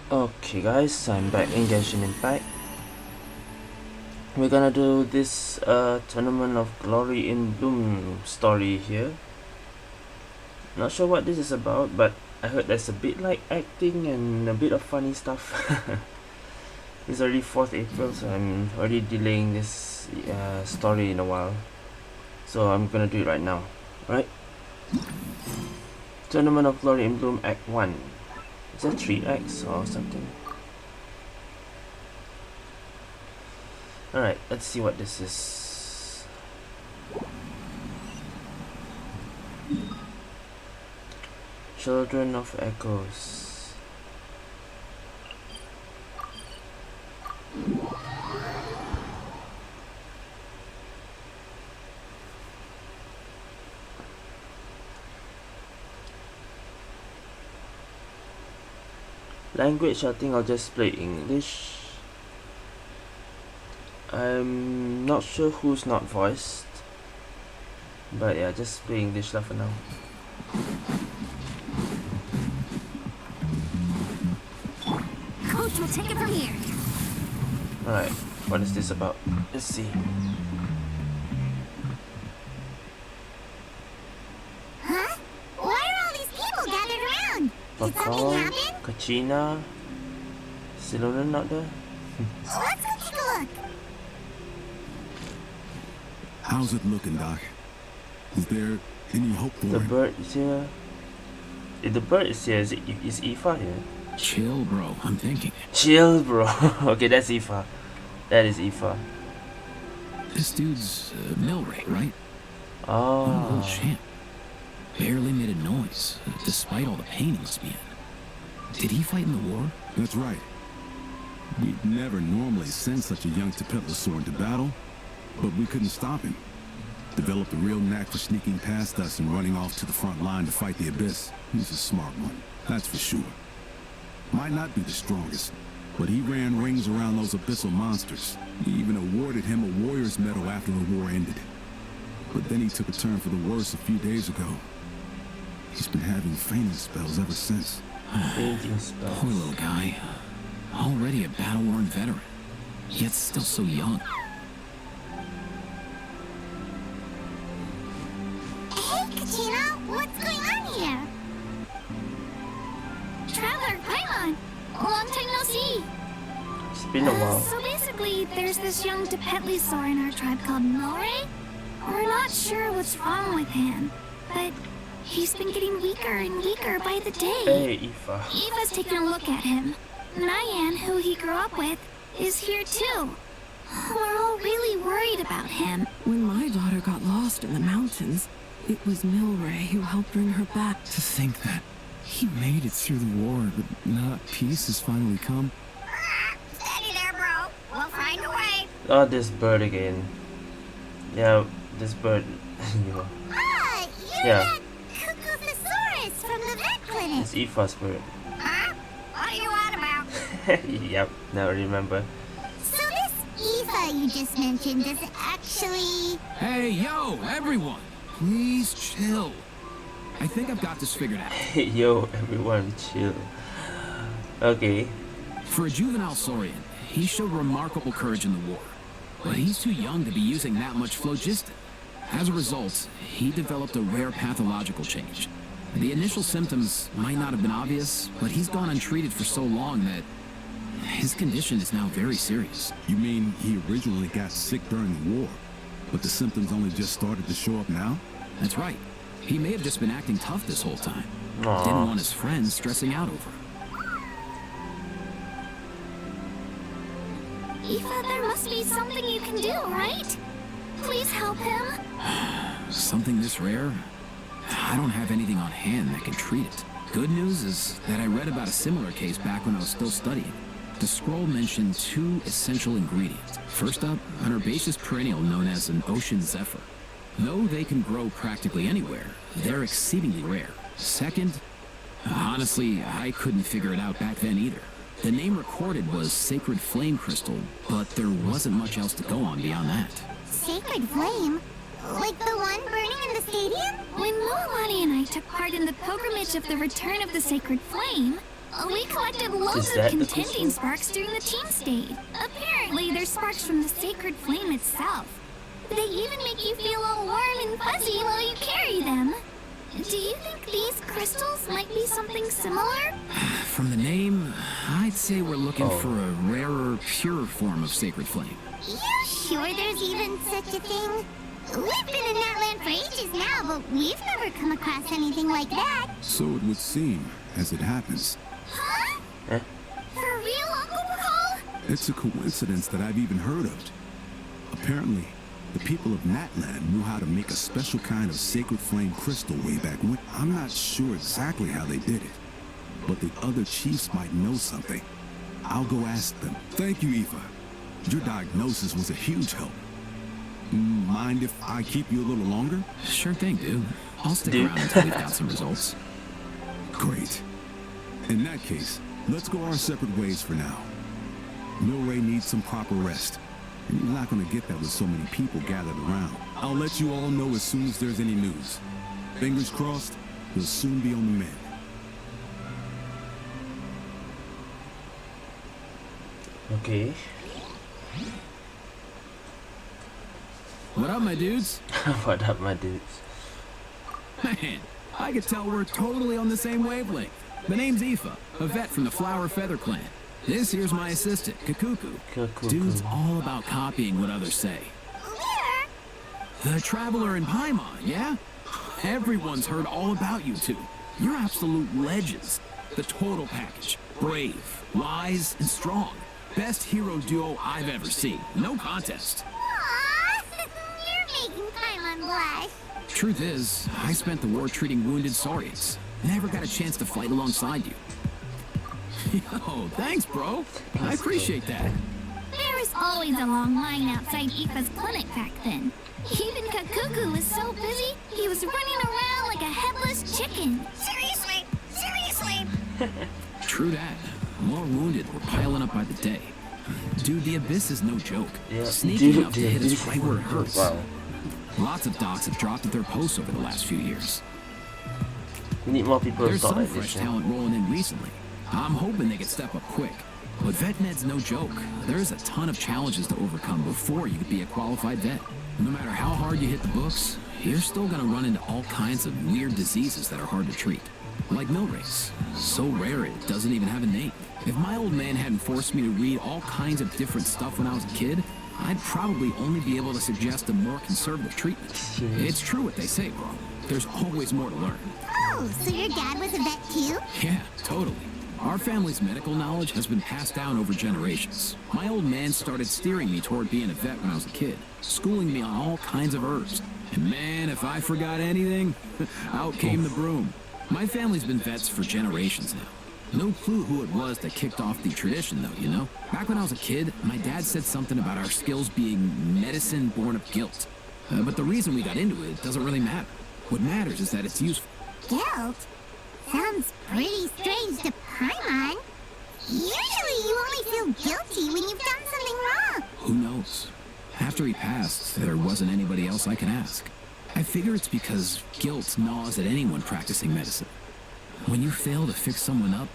Okay guys, I'm back in Genshin Impact. We're gonna do this Tournament of Glory in Bloom story here. Not sure what this is about, but I heard there's a bit like acting and a bit of funny stuff. It's already 4th April, so I'm already delaying this story in a while. So I'm gonna do it right now. Right? Tournament of Glory in Bloom Act 1. Is that 3 acts or something? Alright, let's see what this is. Children of Echoes. Language, I think I'll just play English. I'm not sure who's not voiced, but yeah, just play English for now. Coach will take it from here. Alright, what is this about? Let's see. Huh? Why are all these people gathered around? Did something Pakal, happen? Kachina, Silonan not there? Let's go take a look. How's it looking, Doc? Is there any hope for The it? bird is here. If the bird is here, is Aoife here? Chill, bro. I'm thinking. Chill, bro. Okay, that's Aoife. That is Aoife. This dude's Milray, right? What a Oh. little champ. Barely made a noise, despite all the pain he must be in. Did he fight in the war? That's right. We'd never normally send such a young Tapetlosaur into battle, but we couldn't stop him. Developed a real knack for sneaking past us and running off to the front line to fight the Abyss. He's a smart one, that's for sure. Might not be the strongest, but he ran rings around those abyssal monsters. We even awarded him a warrior's medal after the war ended. But then he took a turn for the worse a few days ago. He's been having fainting spells ever since. Fainting spells. Poor little guy. Already a battle-worn veteran, yet still so young. Hey, Katina, what's going on here? Traveler, Paimon, long time no see. It's been a while. So basically, there's this young Tapetlosaur in our tribe called Milray. We're not sure what's wrong with him, but he's been getting weaker and weaker by the day. Hey, Aoife. Eva's taking a look at him. Nyan, who he grew up with, is here too. We're all really worried about him. When my daughter got lost in the mountains, it was Milray who helped bring her back. To think that he made it through the war, but now peace has finally come. Steady there, bro. We'll find a way. Oh, this bird again. Yeah, this bird. You know. Ah, you're Yeah. that Cuckoosaurus from the vet clinic. It's Aoife's bird. Huh? What are you on about? Yep, now remember. So this Eva you just mentioned is actually... Hey, yo, everyone! Please chill. I think I've got this figured out. Yo, everyone, chill. Okay. For a juvenile Saurian, he showed remarkable courage in the war. But he's too young to be using that much phlogiston. As a result, he developed a rare pathological change. The initial symptoms might not have been obvious, but he's gone untreated for so long that his condition is now very serious. You mean he originally got sick during the war, but the symptoms only just started to show up now? That's right. He may have just been acting tough this whole time. Aw. Didn't want his friends stressing out over him. Eva, there must be something you can do, right? Please help him. Something this rare? I don't have anything on hand that can treat it. Good news is that I read about a similar case back when I was still studying. The scroll mentioned 2 essential ingredients. First up, an herbaceous perennial known as an ocean zephyr. Though they can grow practically anywhere, they're exceedingly rare. Second, honestly, I couldn't figure it out back then either. The name recorded was Sacred Flame Crystal, but there wasn't much else to go on beyond that. Sacred flame? Like the one burning in the stadium? When Moalani and I took part in the pilgrimage of the Return of the Sacred Flame, We collected loads Is of that the contending crystal? sparks during the team stage. Apparently, they're sparks from the sacred flame itself. They even make you feel all warm and fuzzy while you carry them. Do you think these crystals might be something similar? From the name, I'd say we're looking Oh. for a rarer, pure form of sacred flame. You sure there's even such a thing? We've been in that land for ages now, but we've never come across anything like that. So it would seem, as it happens. Huh? Eh? For real, Uncle Paul? It's a coincidence that I've even heard of. Apparently, the people of Natland knew how to make a special kind of sacred flame crystal way back when. I'm not sure exactly how they did it, but the other chiefs might know something. I'll go ask them. Thank you, Aoife. Your diagnosis was a huge help. Mind if I keep you a little longer? Sure thing, dude. I'll stick Dude. around until we've got some results. Great. In that case, let's go our separate ways for now. Milray needs some proper rest. And you're not going to get that with so many people gathered around. I'll let you all know as soon as there's any news. Fingers crossed, you'll soon be on the mend. Okay. What up, my dudes? What up, my dudes? Man, I could tell we're totally on the same wavelength. The name's Aoife, a vet from the Flower Feather clan. This here's my assistant, Kakuku. Kakuku. Dude's all about copying what others say. Where? The Traveler in Paimon, yeah? Everyone's heard all about you two. You're absolute legends. The total package. Brave, wise, and strong. Best hero duo I've ever seen. No contest. Aww, you're making Paimon blush. Truth is, I spent the war treating wounded Saurians. Never got a chance to fight alongside you. Yo, thanks, bro. I appreciate that. There was always a long line outside Aoife's clinic back then. Even Kakuku was so busy, he was running around like a headless chicken. Seriously? Seriously? True that. More wounded were piling up by the day. Dude, the Abyss is no joke. Yeah, Sneaking dude, enough to hit us this- right where it hurts. Wow. Lots of docs have dropped at their posts over the last few years. We need more people to There's talk some like fresh this. Yeah. talent rolling in recently. I'm hoping they can step up quick. But VetNed's no joke. There's a ton of challenges to overcome before you could be a qualified vet. No matter how hard you hit the books, you're still gonna run into all kinds of weird diseases that are hard to treat. Like Milray's. So rare it doesn't even have a name. If my old man hadn't forced me to read all kinds of different stuff when I was a kid, I'd probably only be able to suggest a more conservative treatment. It's true what they say, bro. There's always more to learn. Oh, so your dad was a vet too? Yeah, totally. Our family's medical knowledge has been passed down over generations. My old man started steering me toward being a vet when I was a kid, schooling me on all kinds of herbs. And man, if I forgot anything, out came the broom. My family's been vets for generations now. No clue who it was that kicked off the tradition, though, you know? Back when I was a kid, my dad said something about our skills being medicine born of guilt. But the reason we got into it doesn't really matter. What matters is that it's useful. Guilt? Sounds pretty strange to Paimon. Usually you only feel guilty when you've done something wrong. Who knows? After he passed, there wasn't anybody else I can ask. I figure it's because guilt gnaws at anyone practicing medicine. When you fail to fix someone up,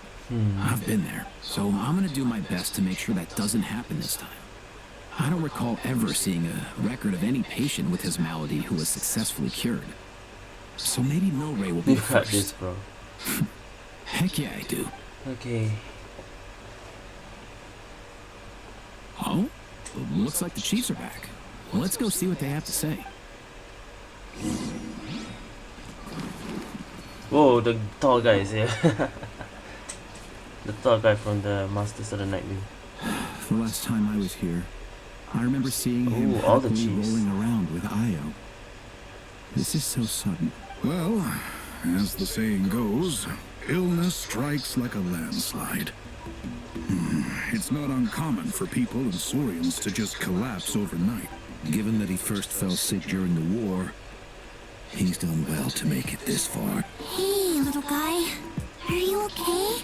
I've been there. So I'm gonna do my best to make sure that doesn't happen this time. I don't recall ever seeing a record of any patient with his malady who was successfully cured. So maybe Milray will be You the got first. this, bro. Heck yeah, I do. Okay. Oh? Looks like the Chiefs are back. Well, let's go see what they have to say. Whoa, the tall guy is here. The tall guy from the Masters of the Night Wing. The last time I was here, I remember seeing him Ooh, all the happily Chiefs. rolling around with Io. This is so sudden. Well, as the saying goes, illness strikes like a landslide. It's not uncommon for people and Saurians to just collapse overnight. Given that he first fell sick during the war, he's done well to make it this far. Hey, little guy. Are you okay?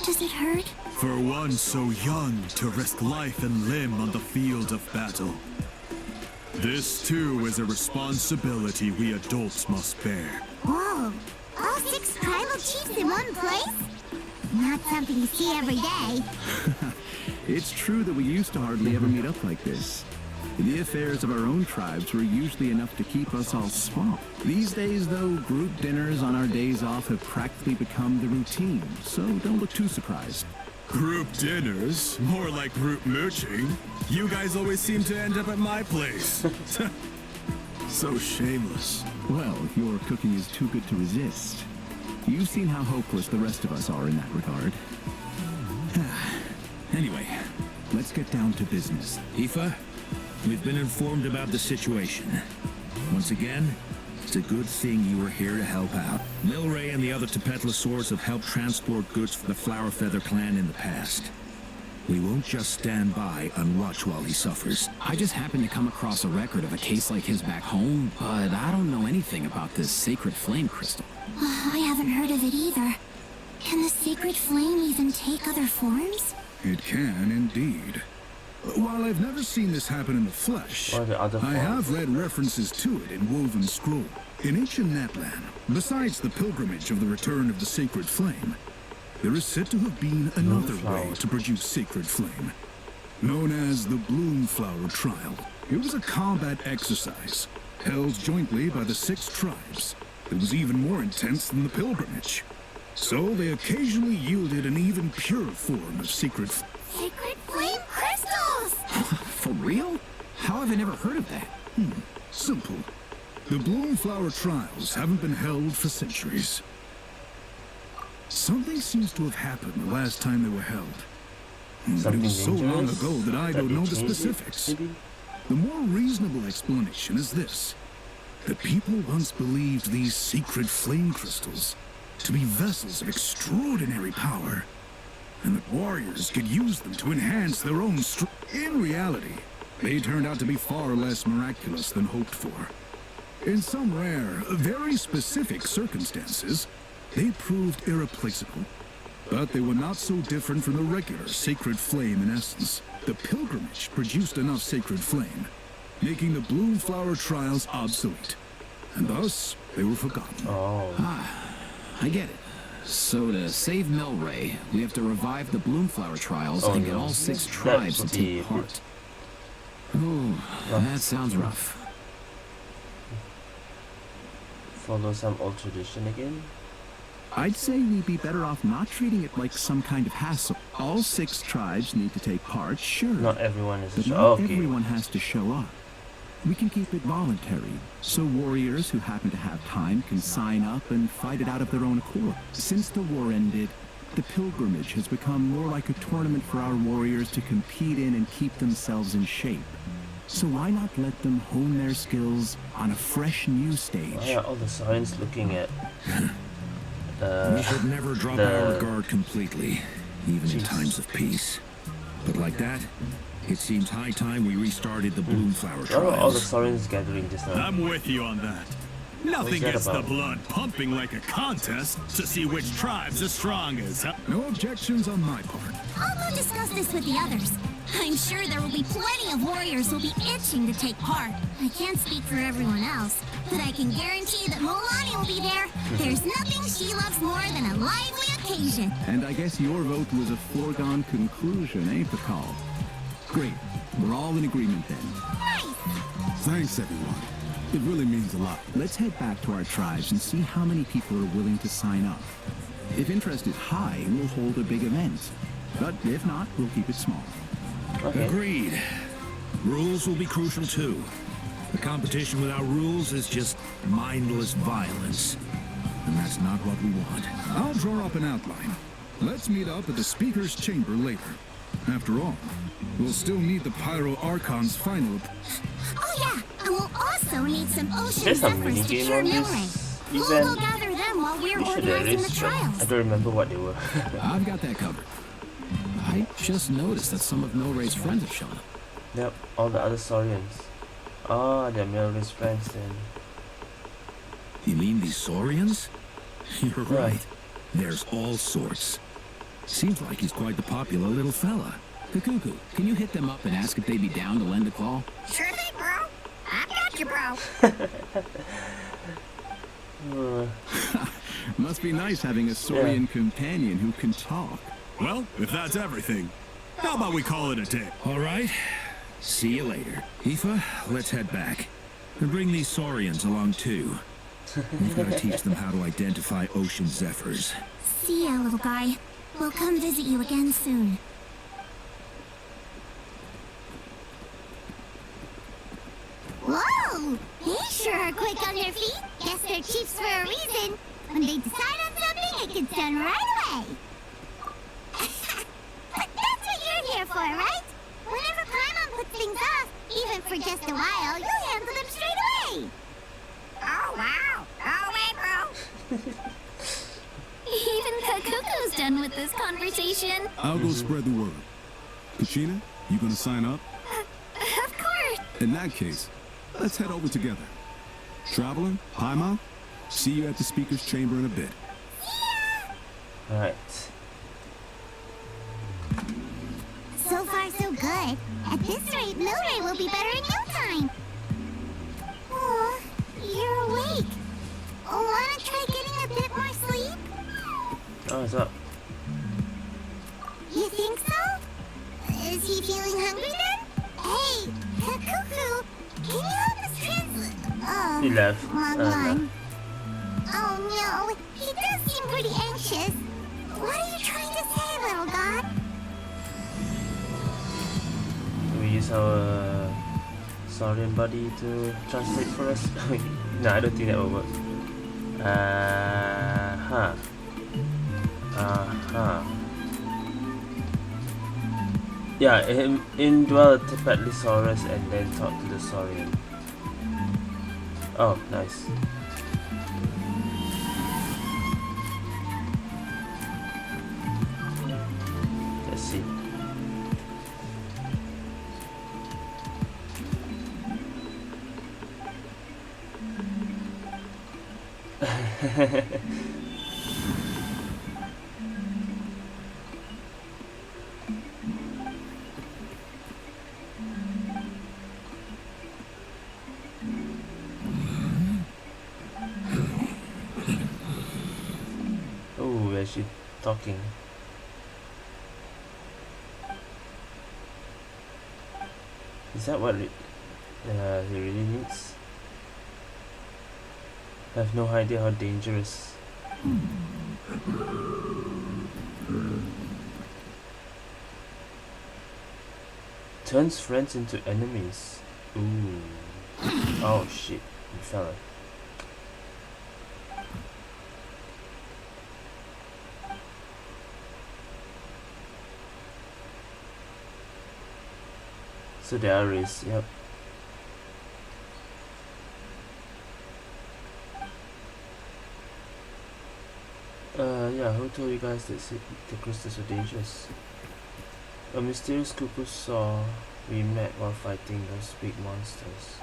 Does it hurt? For one so young to risk life and limb on the field of battle. This too is a responsibility we adults must bear. Whoa, all 6 tribal chiefs in one place? Not something you see every day. It's true that we used to hardly ever meet up like this. The affairs of our own tribes were usually enough to keep us all small. These days, though, group dinners on our days off have practically become the routine, so don't look too surprised. Group dinners? More like group mooching. You guys always seem to end up at my place. So shameless. Well, if your cooking is too good to resist. You've seen how hopeless the rest of us are in that regard. Anyway, let's get down to business. Aoife, we've been informed about the situation. Once again, it's a good thing you were here to help out. Milray and the other Tepetlosaurs have helped transport goods for the Flower Feather clan in the past. We won't just stand by and watch while he suffers. I just happened to come across a record of a case like his back home, but I don't know anything about this sacred flame crystal. I haven't heard of it either. Can the sacred flame even take other forms? It can indeed. While I've never seen this happen in the flesh, What are the other I have forms? read references to it in woven scroll. In ancient Natlan, besides the pilgrimage of the return of the sacred flame, there is said to have been another way Bloomflower. to produce sacred flame, known as the Bloomflower trial. It was a combat exercise, held jointly by the 6 tribes. It was even more intense than the pilgrimage. So they occasionally yielded an even purer form of secret Sacred flame crystals! For real? How have I never heard of that? Simple. The Bloomflower trials haven't been held for centuries. Something seems to have happened the last time they were held. But it Something was so long dangerous ago that I that don't they know the changed it, specifics. maybe? The more reasonable explanation is this. That people once believed these secret flame crystals to be vessels of extraordinary power, and that warriors could use them to enhance their own strength. In reality, they turned out to be far less miraculous than hoped for. In some rare, very specific circumstances, they proved irreplaceable. But they were not so different from the regular sacred flame in essence. The pilgrimage produced enough sacred flame, making the Bloomflower trials obsolete. And thus, they were forgotten. Oh. I get it. So to save Milray, we have to revive the Bloomflower trials Oh, and get no. all 6 That tribes to would be take a bit part. Ooh, that sounds rough. Follow some old tradition again? I'd say we'd be better off not treating it like some kind of hassle. All 6 tribes need to take part, sure. Not everyone is a But show. not Okay. everyone has to show up. We can keep it voluntary, so warriors who happen to have time can sign up and fight it out of their own accord. Since the war ended, the pilgrimage has become more like a tournament for our warriors to compete in and keep themselves in shape. So why not let them hone their skills on a fresh new stage? Why are all the Saurians looking at We should never drop our guard completely, even in times of peace. But like that, it seems high time we restarted the Bloomflower why are all the trials. Saurians gathering just now? I'm with you on that. Nothing that gets the about? blood pumping like a contest to see which tribe's the strongest. Huh? No objections on my part. I'll go discuss this with the others. I'm sure there will be plenty of warriors who'll be itching to take part. I can't speak for everyone else, but I can guarantee that Milani will be there. There's nothing she loves more than a lively occasion. And I guess your vote was a foregone conclusion, eh, Pakal? Great. We're all in agreement then. Thanks, everyone. It really means a lot. Let's head back to our tribes and see how many people are willing to sign up. If interest is high, we'll hold a big event. But if not, we'll keep it small. Okay. Agreed. Rules will be crucial too. The competition without rules is just mindless violence. And that's not what we want. I'll draw up an outline. Let's meet up at the Speaker's Chamber later. After all, we'll still need the Pyro Archon's final... Oh yeah, and we'll also need some ocean There's a zephyrs to minigame cure on Milray. this We'll go event. gather them while we're We should organizing the erase them. I trials. don't remember what they were. I've got that covered. I just noticed that some of Milray's friends have shown up. Yep, all the other Saurians. Ah, they're Milray's friends then. You mean these Saurians? You're Yeah. right. There's all sorts. Seems like he's quite the popular little fella. Kakuku, can you hit them up and ask if they'd be down to lend a claw? Sure thing, bro. I got you, bro. Must be nice having a Saurian companion who can talk. Well, if that's everything, how about we call it a day? All right. See you later. Aoife, let's head back. And bring these Saurians along too. We've got to teach them how to identify ocean zephyrs. See ya, little guy. We'll come visit you again soon. Whoa! They sure are quick on their feet. Guess they're chiefs for a reason. When they decide on something, it gets done right away. But that's what you're here for, right? Whenever Paimon puts things off, even for just a while, you handle them straight away. Oh, wow. Oh, April. Even Kakuku's done with this conversation. I'll go spread the word. Kachina, you gonna sign up? Of course. In that case, let's head over together. Traveler, Paimon, see you at the speaker's chamber in a bit. Alright. So far, so good. At this rate, Milray will be better in no time. Oh, you're awake. Wanna try getting a bit more sleep? Oh, what's up? You think so? Is he feeling hungry then? Hey, Kakuku, can you help us translate? Oh, He left. wrong one. Oh no, he does seem pretty anxious. What are you trying to say, little god? Do we use our Saurian buddy to translate for us? No, I don't think that will work. Yeah, indwell a Tepetlisaurus and then talk to the Saurian. Oh, nice. Let's see. Oh, where's she talking? Is that what he really needs? I have no idea how dangerous. Turns friends into enemies. Ooh. Oh shit, you fell. So there is, yep. Yeah, who told you guys that the crystals are dangerous? A mysterious cuckoo saw we met while fighting those big monsters.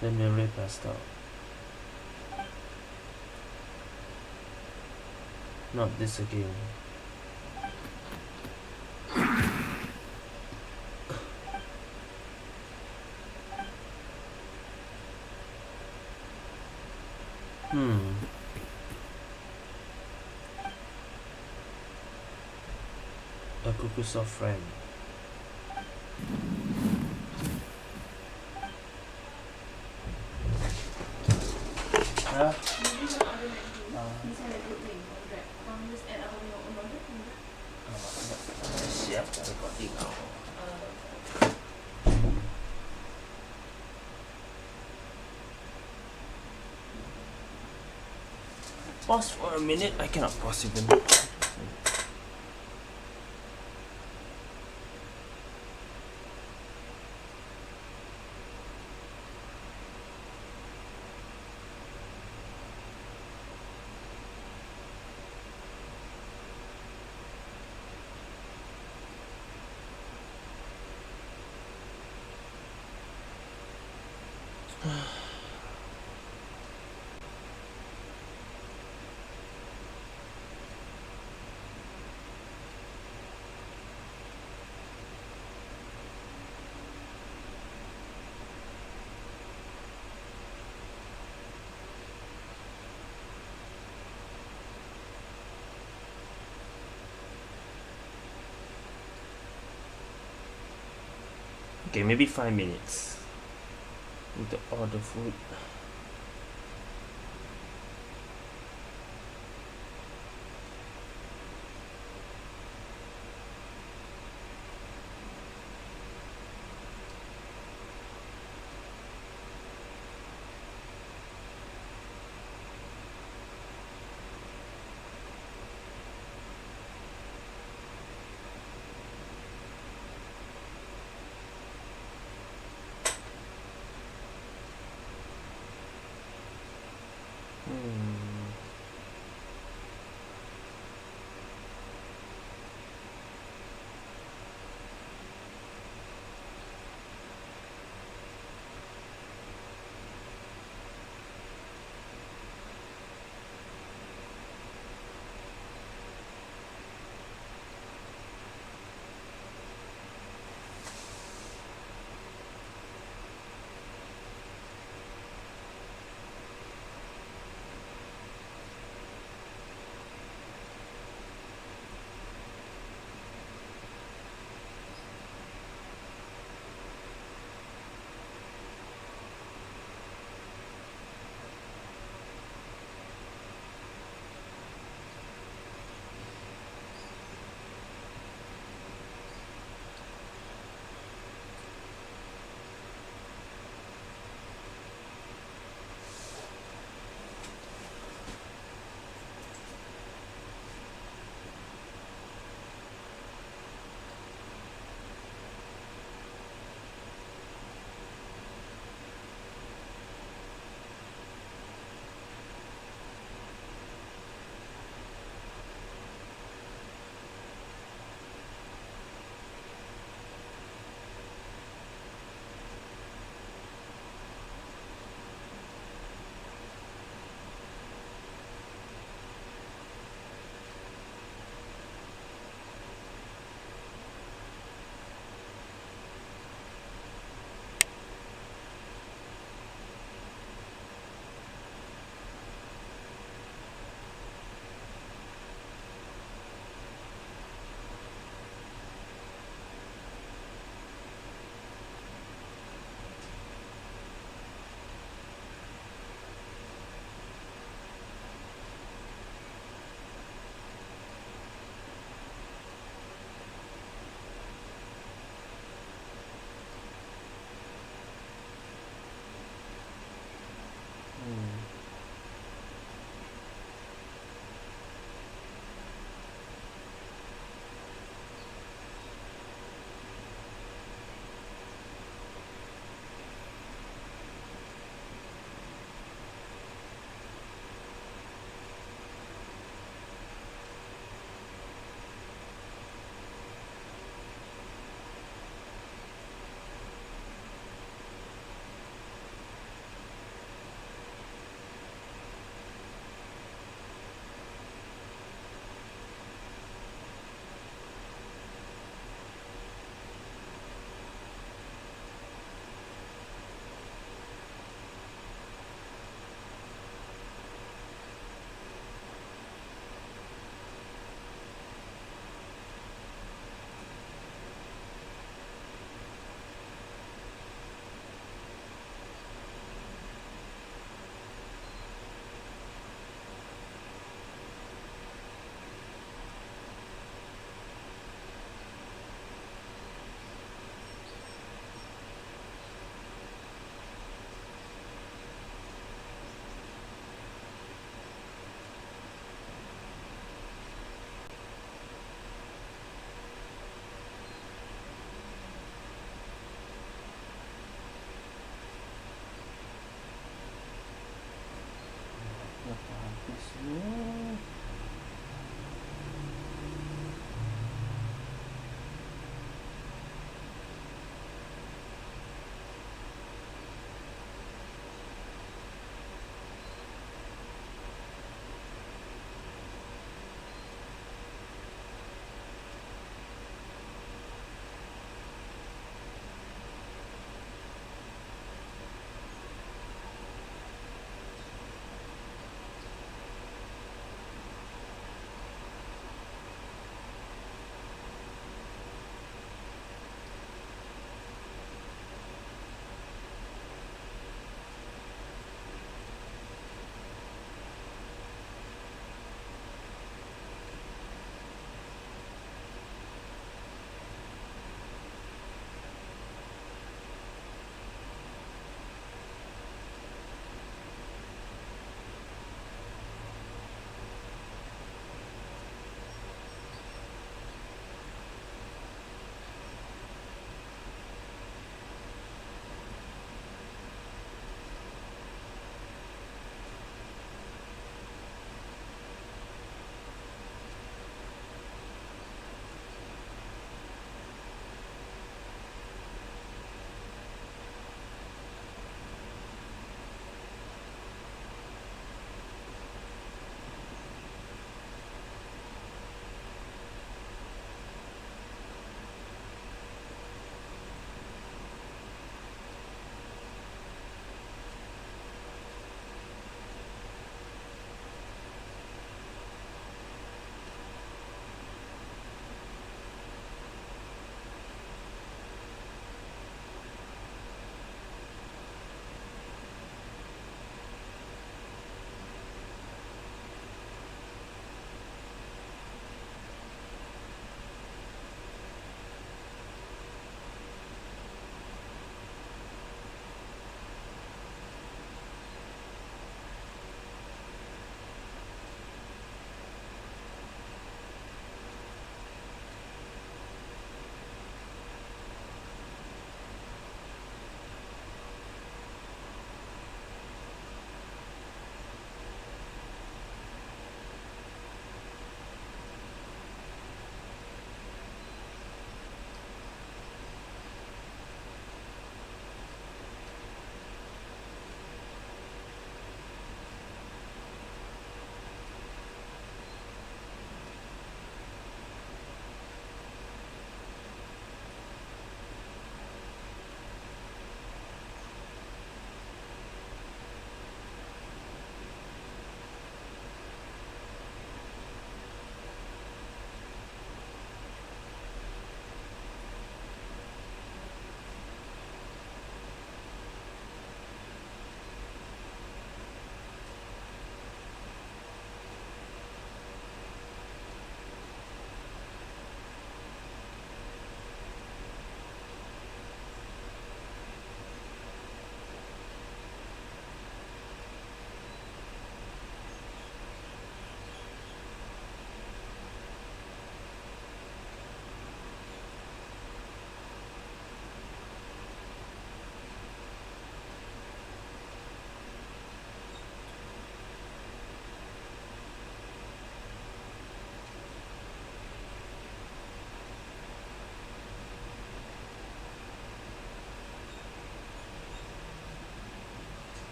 Then Milray passed out. Not this again. A cuckoo saw friend. Siap, recording now. Pause for a minute. I cannot pause even. Okay, maybe 5 minutes. Need to order food.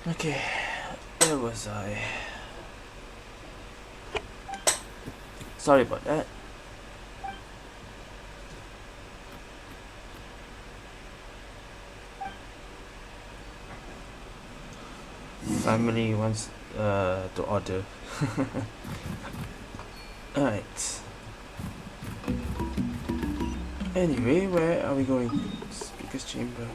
Okay, where was I? Sorry about that. Family wants to order. Alright. Anyway, where are we going? Speaker's chamber.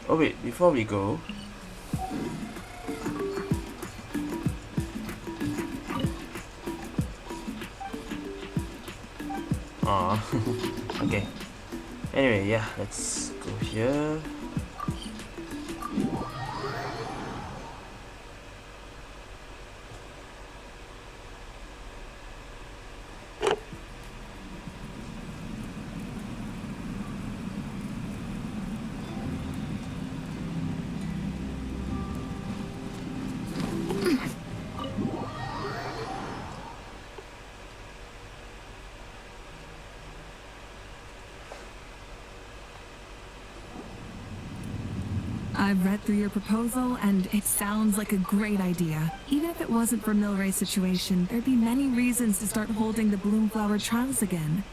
Oh wait, before we go, okay. Anyway, yeah, let's go here. I've read through your proposal, and it sounds like a great idea. Even if it wasn't for Milray's situation, there'd be many reasons to start holding the Bloomflower trials again.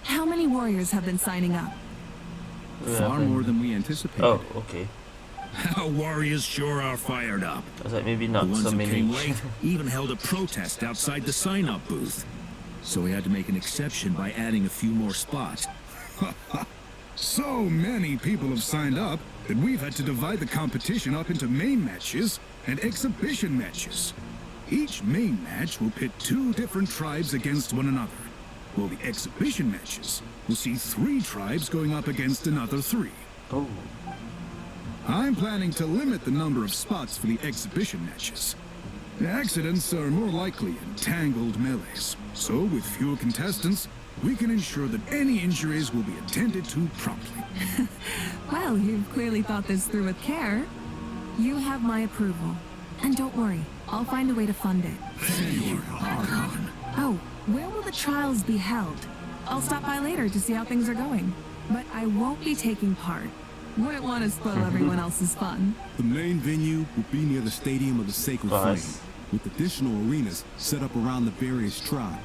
How many warriors have been signing up? Far more than we anticipated. Oh, okay. Our warriors sure are fired up. I was like, maybe The not ones so who many. came late even held a protest outside the sign-up booth. So we had to make an exception by adding a few more spots. So many people have signed up that we've had to divide the competition up into main matches and exhibition matches. Each main match will pit 2 different tribes against one another, while the exhibition matches will see 3 tribes going up against another 3. Oh, I'm planning to limit the number of spots for the exhibition matches. The accidents are more likely in tangled melees, so with fewer contestants, we can ensure that any injuries will be attended to promptly. Well, you've clearly thought this through with care. You have my approval. And don't worry, I'll find a way to fund it. Oh, where will the trials be held? I'll stop by later to see how things are going. But I won't be taking part. Wouldn't want to spoil everyone else's fun. The main venue will be near the Stadium of the Sacred Flame, Nice. with additional arenas set up around the various tribes.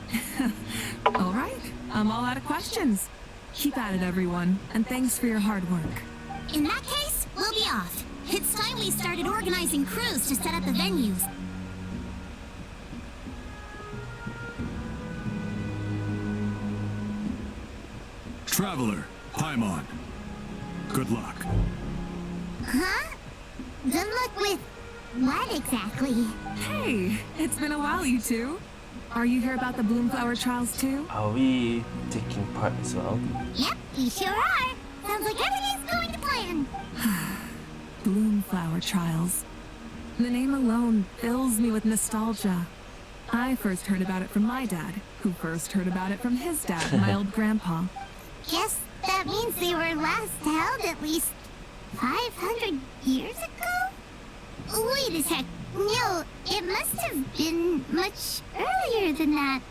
All right, I'm all out of questions. Keep at it, everyone, and thanks for your hard work. In that case, we'll be off. It's time we started organizing crews to set up the venues. Traveler, Paimon. Good luck. Huh? Good luck with what exactly? Hey, it's been a while, you two. Are you here about the Bloomflower trials too? are we taking part as well? Yep, we sure are. Sounds like everything's going to plan. Bloomflower trials. The name alone fills me with nostalgia. I first heard about it from my dad, who first heard about it from his dad, my old grandpa. Guess that means they were last held at least 500 years ago? Wait a sec. No, it must have been much earlier than that,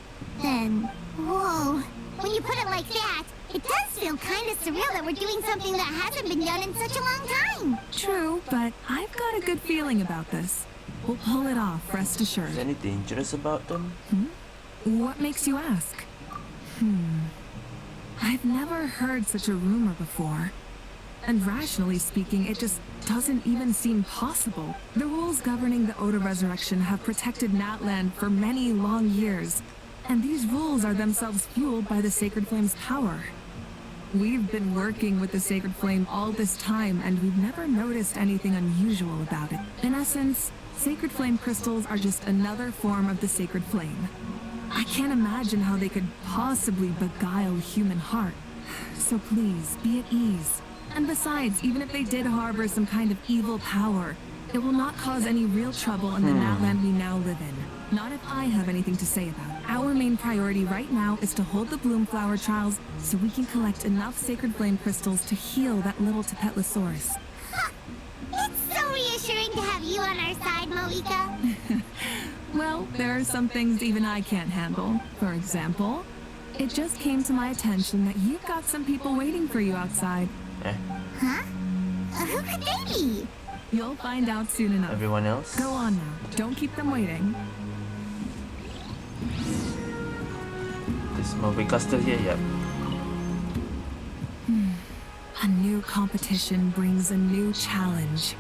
then. Whoa. When you put it like that, it does feel kind of surreal that we're doing something that hasn't been done in such a long time. True, but I've got a good feeling about this. We'll pull it off, rest assured. Is any dangerous about them? What makes you ask? I've never heard such a rumor before. And rationally speaking, it just doesn't even seem possible. The rules governing the Oda Resurrection have protected Natland for many long years, and these rules are themselves fueled by the Sacred Flame's power. We've been working with the Sacred Flame all this time, and we've never noticed anything unusual about it. In essence, Sacred Flame crystals are just another form of the Sacred Flame. I can't imagine how they could possibly beguile a human heart. So please, be at ease. And besides, even if they did harbor some kind of evil power, it will not cause any real trouble in the Natland we now live in. Not if I have anything to say about it. Our main priority right now is to hold the Bloomflower trials so we can collect enough Sacred Flame crystals to heal that little Tapetlosaurus. Ha! It's so reassuring to have you on our side, Moika. Well, there are some things even I can't handle. For example, it just came to my attention that you've got some people waiting for you outside. Eh? Huh? Who could they be? You'll find out soon enough. Everyone else? Go on now. Don't keep them waiting. Is Mobika still here? Yep. A new competition brings a new challenge.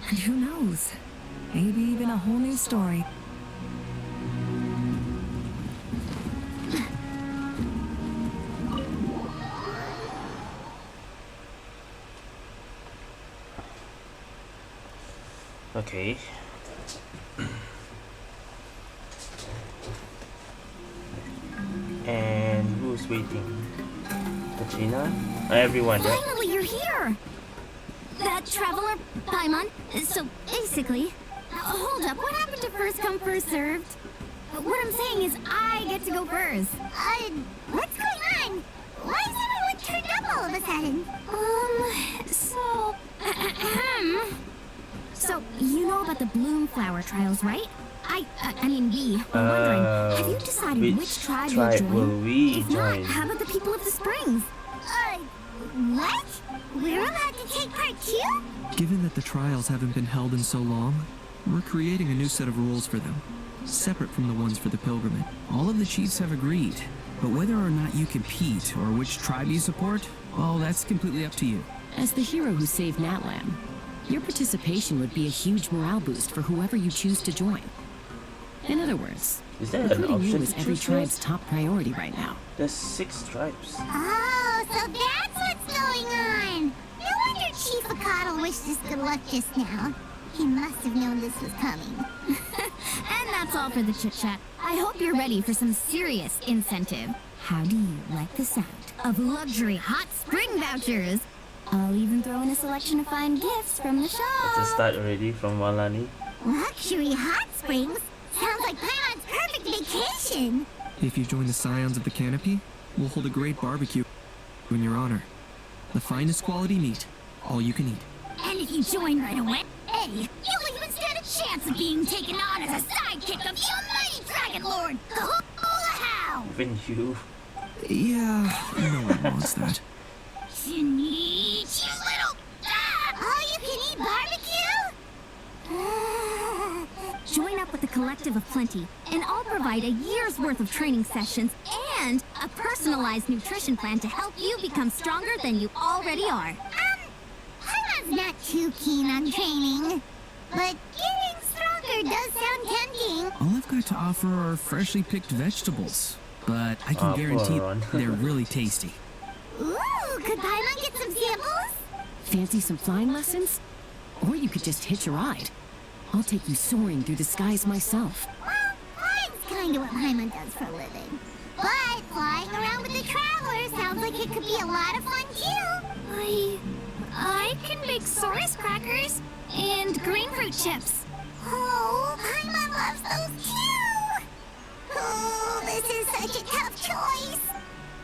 And who knows? Maybe even a whole new story. Okay. And who's waiting? Katrina? Everyone, right? Finally, you're here! That traveler, Paimon. So, basically... Hold up, what happened to first come, first served? What I'm saying is, I get to go first. What's going on? Why is everyone turned up all of a sudden? So... So, you know about the Bloomflower trials, right? I mean, we were wondering, have you decided which tribe you'll join? Will we if join? not, how about the people of the springs? What? We're allowed to take part too? Given that the trials haven't been held in so long, we're creating a new set of rules for them, separate from the ones for the pilgrimage. All of the chiefs have agreed, but whether or not you compete or which tribe you support, well, that's completely up to you. As the hero who saved Natlan, your participation would be a huge morale boost for whoever you choose to join. In other words, Is there an recruiting you option is to every choose tribe's first? top priority right now. There's 6 tribes. Oh, so that's what's going on. No wonder Chief Akatl wished us good luck just now. He must have known this was coming. And that's all for the chit-chat. I hope you're ready for some serious incentive. How do you like the sound of luxury hot spring vouchers? I'll even throw in a selection of fine gifts from the It's a shop. start already from Walani. Luxury hot springs? Sounds like Paimon's perfect vacation. If you join the Scions of the Canopy, we'll hold a great barbecue in your honor. The finest quality meat, all you can eat. And if you join right away, you'll even stand a chance of being taken on as a sidekick of the almighty Dragon Lord, Kahoo-How! Even you. Yeah, no one wants that. Sneech, you little... All you can eat barbecue? Join up with the Collective of Plenty, and I'll provide a year's worth of training sessions and a personalized nutrition plan to help you become stronger than you already are. Paimon's not too keen on training. But getting stronger does sound tempting. All I've got to offer are freshly picked vegetables, but I can poor guarantee Ron. they're really tasty. Ooh, could Paimon get some samples? Fancy some flying lessons? Or you could just hitch a ride. I'll take you soaring through the skies myself. Well, flying's kind of what Paimon does for a living. But flying around with the Traveler sounds like it could be a lot of fun too. I can make Saurian crackers and green fruit chips. Oh, Paimon loves those too. Oh, this is such a tough choice.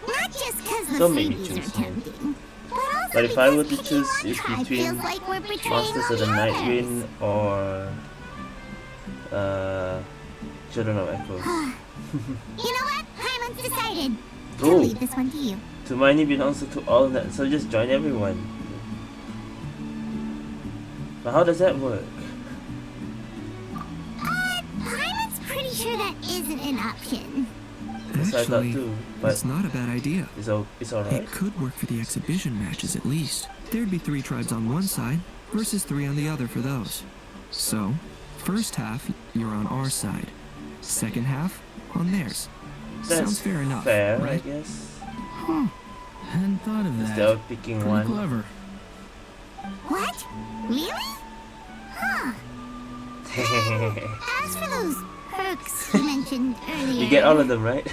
Not just because the Don't make me freebies choose. are tempting, but also But if I were to because choose, picking it's one tribe between feels like we're betraying Monsters all of the the Night others. Wind or Children of Echoes. You know what? Paimon's decided. Oh. I'll leave this one to you. To many belongs to all that, so just join everyone. But how does that work? Paimon's pretty sure that isn't an option. That's what I thought Actually, too, but it's not a bad idea. it's alright. It could work for the exhibition matches at least. There'd be 3 tribes on one side versus 3 on the other for those. So, first half, you're on our side. Second half, on theirs. That's Sounds fair enough, fair, I right? guess. Hadn't thought of Instead that. of picking Pretty one. clever. What? Really? Huh. As for those perks you mentioned earlier... You get all of them, right?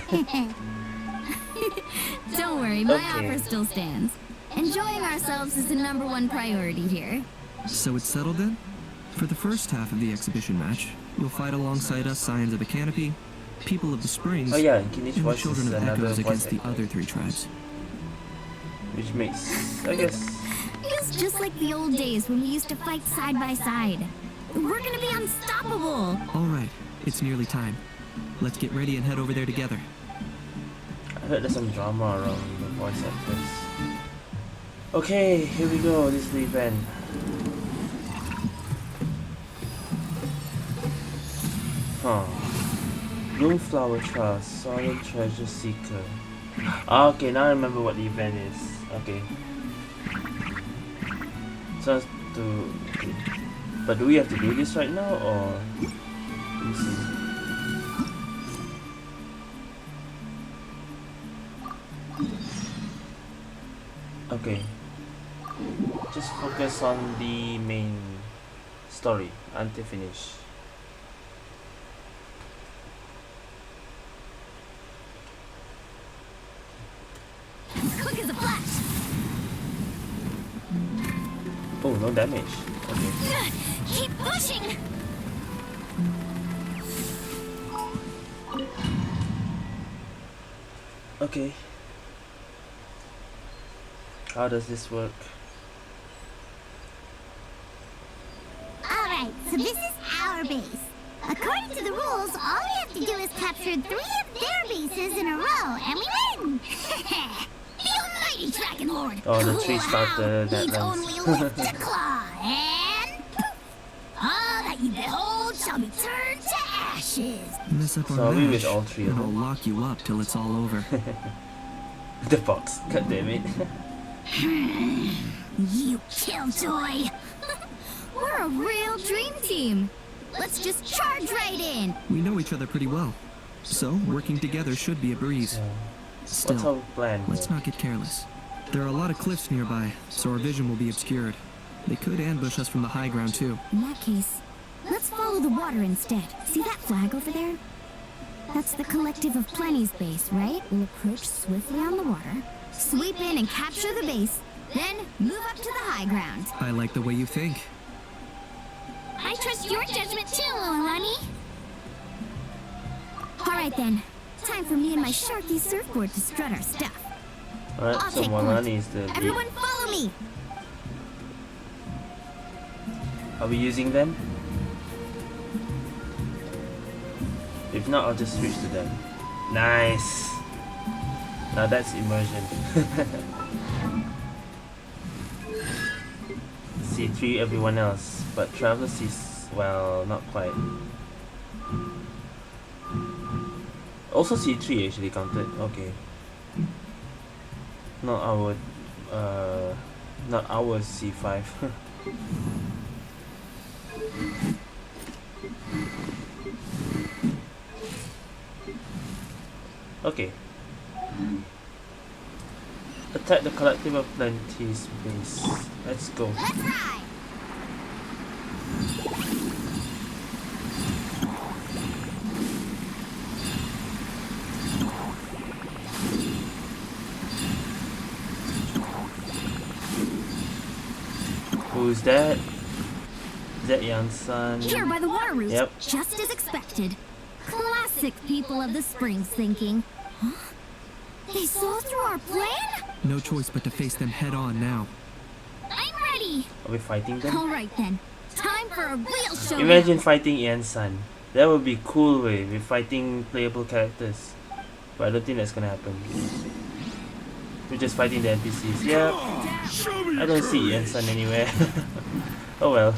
Don't worry, my Okay. offer still stands. Enjoying ourselves is the #1 priority here. So it's settled then? For the first half of the exhibition match, you'll fight alongside us Scions of the Canopy, People of the Springs, Oh yeah, and Kinich and the voice Children is of another Echoes voice against the actor, other 3 tribes. which makes, I guess, Feels just like the old days when we used to fight side by side. We're gonna be unstoppable! Alright, it's nearly time. Let's get ready and head over there together. I heard there's some drama around the voice actors. Okay, here we go. This is the event. Huh. Bloomflower Trust, Saurian Treasure Seeker. Okay, now I remember what the event is. Okay. So to. Okay. But do we have to do this right now or? Let me see. Okay. Just focus on the main story until finish. Quick as a flash. Oh, no damage. Okay. Keep pushing. Okay. How does this work? Alright, so this is our base. According to the rules, all we have to do is capture 3 of their bases in a row, and we win! The almighty Dragon Lord. Oh, the tree started that Needs runs. only lift a claw, and all that you behold shall be turned to ashes. Mess up So are on we that, with all 3 of and I'll them? lock you up till it's all over. The fox. God damn it. You killjoy. We're a real dream team. Let's just charge right in. We know each other pretty well, so working together should be a breeze. What's our Still, plan? let's not get careless. There are a lot of cliffs nearby, so our vision will be obscured. They could ambush us from the high ground too. In that case, let's follow the water instead. See that flag over there? That's the Collective of Plenty's base, right? We'll approach swiftly on the water, sweep in and capture the base, then move up to the high ground. I like the way you think. I trust your judgment too, Lilani. Alright then. Time for me and my Sharky surfboard to strut our stuff. Alright, I'll so take point. Molani is the lead. Everyone follow me! Are we using them? If not, I'll just switch to them. Nice! Now that's immersion. C3 everyone else, but Traveler sees, well, not quite. Also C3 actually counted, okay. Not our C5. Okay. Attack the Collective of Plenty's base. Let's go. Let's ride! Who's that? Is that Yansan? Here by the water route. Yep. Just as expected. Classic people of the springs thinking. Huh? They saw through our plan? No choice but to face them head on now. I'm ready. Are we fighting them? Alright then. Time for a real showdown. Imagine fighting Yansan. That would be cool way. We're fighting playable characters. But I don't think that's gonna happen. We're just fighting the NPCs. Yeah. I don't see Yansan anywhere. Oh well.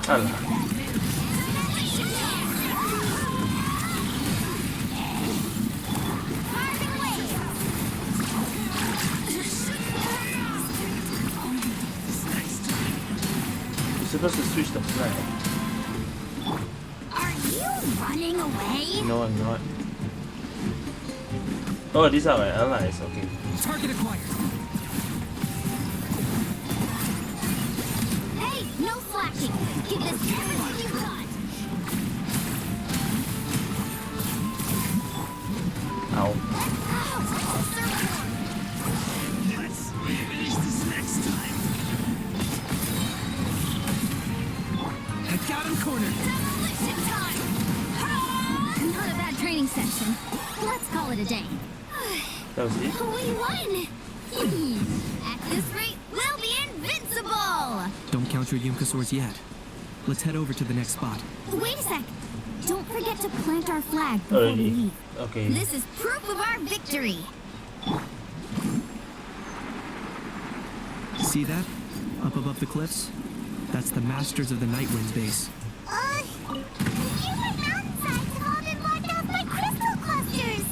Allah. You're supposed to switch the flag. Are you running away? No, I'm not. Oh, these are my allies. Okay. Target acquired. Hey, no slacking. Give this everything you got. Ow. Let's finish this next time. I got him cornered. Demolition time! Not a bad training session. Let's call it a day. That was it? We won! At this rate, we'll be invincible! Don't count your Yunka swords yet. Let's head over to the next spot. Wait a sec. don't forget to plant our flag before we Already. leave. Okay. This is proof of our victory. See that? Up above the cliffs? That's the Masters of the Night Wind's base. The human mountainsides have all been blocked off by crystal clusters.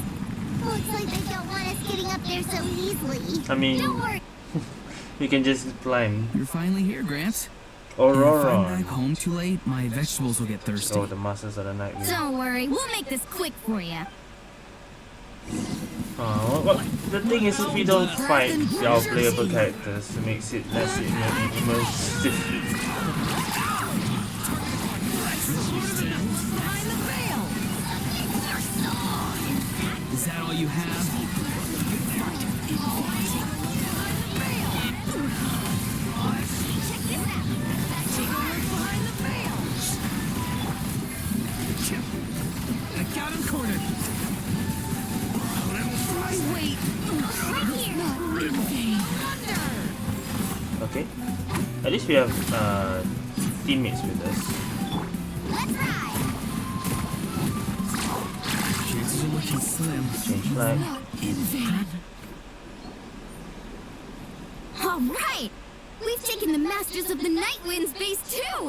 Looks like they don't want us getting up there so easily. I mean, Don't worry. we can just climb. You're finally here, Grant. Aurora. If I'm back home too late, my vegetables will get thirsty. Oh, the Masters of the Night Wind. Don't worry, we'll make this quick for you. Well, the thing is, if we don't fight our playable characters, it makes it less immersive. Is that all you have? I got him cornered. Wait. Okay. At least we have teammates with us. Let's ride. Chances are looking slim. Change flag. All right, we've taken the Masters of the Night Wind's base too.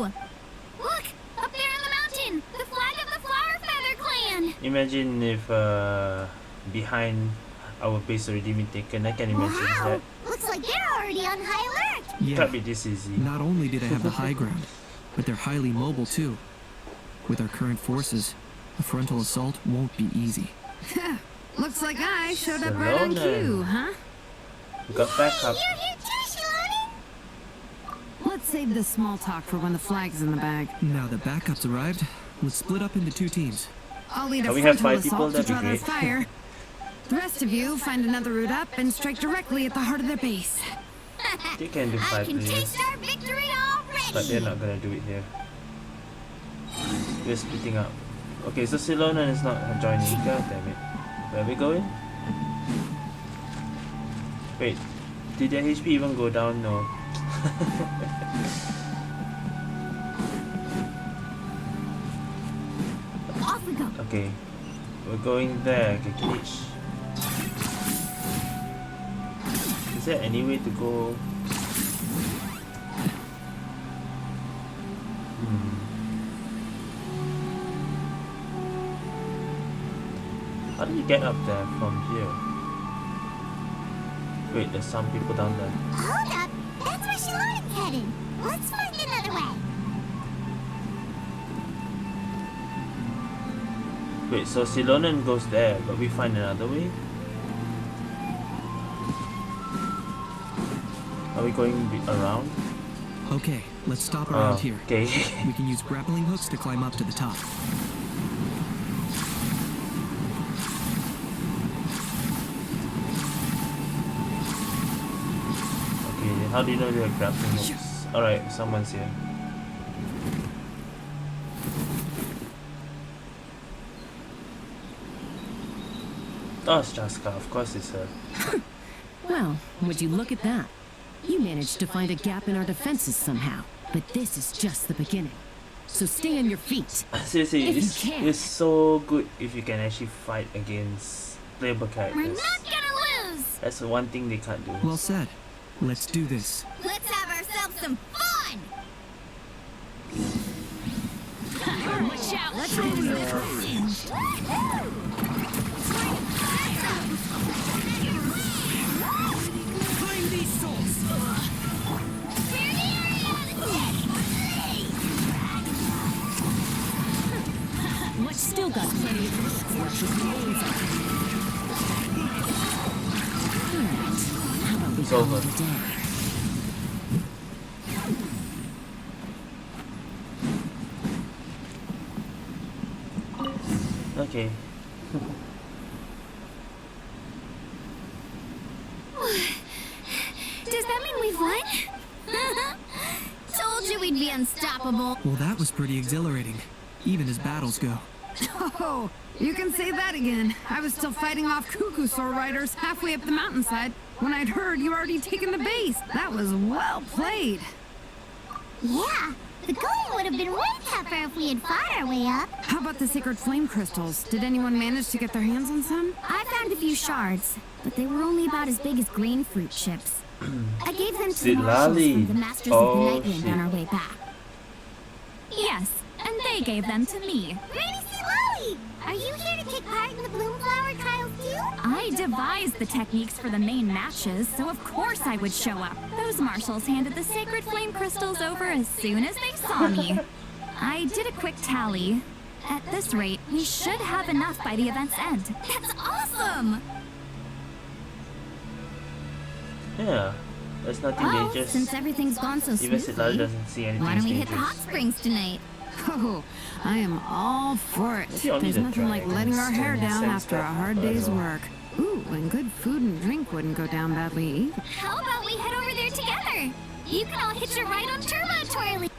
Look, up there on the mountain, the flag of the Flower Feather Clan. Imagine if behind our base already been taken. I can imagine Wow, that. looks like they're already on high alert. Yeah, Can't be this easy. not only do they have the high ground, but they're highly mobile too. With our current forces, a frontal assault won't be easy. Looks like I showed up right on Salona. cue, huh? We got backup. You're here too, Shilani. Let's save this small talk for when the flag's in the bag. Now that backup's arrived, let's split up into 2 teams. I'll lead a Can we have frontal 5 people? assault to That'd be draw their great. fire. The rest of you find another route up and strike directly at the heart of their base. They can do I 5 can players, taste our victory already. but they're not gonna do it here. We're splitting up. Okay, so Silona is not joining. God damn it. Where are we going? Wait, did their HP even go down? No. Off we go. Okay, we're going there. Okay, Kilich. Is there any way to go? How do you get up there from here? Wait, there's some people down there. Hold up, that's where Shilani's headed. Let's find another way. Wait, so Silonan goes there, but we find another way? Are we going around? Okay, let's stop around here. Okay. We can use grappling hooks to climb up to the top. Okay, how do you know they're grappling hooks? Alright, someone's here. Oh, it's Jaska, of course it's her. Well, would you look at that? You managed to find a gap in our defenses somehow. But this is just the beginning. So stay on your feet. Seriously, If you it's, can. it's so good if you can actually fight against playable We're characters. not gonna lose. That's the one thing they can't do. Well said. Let's do this. Let's have ourselves some fun. Watch out. Let's do this. Claim these souls! Much still got plenty of left with names on. Alright, how about we It's call over. it a day? Okay. Does that mean we've won? Told you we'd be unstoppable. Well, that was pretty exhilarating, even as battles go. Oh, you can say that again. I was still fighting off Kukusaur riders halfway up the mountainside when I'd heard you already taken the base. That was well played. Yeah, the going would have been way tougher if we had fought our way up. How about the sacred flame crystals? Did anyone manage to get their hands on some? I found a few shards, but they were only about as big as grain fruit chips. I gave them to the marshals from the Masters of the Nightwind on our way back. Yes, and they gave them to me. Granny Lolly! Are you here to take part in the Bloomflower trials too? I devised the techniques for the main matches, so of course I would show up. Those marshals handed the sacred flame crystals over as soon as they saw me. I did a quick tally. At this rate, we should have enough by the event's end. That's awesome! Yeah, there's nothing Well, dangerous. since everything's gone so Even smoothly, Siddhartha doesn't see anything why don't we hit dangerous. the hot springs tonight? Oh, I am all for it. You don't need There's a nothing like letting our hair dragon down sense after a that. hard I day's don't know. work. Ooh, and good food and drink wouldn't go down badly either. How about we head over there together? You can all hitch a ride on Turbo Twirly.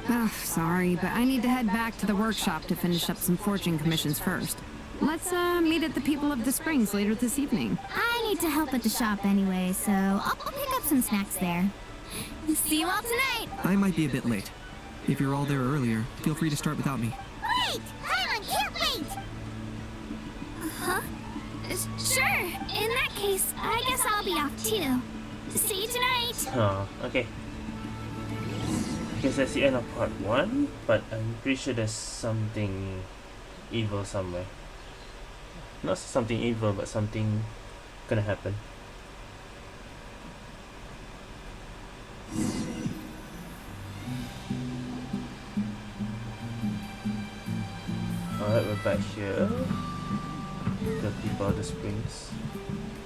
Oh, sorry, but I need to head back to the workshop to finish up some forging commissions first. Let's meet at the People of the Springs later this evening. I need to help at the shop anyway, so I'll pick up some snacks there. See you all tonight! I might be a bit late. If you're all there earlier, feel free to start without me. Wait! Paimon can't wait! Huh? Sure. In that case, I guess I'll be off too. See you tonight! Oh, okay. I guess that's the end of part 1, but I'm pretty sure there's something evil somewhere. Not something evil, but something gonna happen. Alright, we're back here. The People of the Springs.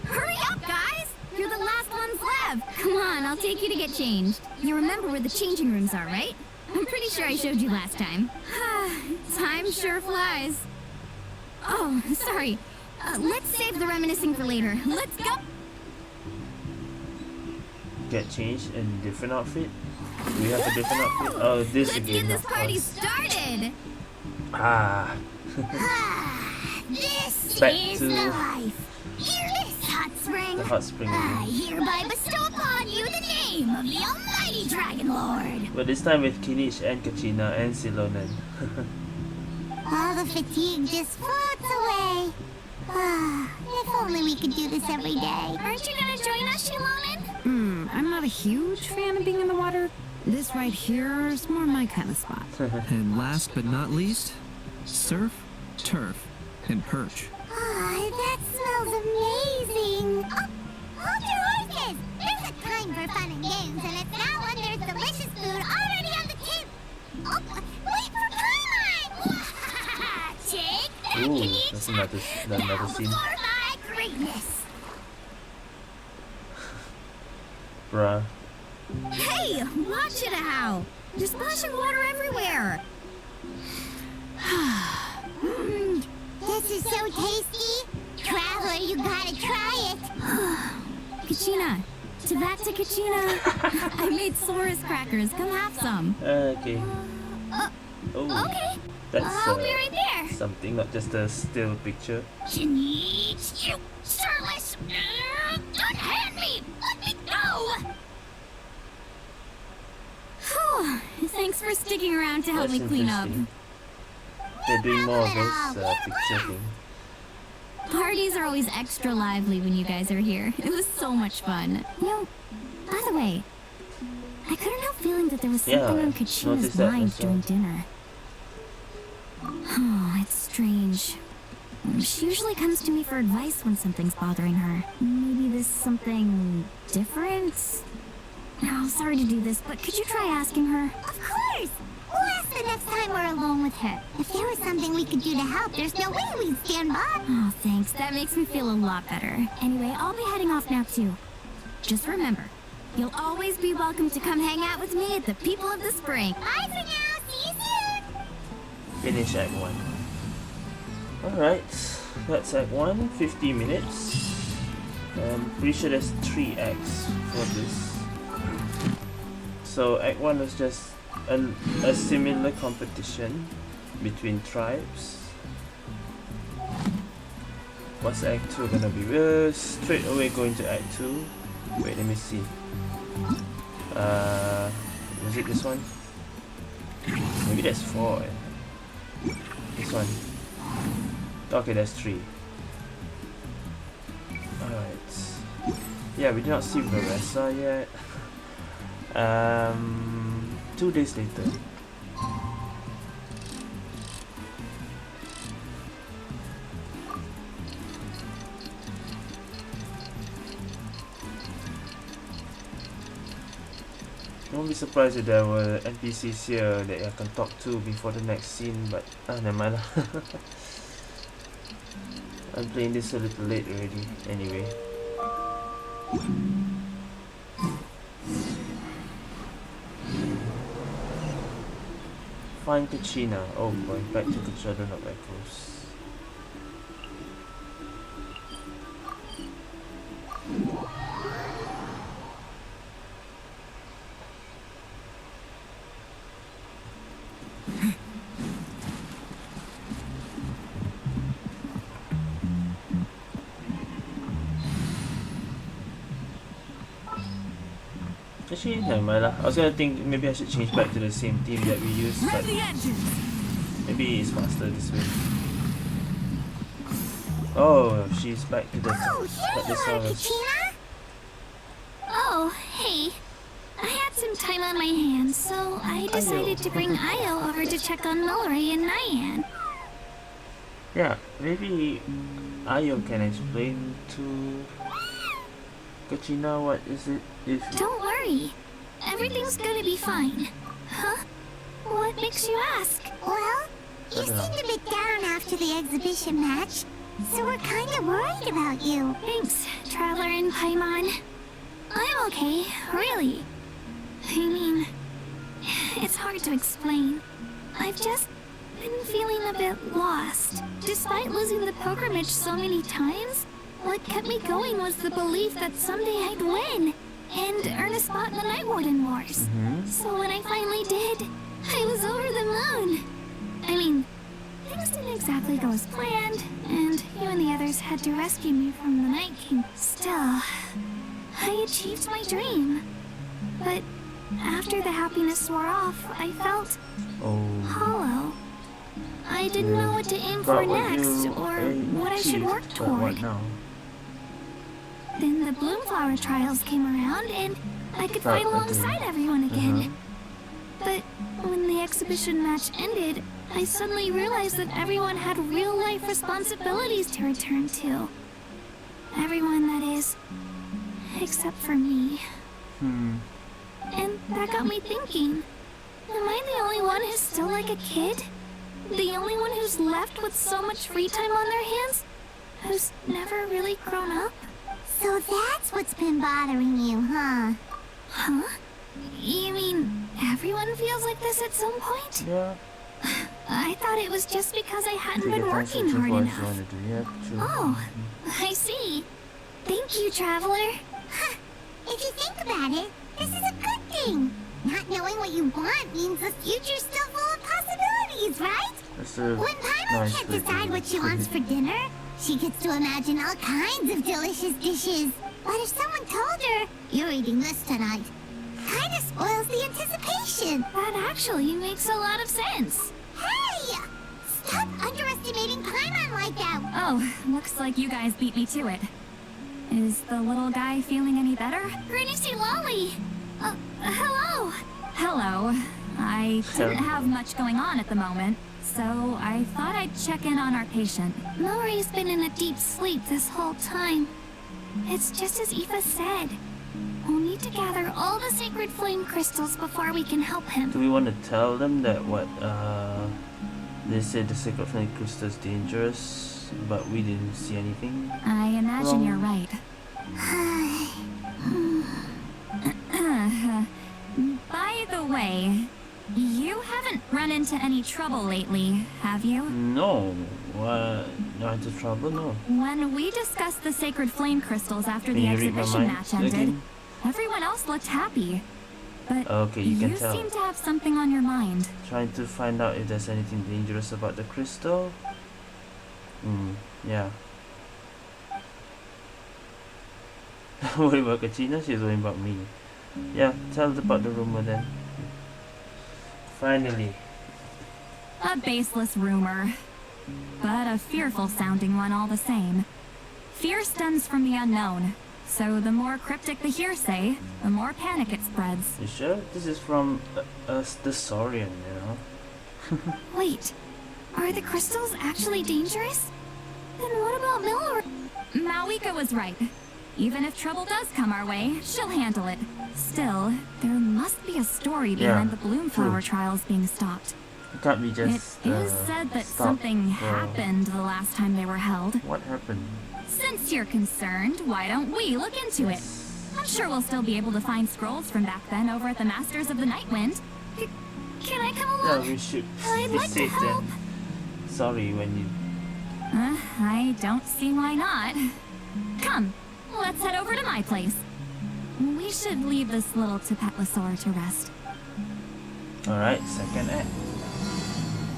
Hurry up, guys! You're the last ones left! Come on, I'll take you to get changed. You remember where the changing rooms are, right? I'm pretty sure I showed you last time. Time sure flies. Oh, sorry. Let's save the reminiscing for later. Let's go! Get changed in a different outfit? Do we have a different outfit? Oh, this Let's again, get this of party course. started! Ah. This Back is to the life. Hear this, hot spring. the hot spring I again. hereby bestow upon you the name of the Almighty Dragon Lord. But this time with Kinich and Kachina and Silonen. All the fatigue just floats away. If only we could do this every day. Aren't you gonna join us, Shilonen? I'm not a huge fan of being in the water. This right here is more my kind of spot. And last but not least, surf, turf, and perch. That smells amazing. Oh, hold your horses. There's a time for fun and games, and it's now when there's delicious food already on the table. Oh, wait for Paimon. Take that, Ooh, Kinich. that's another Now scene. before my greatness. Bruh. Hey, watch it how! You're splashing water everywhere! This is so tasty. Traveler, you gotta try it. Kachina! To Kachina! I made Sora's crackers. Come have some. Okay. Oh, Okay, that's I'll be right there. something, not just a still picture. Kinich, you starless. Unhand me. Let me go. Whew, thanks for sticking around to help That's me clean up. interesting. They're doing more of those picture thing. Parties are always extra lively when you guys are here. It was so much fun. You know, by the way, I couldn't help feeling that there was something Yeah, on noticed Kachina's that mind as well. during dinner. Oh, it's strange. She usually comes to me for advice when something's bothering her. Maybe this something different? Oh, sorry to do this, but could you try asking her? Of course. We'll ask the next time we're alone with her. If there was something we could do to help, there's no way we'd stand by. Oh, thanks. That makes me feel a lot better. Anyway, I'll be heading off now, too. Just remember, you'll always be welcome to come hang out with me at the People of the Spring. Bye for now. See you soon. Finish Act 1. Alright, that's Act 1, 50 minutes. Pretty sure there's 3 acts for this. So Act 1 was just a similar competition between tribes. What's Act 2 gonna be? We're straight away going to Act 2. Wait, let me see. Was it this one? Maybe that's 4. This one. Okay, that's 3. Alright. Yeah, we did not see Veressa yet. 2 days later. Don't be surprised if there were NPCs here that I can talk to before the next scene, but never mind lah. I'm playing this a little late already, anyway. Find Kachina. Oh boy, back to the Children of Echoes. Actually, never mind lah. I was gonna think maybe I should change back to the same team that we used, but maybe it's faster this way. Oh, she's back to the Oh, hey. I had some time on my hands, so I decided to bring Io over to check on Milray and Nyan. Yeah, maybe Io can explain to Kachina what is it if... Don't worry. Everything's gonna be fine. Huh? What makes you ask? Well, you seemed a bit down after the exhibition match, so we're kind of worried about you. Thanks, Traveler and Paimon. I'm okay, really. I mean, it's hard to explain. I've just been feeling a bit lost. Despite losing the pilgrimage so many times, what kept me going was the belief that someday I'd win and earn a spot in the Night Warden Wars. So when I finally did, I was over the moon. I mean, things didn't exactly go as planned, and you and the others had to rescue me from the Night King. Still, I achieved my dream. But after the happiness wore off, I felt hollow. I didn't know what to aim for next, or what I should work toward. Then the Bloomflower trials came around, and I could fight alongside everyone again. But when the exhibition match ended, I suddenly realized that everyone had real-life responsibilities to return to. Everyone, that is. Except for me. And that got me thinking. Am I the only one who's still like a kid? The only one who's left with so much free time on their hands? Who's never really grown up? So that's what's been bothering you, huh? Huh? You mean everyone feels like this at some point? Yeah. I thought it was just because I hadn't been working hard enough. Oh, I see. Thank you, Traveler. Huh. If you think about it, this is a good thing. Not knowing what you want means the future's still full of possibilities, right? When Paimon can't decide what she wants for dinner, she gets to imagine all kinds of delicious dishes. But if someone told her, you're eating this tonight, kind of spoils the anticipation. That actually makes a lot of sense. Hey! Stop underestimating Paimon like that. Oh, looks like you guys beat me to it. Is the little guy feeling any better? Greenicy Lolly! Hello! Hello. I didn't have much going on at the moment, so I thought I'd check in on our patient. Milray's been in a deep sleep this whole time. It's just as Aoife said. We'll need to gather all the sacred flame crystals before we can help him. Do we want to tell them that they said the sacred flame crystal is dangerous, but we didn't see anything? I imagine you're right. By the way, you haven't run into any trouble lately, have you? No. Not into trouble? No. When we discussed the sacred flame crystals after the exhibition match ended, everyone else looked happy. But okay, you can tell. You seem to have something on your mind. Trying to find out if there's anything dangerous about the crystal? Yeah. Worry about Kachina, she's worrying about me. Yeah, tell us about the rumor then. Finally. A baseless rumor, but a fearful sounding one all the same. Fear stems from the unknown, so the more cryptic the hearsay, the more panic it spreads. You sure? This is from the Saurian, you know? Wait, are the crystals actually dangerous? Then what about Miller? Mawika was right. Even if trouble does come our way, she'll handle it. Still, there must be a story behind the Bloomflower trials being stopped. It can't be just It is said that something happened the last time they were held. What happened? Since you're concerned, why don't we look into it? I'm sure we'll still be able to find scrolls from back then over at the Masters of the Nightwind. Can I come Yeah, along? we should I'd be like to safe help. then. Sorry when you... I don't see why not. Come, let's head over to my place. We should leave this little Tapetlosaur to rest. Alright, second act.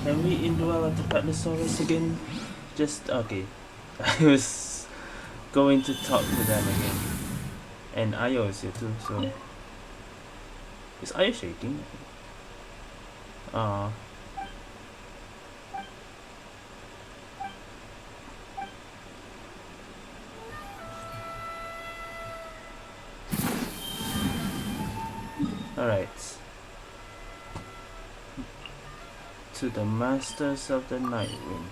Can we indwell a Tapetlosaurus again? Just... okay. I was going to talk to them again. And Ayo is here too, so... Is Ayo shaking? Ah. Alright. To the Masters of the Nightwind.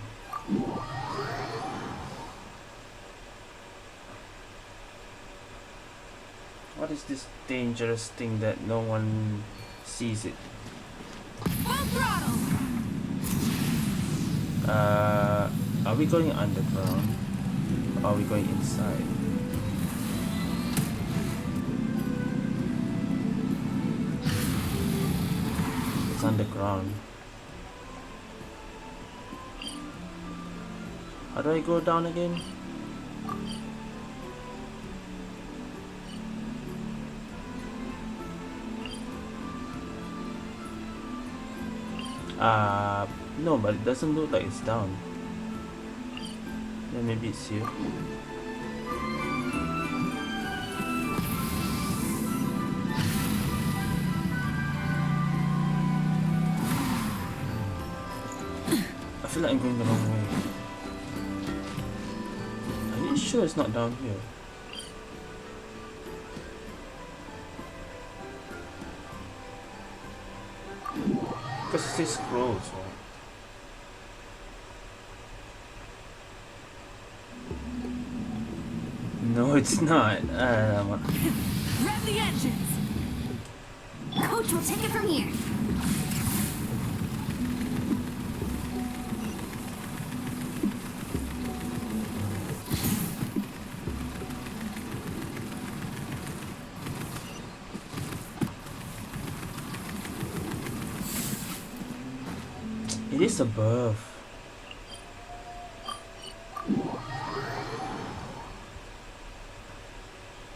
What is this dangerous thing that no one sees it? Full throttle! Are we going underground? Or are we going inside? It's underground. How do I go down again? No, but it doesn't look like it's down. Then maybe it's here. I feel like I'm going the wrong way. Are you sure it's not down here? Because it says scrolls, right? No, it's not. Rev the engines! Coach will take it from here. It is above.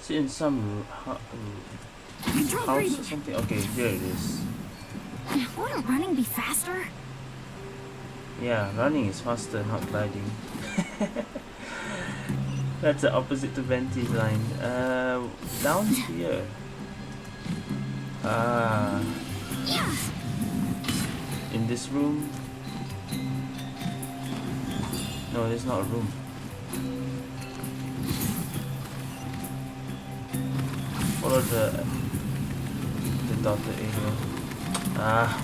Is it in some house or something? Okay, here it is. Wouldn't running be faster? Yeah, running is faster, not gliding. That's the opposite to Venti's line. Down here. In this room? No, there's not a room. Follow the dotted area.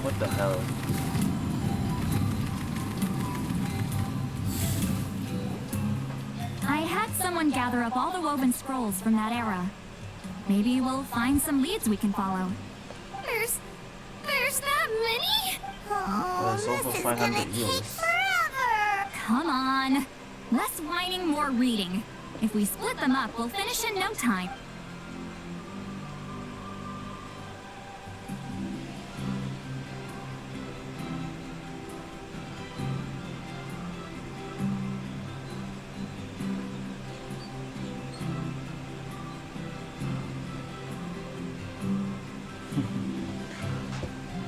What the hell? I had someone gather up all the woven scrolls from that era. Maybe we'll find some leads we can follow. There's that many? Well, it's over 500 years. Forever! Come on. Less whining, more reading. If we split them up, we'll finish in no time.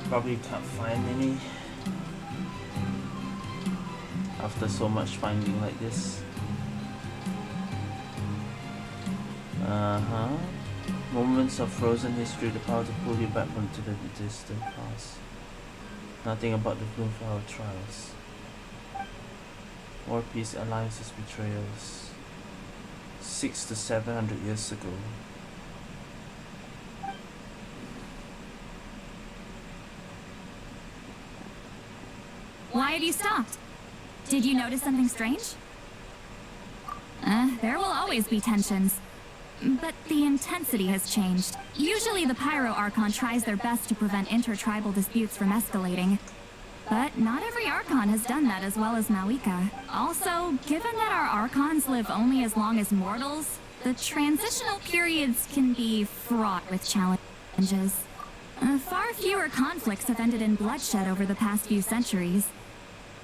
Probably can't find any after so much finding like this. Moments of frozen history, the power to pull you back onto the distant past. Nothing about the Bloomflower trials. War peace alliances betrayals. 600 to 700 years ago. Why have you stopped? Did you notice something strange? There will always be tensions. But the intensity has changed. Usually the Pyro Archon tries their best to prevent intertribal disputes from escalating. But not every Archon has done that as well as Malika. Also, given that our Archons live only as long as mortals, the transitional periods can be fraught with challenges. Far fewer conflicts have ended in bloodshed over the past few centuries.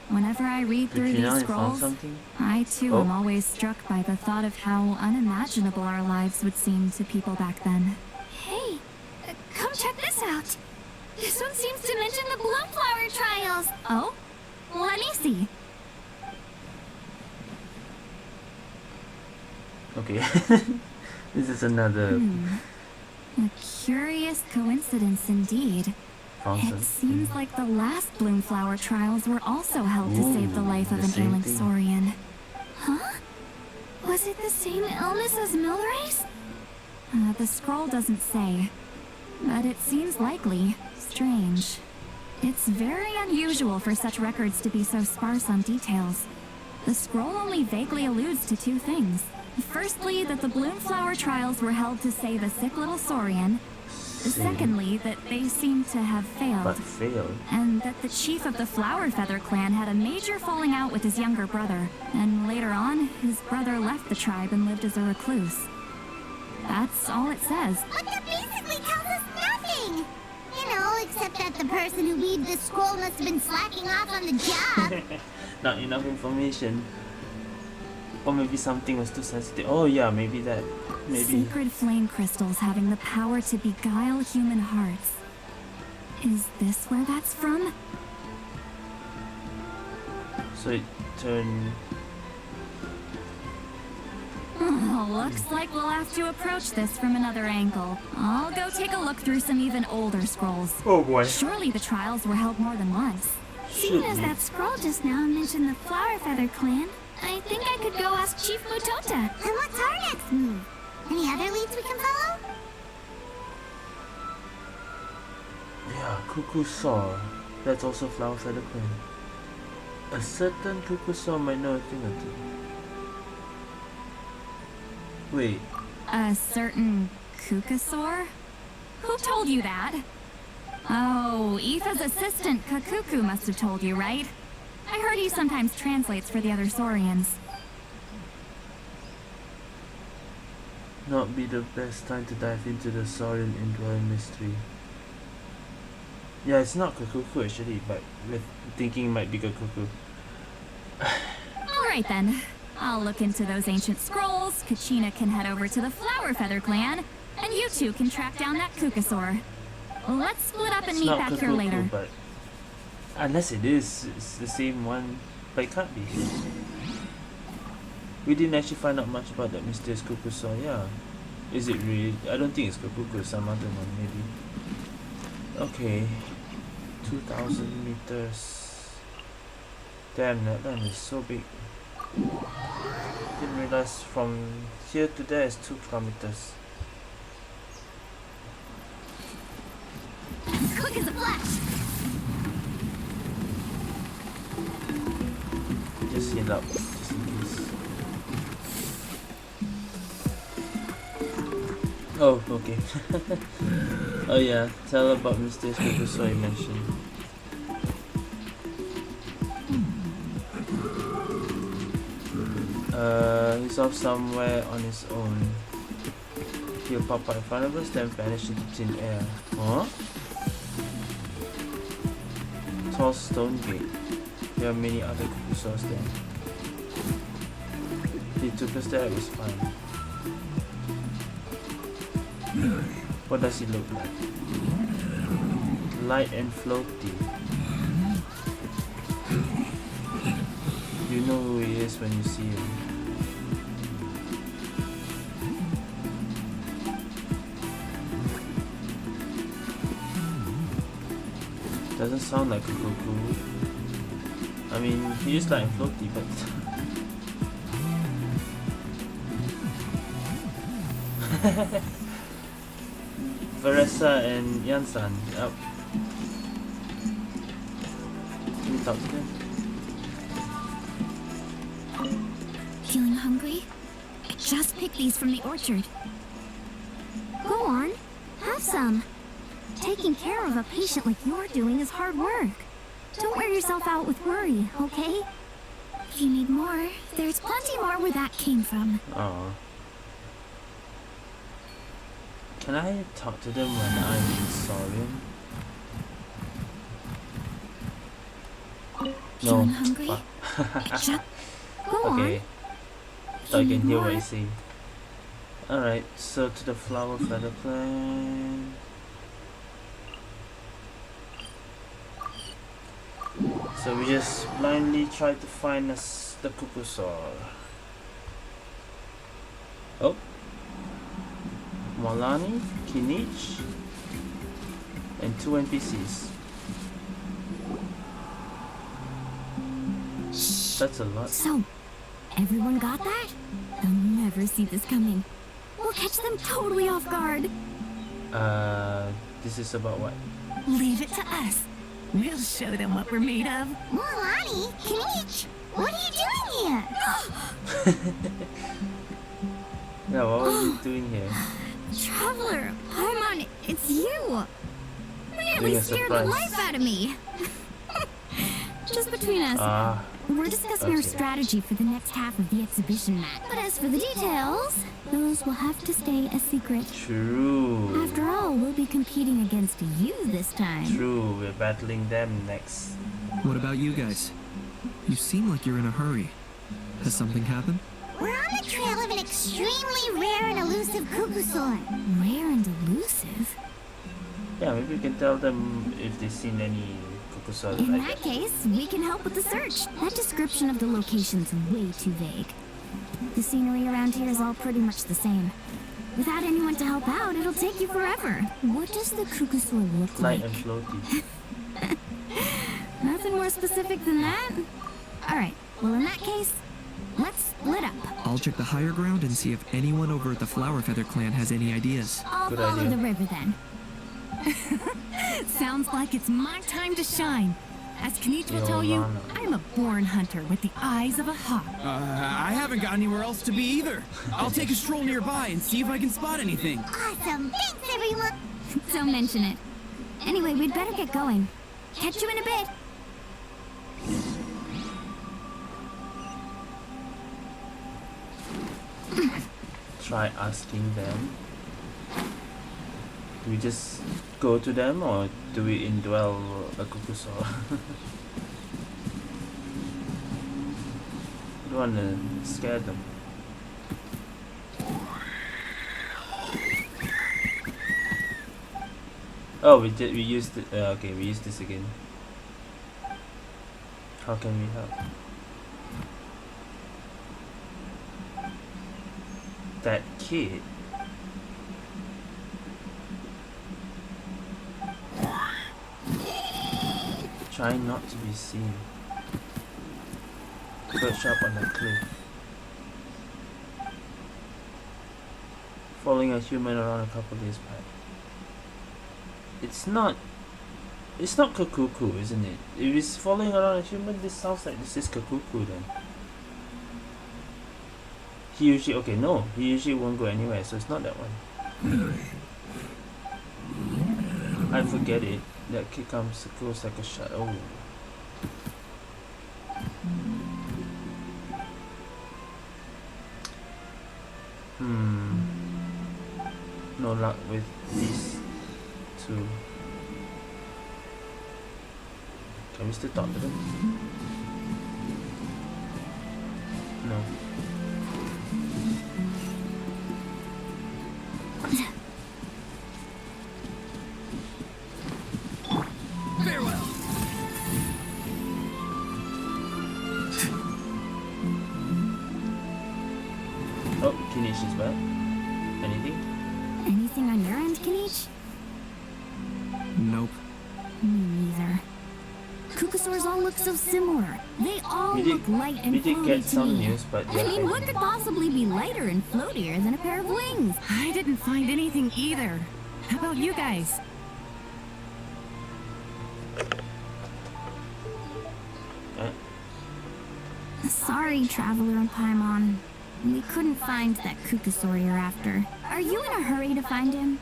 Whenever I read through these scrolls, I too am always struck by the thought of how unimaginable our lives would seem to people back then. Hey, come check this out. This one seems to mention the Bloomflower trials. Oh? Let me see. Okay. This is another A curious coincidence indeed. fountain. It seems like the last Bloomflower trials were also held to save the life of the an same ailing thing. Saurian. Huh? Was it the same illness as Milray's? The scroll doesn't say, but it seems likely. Strange. It's very unusual for such records to be so sparse on details. The scroll only vaguely alludes to two things. Firstly, that the Bloomflower trials were held to save a sick little Saurian. Secondly, that they seem to have failed. But failed. And that the chief of the Flower Feather clan had a major falling out with his younger brother. And later on, his brother left the tribe and lived as a recluse. That's all it says. But that basically tells us nothing! You know, except that the person who weaved this scroll must have been slacking off on the job. Not enough information. Or maybe something was too sensitive. Oh yeah, maybe that. Maybe. Sacred flame crystals having the power to beguile human hearts. Is this where that's from? So it turned. Oh, looks like we'll have to approach this from another angle. I'll go take a look through some even older scrolls. Oh boy. Surely the trials were held more than once. Seeing as that scroll just now mentioned the Flower Feather clan, I think I could go ask Chief Mutota. And what's our next move? Any other leads we can follow? Yeah, Cuckoo Saw. That's also Flower Feather Clan. A certain Cuckoo Saw might know a thing or two. Wait, A certain Kukasaur? Who told you that? Oh, Aoife's assistant, Kakuku, must have told you, right? I heard he sometimes translates for the other Saurians. not be the best time to dive into the Saurian indwelling mystery. Yeah, it's not Kakuku actually, but we're thinking it might be Kakuku. Alright then. I'll look into those ancient scrolls, Kachina can head over to the Flower Feather clan, and you two can track down that Kukasaur. Let's split up and It's meet not back Kakuku, here later. but unless it is, it's the same one, but it can't be. We didn't actually find out much about that mysterious Kukusaur, yeah. Is it really? I don't think it's Kakuku, some other one maybe. Okay. 2,000 meters. Damn, that land is so big. Didn't realize from here to there is 2 kilometers. Quick as a flash! Just heal up, just in case. Oh, okay. Oh yeah, tell about mysterious Kukusaur you mentioned. He's off somewhere on his own. He'll pop out in front of us, then vanish into thin air. Huh? Tall stone gate. There are many other Kukusaurs there. He took us there, it was fine. What does he look like? Light and floaty. You know who he is when you see him. Doesn't sound like a cuckoo. I mean, he is like floaty, but Veressa and Yansan up. Can we talk to them? Feeling hungry? I just picked these from the orchard. Go on, have some. Taking care of a patient like you're doing is hard work. Don't wear yourself out with worry, okay? If you need more, there's plenty more where that came from. Oh. Can I talk to them when I'm in Saurian? Feeling hungry? Fuck. Go Okay. on. So I You can need hear what more? you say. Alright, so to the flower feather plant. So we just blindly try to find us the Kukusaur. Oh. Molani, Kinich, and 2 NPCs. That's a lot. So, everyone got that? They'll never see this coming. We'll catch them totally off guard. This is about what? Leave it to us. We'll show them what we're made of. Milani, Kinich, what are you doing here? Yeah, what were you doing here? Traveler, Paimon, it's you! Nearly Doing a scared the surprise. life out of me! Just between us, Ah, we're discussing our okay. strategy for the next half of the exhibition mat. But as for the details, those will have to stay a secret. true. After all, we'll be competing against you this time. True, we're battling them next. What about you guys? You seem like you're in a hurry. Has something happened? We're on the trail of an extremely rare and elusive Kukusaur. Rare and elusive? Yeah, maybe we can tell them if they've seen any Kukusaur In like that case, we can help with the search. That description of the location's way too vague. The scenery around here is all pretty much the same. Without anyone to help out, it'll take you forever. What does the Kukusaur look light like? and floaty. Nothing more specific than that? Alright, well in that case, let's split up. I'll check the higher ground and see if anyone over at the Flower Feather clan has any ideas. I'll Good follow idea. the river then. Sounds like it's my time to shine. As Kinich will tell you, Yolanda. I'm a born hunter with the eyes of a hawk. I haven't got anywhere else to be either. I'll take a stroll nearby and see if I can spot anything. Awesome, thanks everyone. Don't mention it. Anyway, we'd better get going. Catch you in a bit. Try asking them. Do we just go to them or do we indwell a Kukusaur? I don't want to scare them. Oh, we used it. Okay, we used this again. How can we help? That kid. Try not to be seen. Perch up on the cliff. Following a human around a couple days back. It's not Kakuku, isn't it? If it's following around a human, this sounds like this is Kakuku then. He usually, okay, no, he usually won't go anywhere, so it's not that one. I forget it. That kid goes like a shadow. No luck with these two. Can we still talk to them? No. Farewell. Oh, Kinich is back. Anything? Anything on your end, Kinich? Nope. Me neither. Kukasaurs all look so similar. They all We look did, light and we did floaty get to some me. news, but I yeah. mean, what could possibly be lighter and floatier than a pair of wings? I didn't find anything either. How about you guys? Sorry, Traveler and Paimon. We couldn't find that Kukasaur you're after. Are you in a hurry to find him?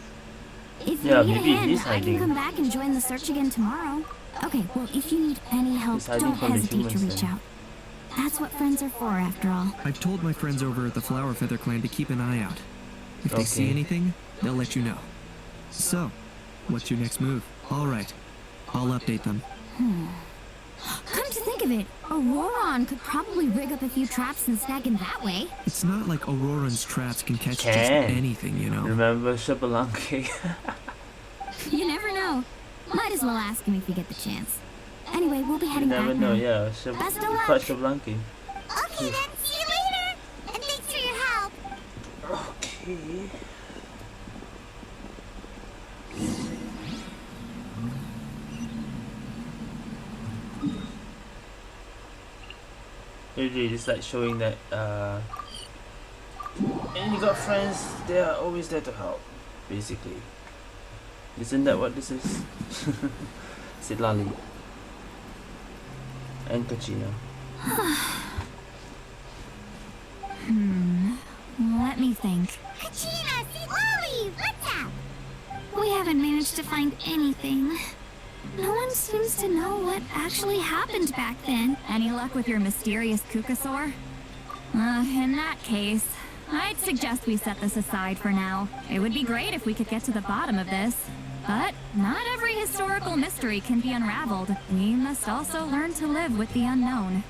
If you Yeah, need a maybe hand, he's I can hiding. come back and join the search again tomorrow. Okay, well, if you need any help, He's hiding don't from the hesitate to humans reach then. out. That's what friends are for, after all. I've told my friends over at the Flower Feather Clan to keep an eye out. If they see Okay. anything, they'll let you know. So, what's your next move? All right, I'll update them. Come to think of it, Auroron could probably rig up a few traps and snag him that way. It's not like Auroran's traps can catch just Can. anything, you know. Remember Shabalanke? You never know. Might as well ask him if you get the chance. Anyway, we'll be You heading never back know, now. yeah. Best of You luck. caught Shabalanke. Okay then, see you later. And thanks for your help. Okay. Really, it's like showing that and you got friends, they are always there to help, basically. Isn't that what this is? Said Lali. And Kachina. Let me think. Kachina, see Lolly, what's up? We haven't managed to find anything. No one seems to know what actually happened back then. Any luck with your mysterious Kukasaur? In that case, I'd suggest we set this aside for now. It would be great if we could get to the bottom of this. But not every historical mystery can be unraveled. We must also learn to live with the unknown.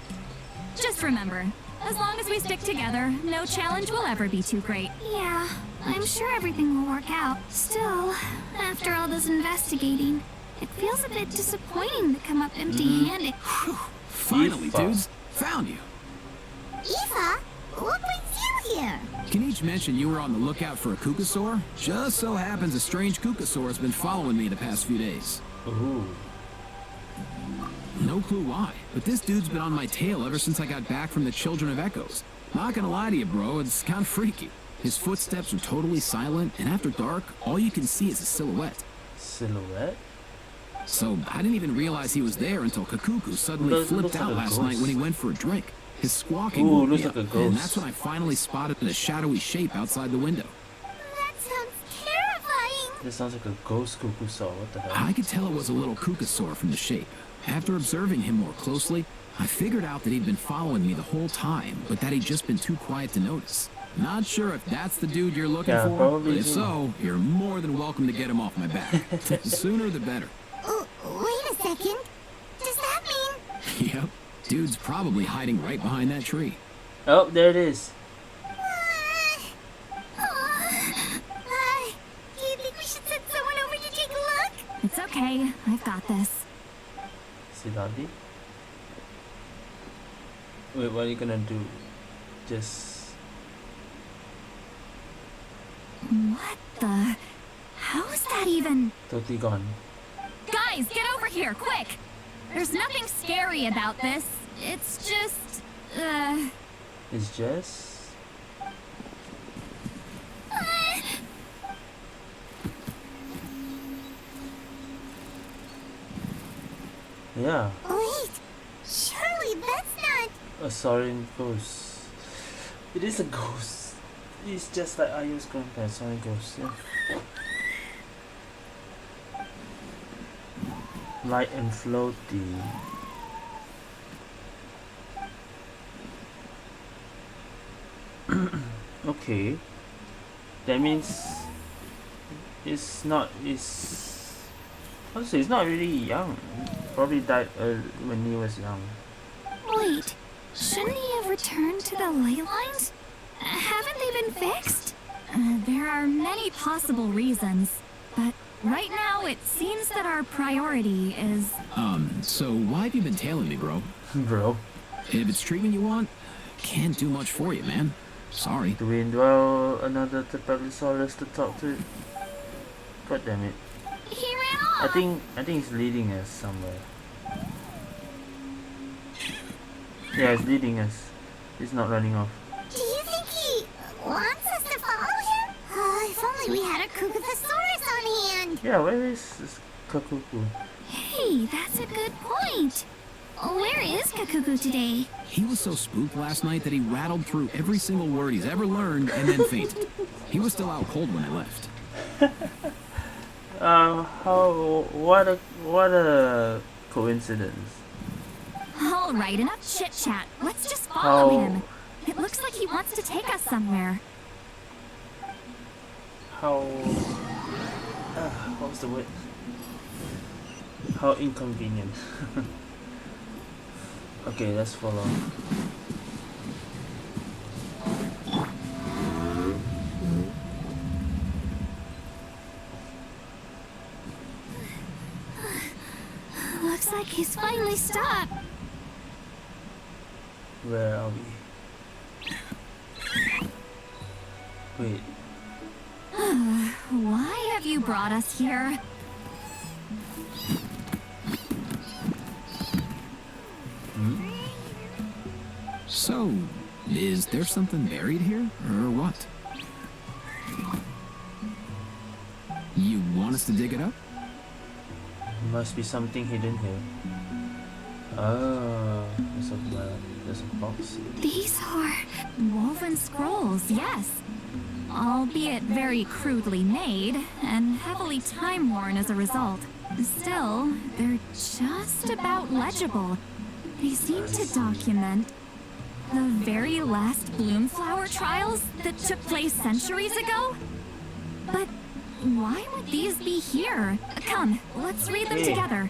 Just remember, as long as we stick together, no challenge will ever be too great. Yeah, I'm sure everything will work out. Still, after all this investigating, it feels a bit disappointing to come up empty-handed. Finally, Ifa. dudes. Found you. Aoife, what brings you here? Can each mention you were on the lookout for a Kukasaur? Just so happens a strange Kukasaur has been following me the past few days. Ooh. No clue why, but this dude's been on my tail ever since I got back from the Children of Echoes. Not gonna lie to you, bro, it's kind of freaky. His footsteps are totally silent, and after dark, all you can see is a silhouette. Silhouette? So I didn't even realize he was there until Kakuku suddenly Looks flipped like out a last ghost. night when he went for a drink. His squawking Ooh, woke looks me like up, a ghost. and that's when I finally spotted a shadowy shape outside the window. That sounds terrifying. This sounds like a ghost Kukusaur. What the hell? I could tell it was a little Kukasaur from the shape. After observing him more closely, I figured out that he'd been following me the whole time, but that he'd just been too quiet to notice. Not sure if that's the dude you're looking Yeah, for, probably but if is. so, you're more than welcome to get him off my back. The sooner the better. Oh, wait a second. Does that mean... Yep, dude's probably hiding right behind that tree. Oh, there it is. Do you think we should send someone over to take a look? It's okay, I've got this. Silali? Wait, what are you gonna do? Just... What the? How is that even? totally gone. Guys, get over here, quick! There's nothing scary about this. It's just, It's just... Yeah, Wait, surely that's not... a Saurian ghost. It is a ghost. It's just like Ayu's grandpa, Saurian ghost. Yeah. Light and floaty. Okay. That means it's not, how to say, it's not really young. Probably died when he was young. Wait, shouldn't he have returned to the ley lines? Haven't they been fixed? there are many possible reasons. But right now, it seems that our priority is... So why have you been tailing me, bro? Bro. If it's treatment you want, can't do much for you, man. Sorry. Do we dwell another Tepelisaurus to talk to? God damn it. He ran off. I think he's leading us somewhere. Yeah, it's leading us. He's not running off. Do you think he wants us to follow him? Oh, if only we had a Kugathosaurus on hand. Yeah, where is this Kakuku? Hey, that's a good point. Where is Kakuku today? He was so spooked last night that he rattled through every single word he's ever learned and then fainted. He was still out cold when I left. What a coincidence. All right, enough chit-chat. Let's just follow him. It looks like he wants to take us somewhere. What's the word? How inconvenient. Okay, let's follow. Looks like he's finally stopped. Where are we? Wait. Why have you brought us here? So, is there something buried here, or what? You want us to dig it up? Must be something hidden here. Oh, there's a box here. These are woven scrolls, yes. Albeit very crudely made, and heavily time-worn as a result. Still, they're just about legible. They seem to document the very last Bloomflower trials that took place centuries ago? But why would these be here? Come, let's read them together.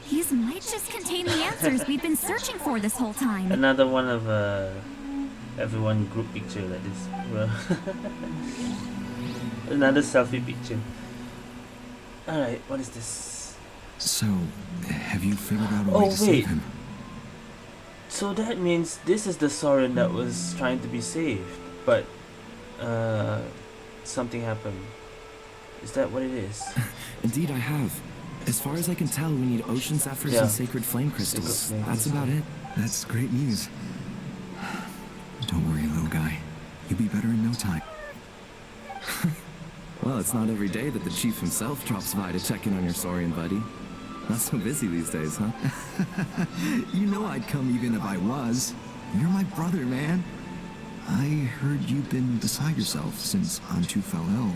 These might just contain the answers we've been searching for this whole time. Another one of everyone group picture like this. Well, another selfie picture. Alright, what is this? So, have you figured out a way to save him? So that means this is the Saurian that was trying to be saved, but something happened. Is that what it is? Indeed, I have. As far as I can tell, we need ocean zephyrs and sacred flame crystals. That's about it. That's great news. Don't worry, little guy. You'll be better in no time. Well, it's not every day that the chief himself drops by to check in on your Saurian buddy. Not so busy these days, huh? You know I'd come even if I was. You're my brother, man. I heard you've been beside yourself since Antu fell ill,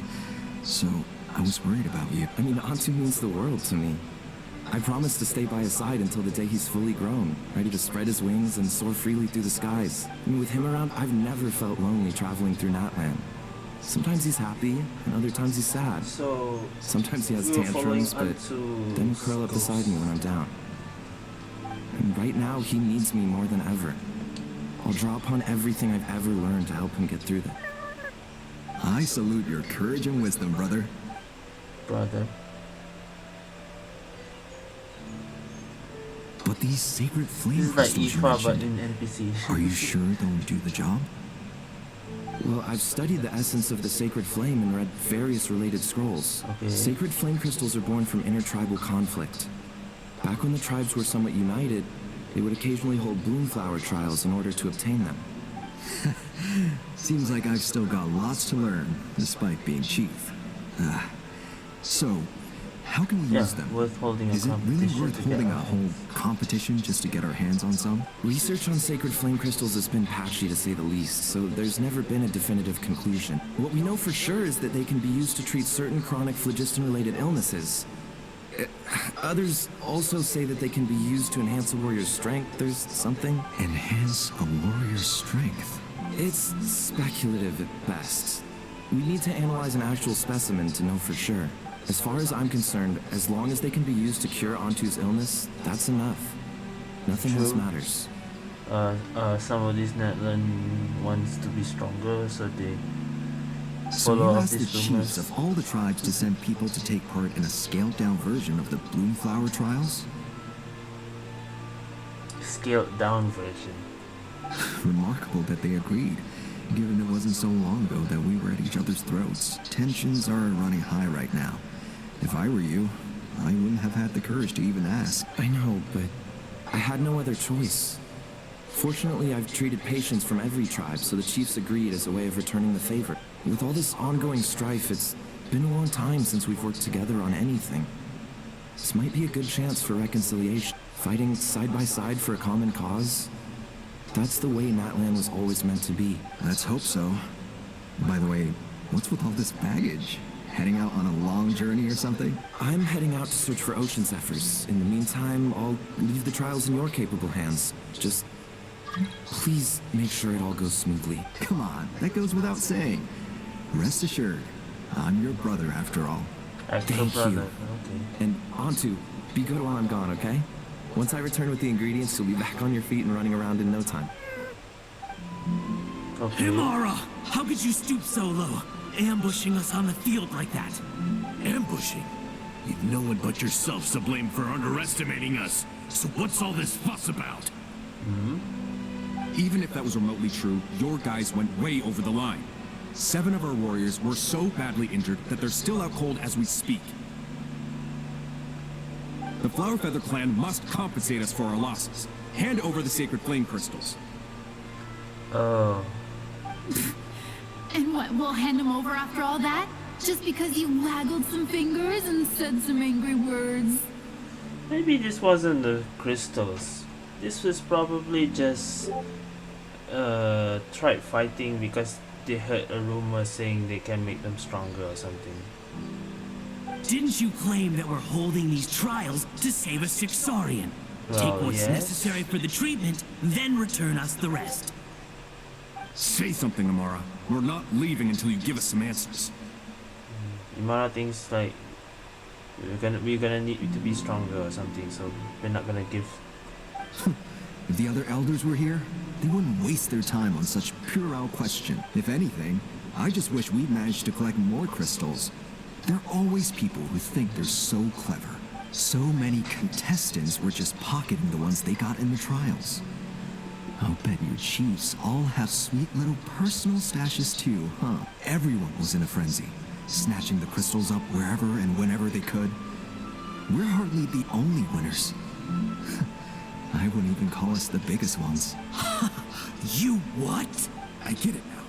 so I was worried about you. I mean, Antu means the world to me. I promised to stay by his side until the day he's fully grown, ready to spread his wings and soar freely through the skies. I mean, with him around, I've never felt lonely traveling through Natlan. Sometimes he's happy, and other times he's sad. So sometimes he has tantrums, but then he'll curl up beside me when I'm down. And right now, he needs me more than ever. I'll draw upon everything I've ever learned to help him get through that. I salute your courage and wisdom, brother. But these sacred flame crystals you mentioned, are you sure they'll do the job? Well, I've studied the essence of the sacred flame and read various related scrolls. Sacred flame crystals are born from intertribal conflict. Back when the tribes were somewhat united, they would occasionally hold Bloomflower trials in order to obtain them. Seems like I've still got lots to learn, despite being chief. So, how can we use them? Is it really worth holding a whole competition just to get our hands on some? Research on sacred flame crystals has been patchy to say the least, so there's never been a definitive conclusion. What we know for sure is that they can be used to treat certain chronic phlogiston-related illnesses. Others also say that they can be used to enhance a warrior's strength. There's something... Enhance a warrior's strength? It's speculative at best. We need to analyze an actual specimen to know for sure. As far as I'm concerned, as long as they can be used to cure Antu's illness, that's enough. Nothing else matters. Some of these Natlan wants to be stronger, so they So you asked the chiefs of all the tribes to send people to take part in a scaled-down version of the Bloomflower trials? Scaled-down version. Remarkable that they agreed, given it wasn't so long ago that we were at each other's throats. Tensions are running high right now. If I were you, I wouldn't have had the courage to even ask. I know, but I had no other choice. Fortunately, I've treated patients from every tribe, so the chiefs agreed as a way of returning the favor. With all this ongoing strife, it's been a long time since we've worked together on anything. This might be a good chance for reconciliation. Fighting side by side for a common cause. That's the way Natlan was always meant to be. Let's hope so. By the way, what's with all this baggage? Heading out on a long journey or something? I'm heading out to search for Ocean Zephyrs. In the meantime, I'll leave the trials in your capable hands. Just please make sure it all goes smoothly. Come on, that goes without saying. Rest assured, I'm your brother after all. Thank you. Okay. And Antu, be good while I'm gone, okay? Once I return with the ingredients, you'll be back on your feet and running around in no time. Okay. Himara! How could you stoop so low? Ambushing us on the field like that? Ambushing? You've no one but yourself to blame for underestimating us. So what's all this fuss about? Even if that was remotely true, your guys went way over the line. 7 of our warriors were so badly injured that they're still out cold as we speak. The Flower Feather clan must compensate us for our losses. Hand over the sacred flame crystals. Oh. And what, we'll hand him over after all that? Just because you waggled some fingers and said some angry words? Maybe this wasn't the crystals. This was probably just tribe fighting because they heard a rumor saying they can make them stronger or something. Didn't you claim that we're holding these trials to save a sick Saurian? Take what's necessary for the treatment, then return us the rest. Say something, Amara. We're not leaving until you give us some answers. Imara thinks like we're gonna need you to be stronger or something, so we're not gonna give. If the other elders were here, they wouldn't waste their time on such puerile question. If anything, I just wish we'd managed to collect more crystals. There are always people who think they're so clever. So many contestants were just pocketing the ones they got in the trials. I'll bet you chiefs all have sweet little personal stashes too, huh? Everyone was in a frenzy, snatching the crystals up wherever and whenever they could. We're hardly the only winners. I wouldn't even call us the biggest ones. You what? I get it now.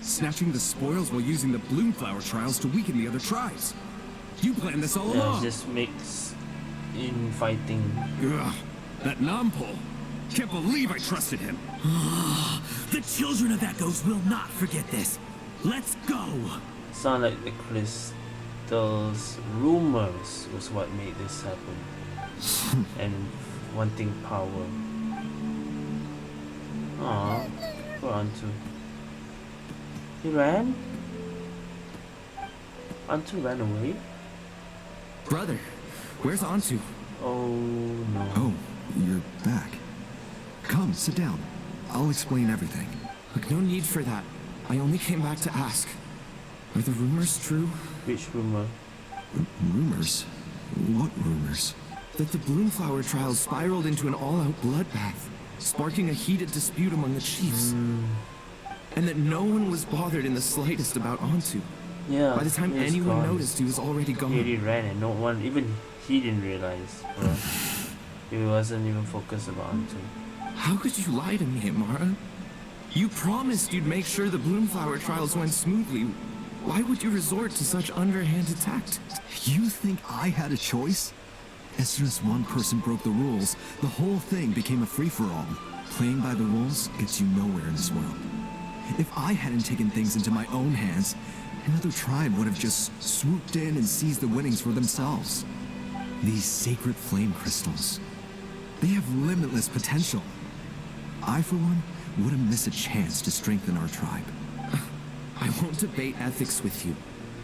Snatching the spoils while using the Bloomflower trials to weaken the other tribes. You planned this all along. Just makes in fighting. Ugh, that Nampol. Can't believe I trusted him. The children of Echoes will not forget this. Let's go. Sound like the crystals rumors was what made this happen. And wanting power. Aww, poor Antu. He ran? Antu ran away? Brother, where's Antu? Oh no. Oh, you're back. Come, sit down. I'll explain everything. Look, no need for that. I only came back to ask. Are the rumors true? Which rumor? Rumors? What rumors? That the Bloomflower trials spiraled into an all-out bloodbath, sparking a heated dispute among the chiefs. And that no one was bothered in the slightest about Antu. Yeah. By the time anyone noticed, he was already gone. He ran and no one, even he didn't realize. He wasn't even focused about Antu. How could you lie to me, Amara? You promised you'd make sure the Bloomflower trials went smoothly. Why would you resort to such underhanded tactics? You think I had a choice? As soon as one person broke the rules, the whole thing became a free-for-all. Playing by the rules gets you nowhere in this world. If I hadn't taken things into my own hands, another tribe would have just swooped in and seized the winnings for themselves. These sacred flame crystals, they have limitless potential. I, for one, wouldn't miss a chance to strengthen our tribe. I won't debate ethics with you.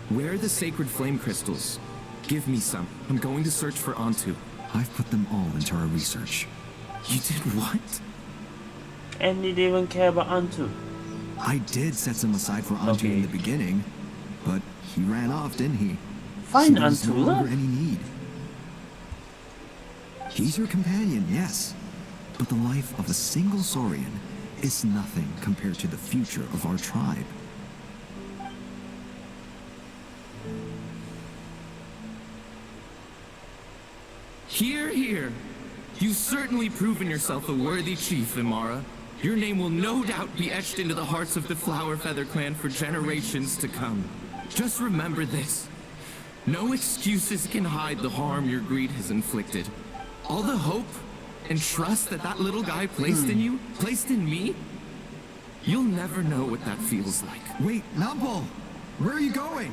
Where are the sacred flame crystals? Give me some. I'm going to search for Antu. I've put them all into our research. You did what? And you didn't even care about Antu. I did set some aside for Antu in the beginning, but he ran off, didn't he? Find so there's no Antu, longer any need. He's your companion, yes, but the life of a single Saurian is nothing compared to the future of our tribe. Here, here. You've certainly proven yourself a worthy chief, Imara. Your name will no doubt be etched into the hearts of the Flower Feather clan for generations to come. Just remember this. No excuses can hide the harm your greed has inflicted. All the hope and trust that that little guy placed in you, placed in me, you'll never know what that feels like. Wait, Nampal! Where are you going?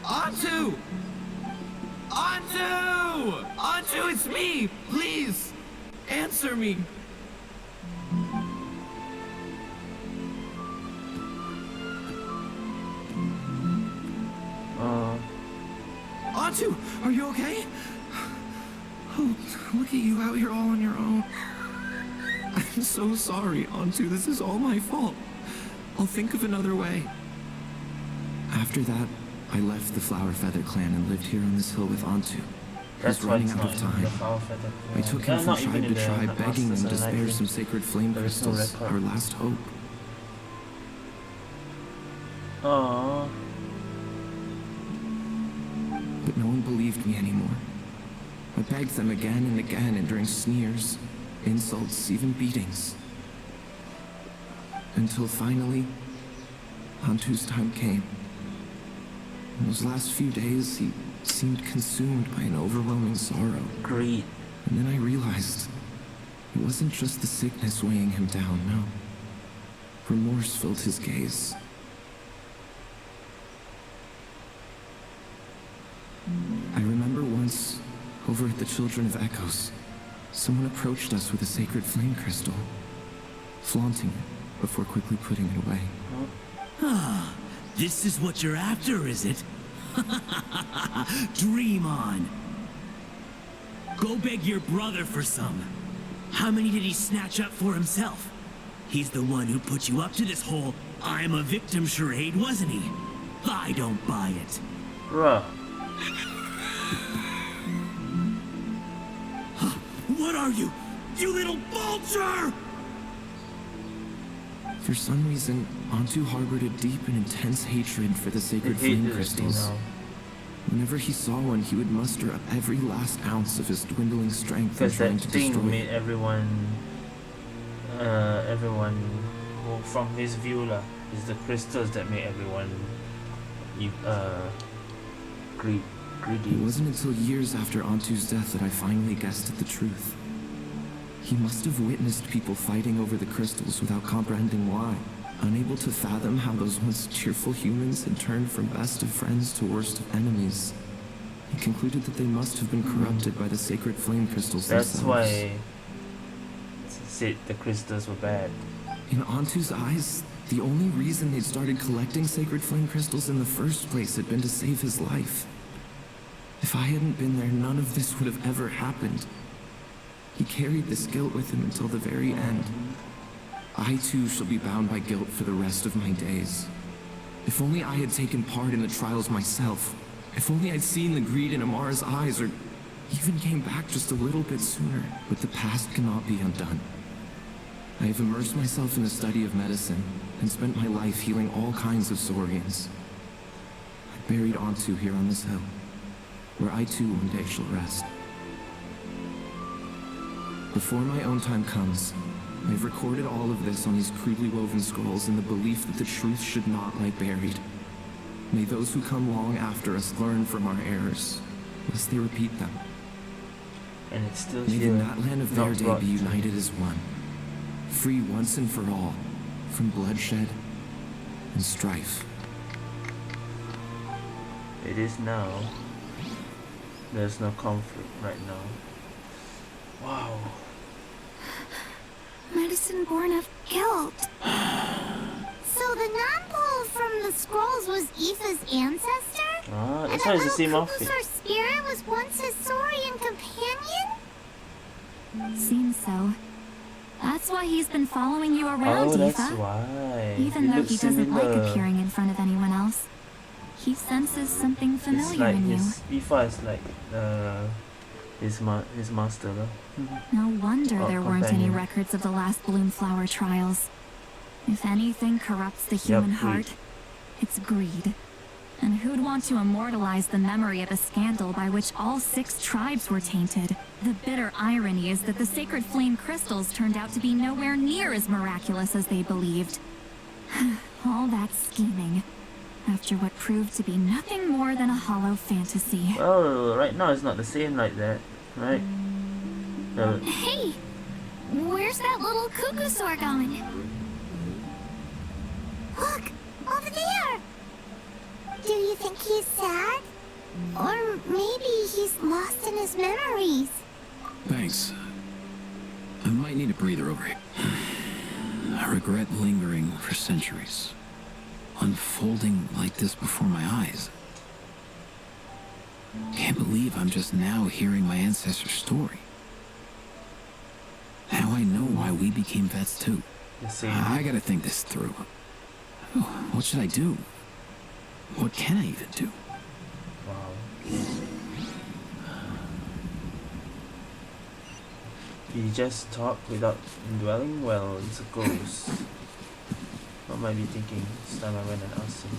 Antu! Antu! Antu, it's me! Please! Answer me! Antu, are you okay? Oh, look at you out here all on your own. I'm so sorry, Antu. This is all my fault. I'll think of another way. After that, I left the Flower Feather clan and lived here on this hill with Antu. I was running out of time. I took him from tribe to tribe, begging them to spare some sacred flame crystals, our last hope. Aww. But no one believed me anymore. I begged them again and again, enduring sneers, insults, even beatings. Until finally, Antu's time came. In those last few days, he seemed consumed by an overwhelming sorrow. Greed. And then I realized it wasn't just the sickness weighing him down, no. Remorse filled his gaze. I remember once, over at the Children of Echoes, someone approached us with a sacred flame crystal, flaunting it before quickly putting it away. Ah, this is what you're after, is it? Dream on. Go beg your brother for some. How many did he snatch up for himself? He's the one who put you up to this whole I'm a victim charade, wasn't he? I don't buy it. Bruh. What are you? You little vulture! For some reason, Antu harbored a deep and intense hatred for the sacred flame crystals. Whenever he saw one, he would muster up every last ounce of his dwindling strength and trying to destroy it. Because that thing made everyone, well, from his view lah, is the crystals that made everyone greedy. It wasn't until years after Antu's death that I finally guessed at the truth. He must have witnessed people fighting over the crystals without comprehending why. Unable to fathom how those once cheerful humans had turned from best of friends to worst of enemies. He concluded that they must have been corrupted by the sacred flame crystals That's themselves. why said the crystals were bad. In Antu's eyes, the only reason they'd started collecting sacred flame crystals in the first place had been to save his life. If I hadn't been there, none of this would have ever happened. He carried this guilt with him until the very end. I too shall be bound by guilt for the rest of my days. If only I had taken part in the trials myself. If only I'd seen the greed in Amara's eyes, or even came back just a little bit sooner. But the past cannot be undone. I have immersed myself in the study of medicine, and spent my life healing all kinds of Saurians. I buried Antu here on this hill, where I too one day shall rest. Before my own time comes, I've recorded all of this on these crudely woven scrolls in the belief that the truth should not lie buried. May those who come long after us learn from our errors, lest they repeat them. And it's still May the here, Natland of not Verde brought be to- united as one, free once and for all from bloodshed and strife. It is now. There's no conflict right now. Wow. Medicine born of guilt. So the non-pole from the scrolls was Aoife's ancestor? Ah, that's and why it's the same outfit. Our spirit was once his Saurian companion? Seems so. That's why he's been following you around, Oh, that's Aoife. why. Even It though looks he doesn't similar. like appearing in front of anyone else. He senses something It's familiar like in you. Ifa is like his master, lah. No wonder Oh, there weren't any companion. records of the last Bloomflower trials. If anything corrupts the human greed. heart, it's greed. And who'd want to immortalize the memory of a scandal by which all 6 tribes were tainted? The bitter irony is that the sacred flame crystals turned out to be nowhere near as miraculous as they believed. All that scheming, after what proved to be nothing more than a hollow fantasy. Well, right now it's not the same like that, right? Hey! Where's that little cuckoo soar going? Look! Over there! Do you think he's sad? Or maybe he's lost in his memories? Thanks. I might need a breather over here. A regret lingering for centuries. Unfolding like this before my eyes. Can't believe I'm just now hearing my ancestor's story. Now I know why we became vets too. I gotta think this through. What should I do? What can I even do? Wow. You just talk without dwelling? Well, it's a ghost. What might be thinking? This time I went and asked him.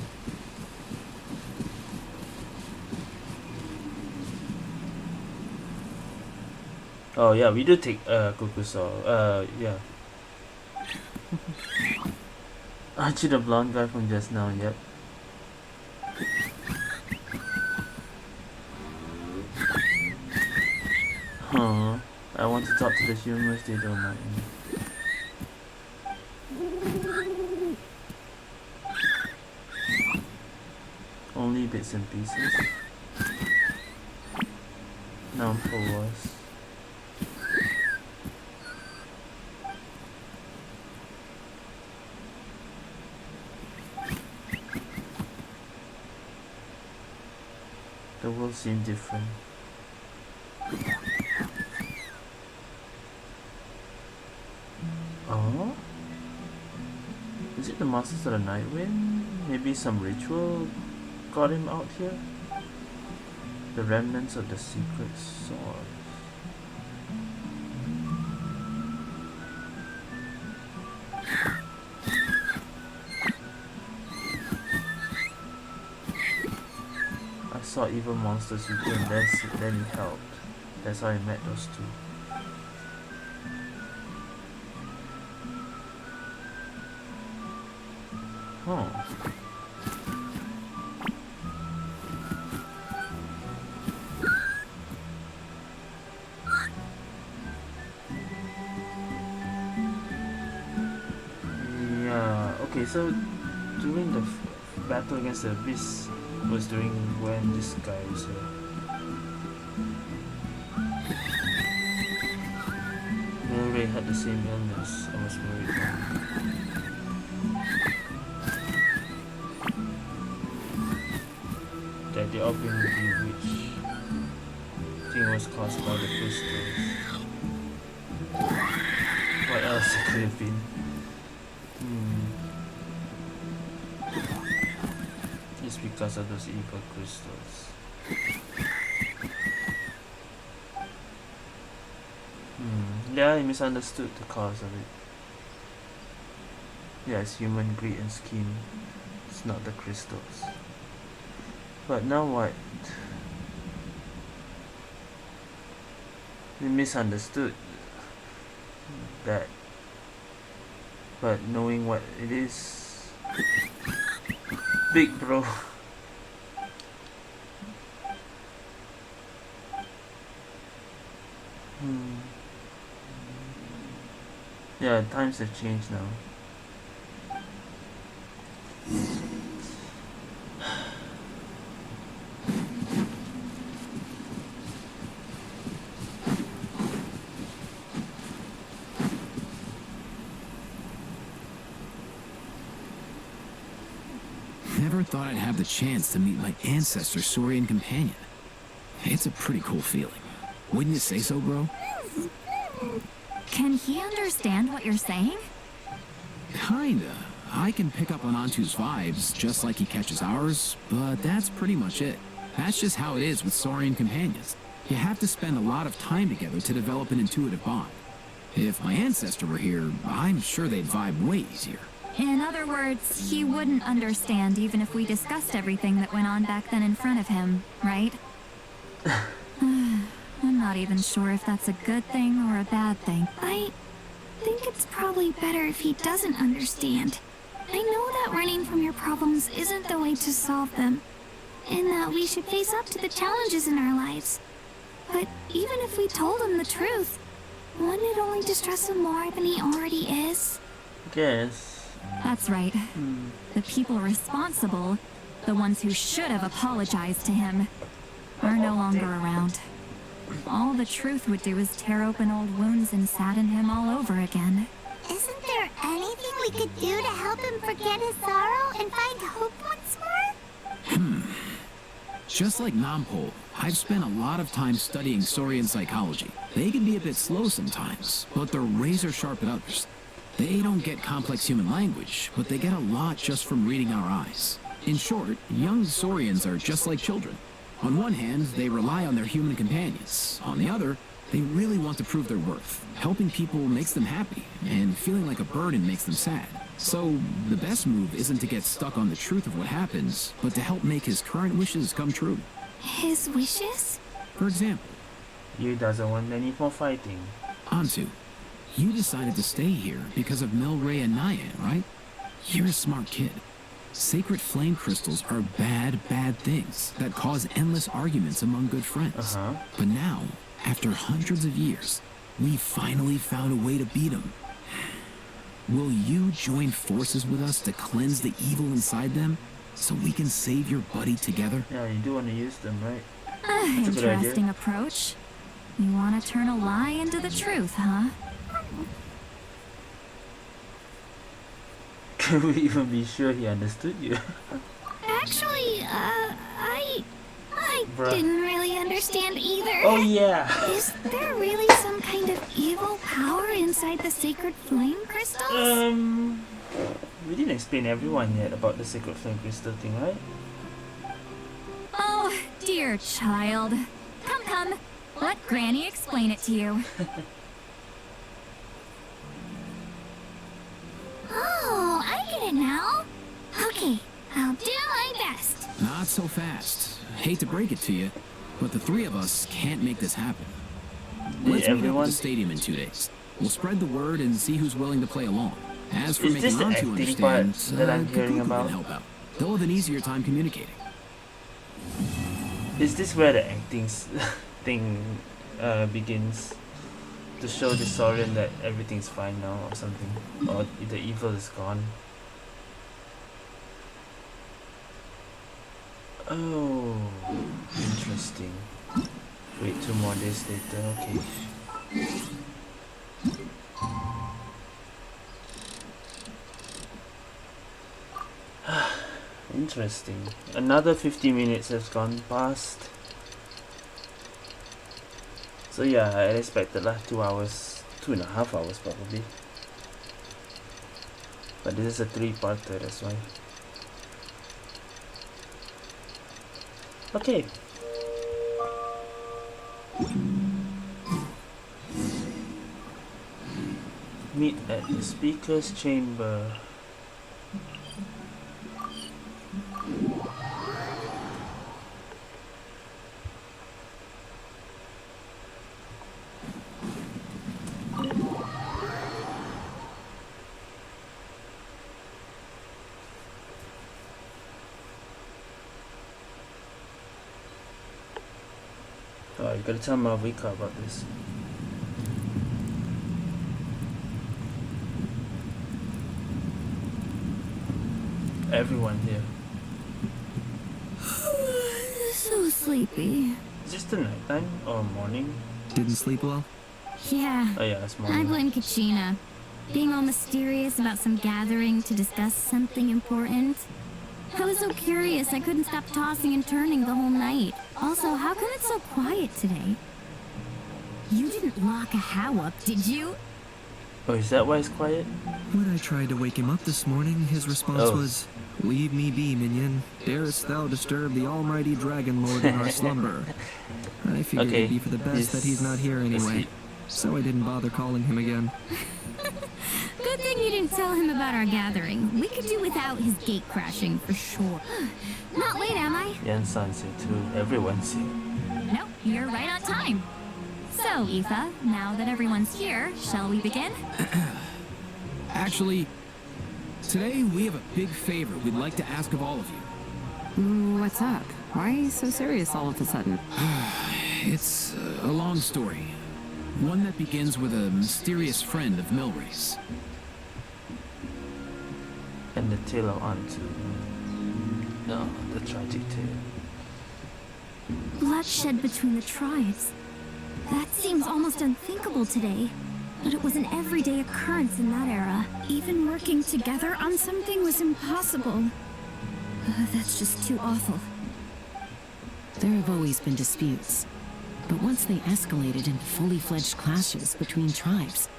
Oh yeah, we do take Kukuso. Yeah. Aren't you the blonde guy from just now? Yep. Huh. I want to talk to the humans, they don't mind me. Only bits and pieces. Now I'm full worse. The world seemed different. Oh? Is it the Masters of the Night Wind? Maybe some ritual got him out here? The remnants of the secret sword. I saw evil monsters with him, then he helped. That's how I met those two. Huh. Yeah, okay, so during the battle against the beast was during when this guy was here. They had the same illness. I was worried. That they all been bewitched. I think it was caused by the crystals. What else it could have been? It's because of those evil crystals. Yeah, I misunderstood the cause of it. Yeah, it's human greed and scheme. It's not the crystals. But now what? We misunderstood that. But knowing what it is, big bro. Yeah, times have changed now. Never thought I'd have the chance to meet my ancestor's Saurian companion. It's a pretty cool feeling. Wouldn't you say so, bro? Can he understand what you're saying? Kinda. I can pick up on Antu's vibes, just like he catches ours, but that's pretty much it. That's just how it is with Saurian companions. You have to spend a lot of time together to develop an intuitive bond. If my ancestor were here, I'm sure they'd vibe way easier. In other words, he wouldn't understand even if we discussed everything that went on back then in front of him, right? I'm not even sure if that's a good thing or a bad thing. I think it's probably better if he doesn't understand. I know that running from your problems isn't the way to solve them, and that we should face up to the challenges in our lives. But even if we told him the truth, wouldn't it only distress him more than he already is? Guess. That's right. The people responsible, the ones who should have apologized to him, are no longer around. All the truth would do is tear open old wounds and sadden him all over again. Isn't there anything we could do to help him forget his sorrow and find hope once more? Just like Nampol, I've spent a lot of time studying Saurian psychology. They can be a bit slow sometimes, but they're razor sharp at others. They don't get complex human language, but they get a lot just from reading our eyes. In short, young Saurians are just like children. On one hand, they rely on their human companions. On the other, they really want to prove their worth. Helping people makes them happy, and feeling like a burden makes them sad. So, the best move isn't to get stuck on the truth of what happens, but to help make his current wishes come true. His wishes? For example, You doesn't want any more fighting. Antu, you decided to stay here because of Milray and Nyan, right? You're a smart kid. Sacred flame crystals are bad things that cause endless arguments among good friends. But now, after hundreds of years, we finally found a way to beat them. Will you join forces with us to cleanse the evil inside them so we can save your buddy together? Yeah, you do want to use them, right? That's a good Interesting idea. approach. You want to turn a lie into the truth, huh? Can we even be sure he understood you? Actually, I Bruh. didn't really understand either. Oh yeah. Is there really some kind of evil power inside the sacred flame crystals? We didn't explain everyone yet about the sacred flame crystal thing, right? Oh, dear child. Come. Let Granny explain it to you. Oh, I get it now. Okay, I'll do my best. Not so fast. Hate to break it to you, but the three of us can't make this happen. Let's meet up at the stadium in 2 days. We'll spread the word and see who's willing to play along. As for Is making this the Antu acting understand, part that I'm hearing Kakuku about? can help out. They'll have an easier time communicating. Is this where the acting thing begins? To show the Saurian that everything's fine now or something? Or the evil is gone? Oh, interesting. Wait, 2 more days later, okay. Interesting. Another 50 minutes has gone past. So yeah, I expected like 2 hours, 2.5 hours probably. But this is a 3-parter, that's why. Okay. Meet at the speaker's chamber. Oh, you gotta tell Malvika about this. Everyone here. So sleepy. Is this the nighttime or morning? Didn't sleep well? Yeah. Oh yeah, it's I morning. blame Kachina. Being all mysterious about some gathering to discuss something important. I was so curious I couldn't stop tossing and turning the whole night. Also, how come it's so quiet today? You didn't lock a how up, did you? Oh, is that why it's quiet? When I tried to wake him up this morning, his response was, "Leave me be, minion. Darest thou disturb the almighty dragon lord in our slumber?" I figured it'd be for the best that he's not here anyway, so I didn't bother calling him again. Good thing you didn't tell him about our gathering. We could do without his gate crashing for sure. Not late, am I? Yan-san's here too. Everyone's here. Nope, you're right on time. So, Aoife, now that everyone's here, shall we begin? Actually, today we have a big favor we'd like to ask of all of you. What's up? Why are you so serious all of a sudden? It's a long story. One that begins with a mysterious friend of Milray's. And the tale of Antu. No, the tragic tale. Bloodshed between the tribes. That seems almost unthinkable today. But it was an everyday occurrence in that era. Even working together on something was impossible. That's just too awful. There have always been disputes, but once they escalated into fully fledged clashes between tribes,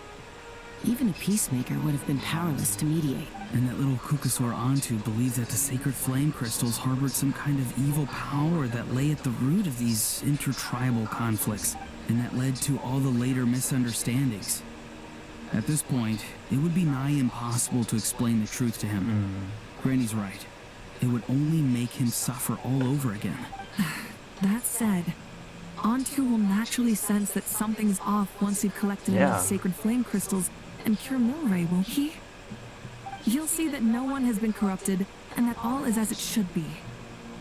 even a peacemaker would have been powerless to mediate. And that little Kukasaur Antu believes that the sacred flame crystals harbored some kind of evil power that lay at the root of these intertribal conflicts, and that led to all the later misunderstandings. At this point, it would be nigh impossible to explain the truth to him. Granny's right. It would only make him suffer all over again. That said, Antu will naturally sense that something's off once you've collected enough sacred flame crystals and cure Milray, won't he? He'll see that no one has been corrupted and that all is as it should be.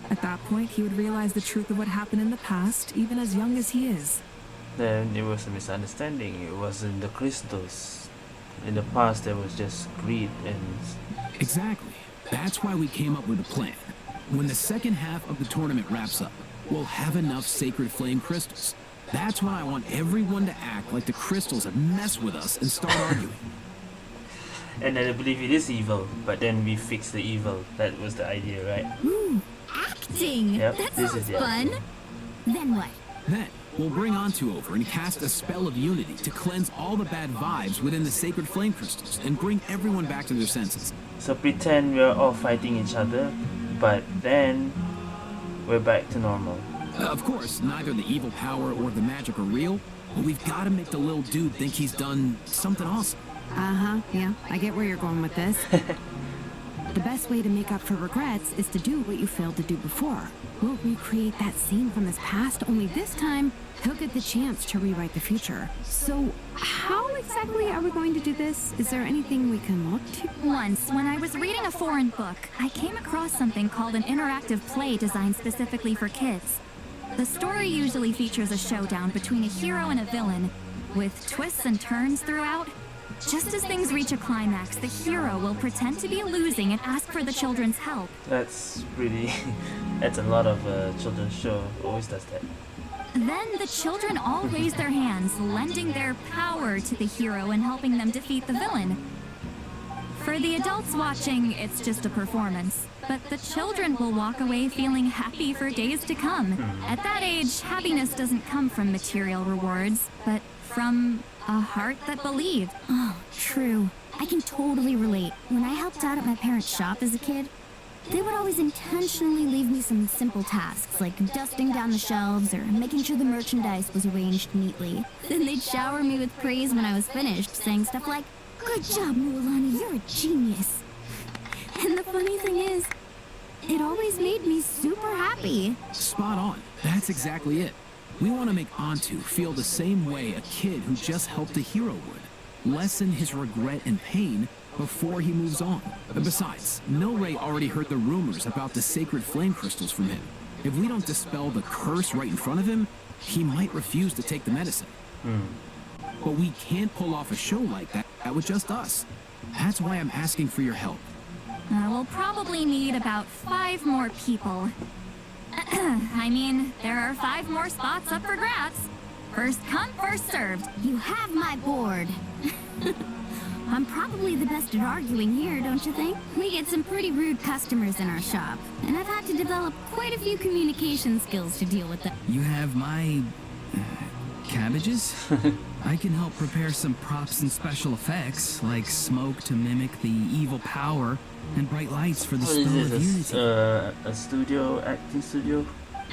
At that point, he would realize the truth of what happened in the past, even as young as he is. Then it was a misunderstanding. It wasn't the crystals. In the past, there was just greed and... Exactly. That's why we came up with a plan. When the second half of the tournament wraps up, we'll have enough sacred flame crystals. That's when I want everyone to act like the crystals have messed with us and start arguing. And I believe it is evil, but then we fix the evil. That was the idea, right? Ooh, acting! Yep, That this sounds is fun! Then what? Then, we'll bring Antu over and cast a spell of unity to cleanse all the bad vibes within the sacred flame crystals and bring everyone back to their senses. So pretend we're all fighting each other, but then we're back to normal. Of course, neither the evil power or the magic are real, but we've got to make the little dude think he's done something awesome. Yeah, I get where you're going with this. The best way to make up for regrets is to do what you failed to do before. We'll recreate that scene from his past, only this time, he'll get the chance to rewrite the future. So, how exactly are we going to do this? Is there anything we can look to? Once, when I was reading a foreign book, I came across something called an interactive play designed specifically for kids. The story usually features a showdown between a hero and a villain, with twists and turns throughout. Just as things reach a climax, the hero will pretend to be losing and ask for the children's help. That's pretty... that's a lot of children's show. Always does that. Then the children all raise their hands, lending their power to the hero and helping them defeat the villain. For the adults watching, it's just a performance. But the children will walk away feeling happy for days to come. At that age, happiness doesn't come from material rewards, but from a heart that believed. Oh, true. I can totally relate. When I helped out at my parents' shop as a kid, they would always intentionally leave me some simple tasks, like dusting down the shelves or making sure the merchandise was arranged neatly. Then they'd shower me with praise when I was finished, saying stuff like, "Good job, Mualani, you're a genius." And the funny thing is, it always made me super happy. Spot on. That's exactly it. We want to make Antu feel the same way a kid who just helped a hero would. Lessen his regret and pain before he moves on. Besides, Milray already heard the rumors about the sacred flame crystals from him. If we don't dispel the curse right in front of him, he might refuse to take the medicine. But we can't pull off a show like that with just us. That's why I'm asking for your help. We'll probably need about 5 more people. I mean, there are 5 more spots up for grabs. First come, first served. You have my board. I'm probably the best at arguing here, don't you think? We get some pretty rude customers in our shop, and I've had to develop quite a few communication skills to deal with them. You have my... cabbages? I can help prepare some props and special effects, like smoke to mimic the evil power, and bright lights for the spell of unity. A studio, acting studio?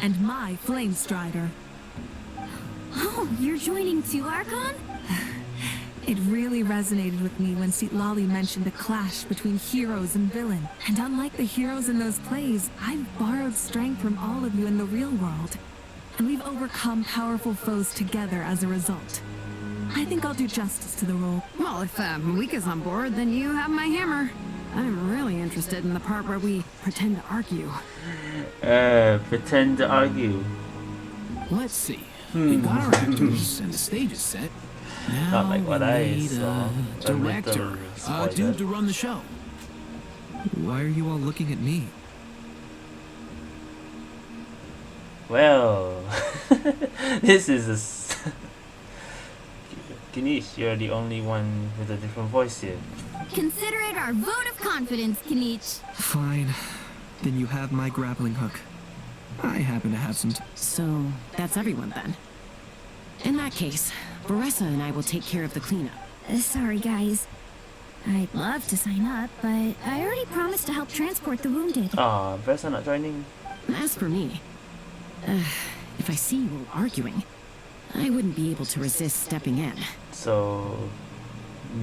And my flame strider. Oh, you're joining too, Archon? It really resonated with me when Lali mentioned a clash between heroes and villain. And unlike the heroes in those plays, I've borrowed strength from all of you in the real world. And we've overcome powerful foes together as a result. I think I'll do justice to the role. Well, if Mika's on board, then you have my hammer. I'm really interested in the part where we pretend to argue. Pretend to argue. Let's see. We've got our actors and the stage is set. Now Not like what I we need saw. a director, a dude to run the show. Why are you all looking at me? Well, this is a... Kanish, you're the only one with a different voice here. Consider it our vote of confidence, Kanish. Fine. Then you have my grappling hook. I happen to have some... So, that's everyone then. In that case, Baressa and I will take care of the cleanup. Sorry, guys. I'd love to sign up, but I already promised to help transport the wounded. Aw, Baressa not joining? As for me, if I see you all arguing, I wouldn't be able to resist stepping in. So,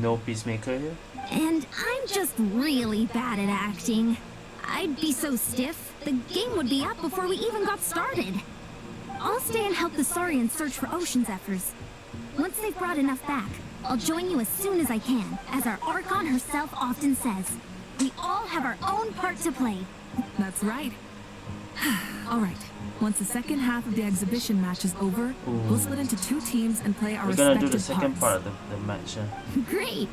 no peacemaker here? And I'm just really bad at acting. I'd be so stiff, the game would be up before we even got started. I'll stay and help the Saurians search for Ocean Zephyrs. Once they've brought enough back, I'll join you as soon as I can. As our Archon herself often says, we all have our own part to play. That's right. Alright, once the second half of the exhibition match is over, we'll split into 2 teams and play our respective We're gonna do the second parts. part of the match. Great!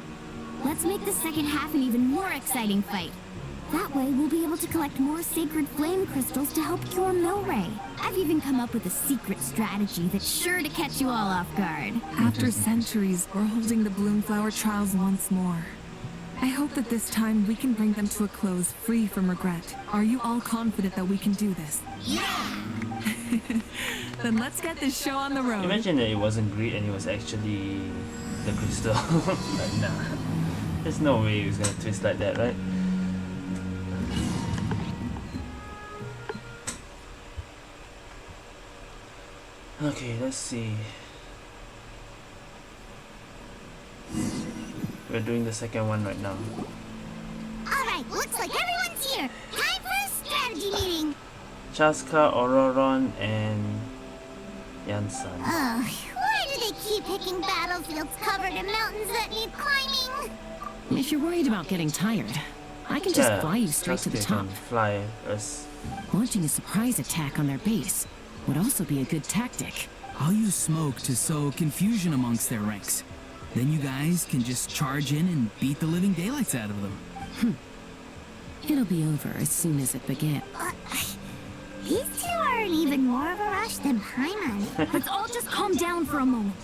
Let's make the second half an even more exciting fight. That way, we'll be able to collect more sacred flame crystals to help cure Milray. I've even come up with a secret strategy that's sure to catch you all off guard. After centuries, we're holding the Bloomflower trials once more. I hope that this time we can bring them to a close free from regret. Are you all confident that we can do this? Yeah! Then let's get this show on the road. Imagine that it wasn't greed and it was actually the crystal. Like, nah. There's no way he was gonna twist like that, right? Okay, let's see. We're doing the second one right now. Alright, looks like everyone's here. Time for a strategy meeting. Chaska, Auroron, and Yansan. Ugh, why do they keep picking battlefields covered in mountains that need climbing? If you're worried about getting tired, I can just fly you straight to the Chaska top. can fly us. Launching a surprise attack on their base would also be a good tactic. I'll use smoke to sow confusion amongst their ranks. Then you guys can just charge in and beat the living daylights out of them. It'll be over as soon as it begins. These two are in even more of a rush than Paimon. Let's all just calm down for a moment.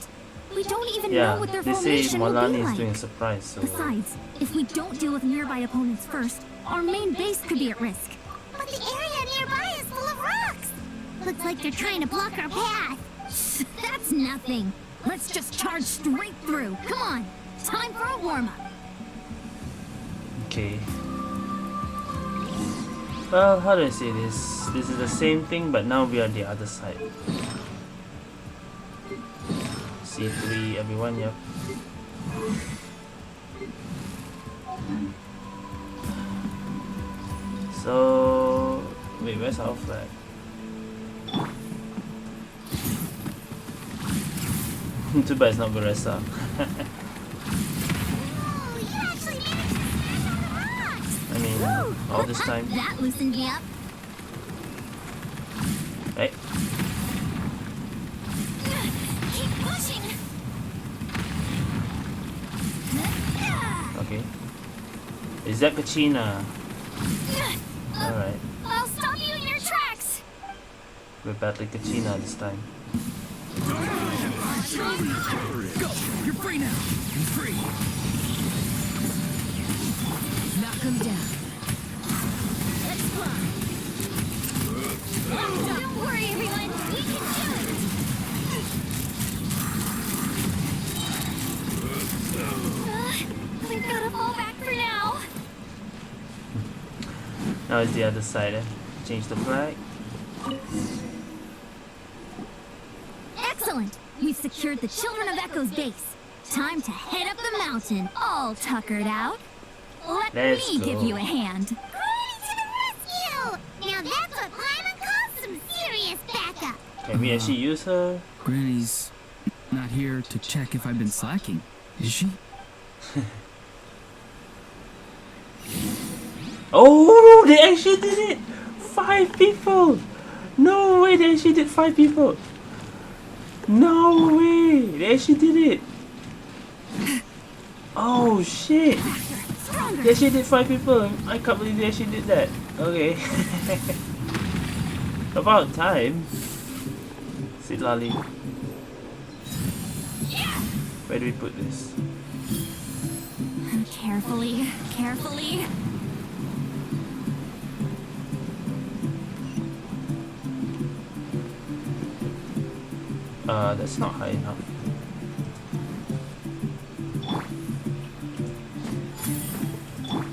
We don't even know what their they say formation will be Molani is like. doing a surprise, so... Besides, if we don't deal with nearby opponents first, our main base could be at risk. But the area nearby is full of rocks. Looks like they're trying to block our path. That's nothing. Let's just charge straight through. Come on. Time for a warm-up. Okay. Well, how do I say this? This is the same thing, but now we are the other side. C3, everyone, yep. So... Wait, where's our flag? Too bad it's not Baressa. I mean, all this time. That loosened me up. Hey. Keep pushing. Okay. Is that Kachina? Alright. I'll stop you in your tracks. We're battling Kachina this time. Go! You're free now! You're free! Knock him down. Let's fly. Don't worry, everyone. We can do it. We've got to fall back for now. Now it's the other side, eh? Change the flag. Excellent. We've secured the Children of Echo's base. time to head up the mountain, all tuckered out. Let Let's me go. give you a hand. Granny to the rescue! Now that's what Paimon calls some serious backup. Can we actually use her? Granny's not here to check if I've been slacking, is she? Oh, they actually did it! 5 people! No way, they actually did 5 people! No way! They actually did it! Oh shit! They actually did 5 people! I can't believe they actually did that! Okay. About time! Sit Lolly. Where do we put this? Carefully, carefully. That's not high enough.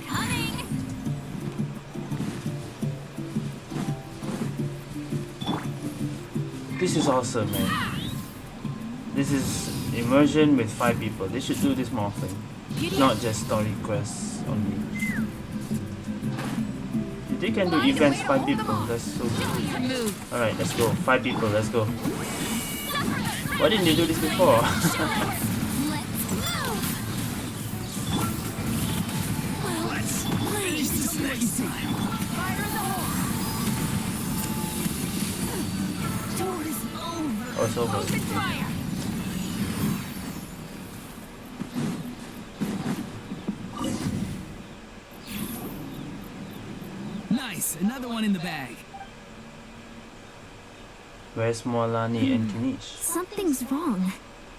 Coming! This is awesome, man. This is immersion with 5 people. They should do this more often. Not just story quests only. If they can do events 5 people, that's so good. Alright, let's go. 5 people, let's go. Why didn't they do this before? Oh, it's over. Okay. Nice, another one in the bag. Where's Moalani and Kinich? Something's wrong.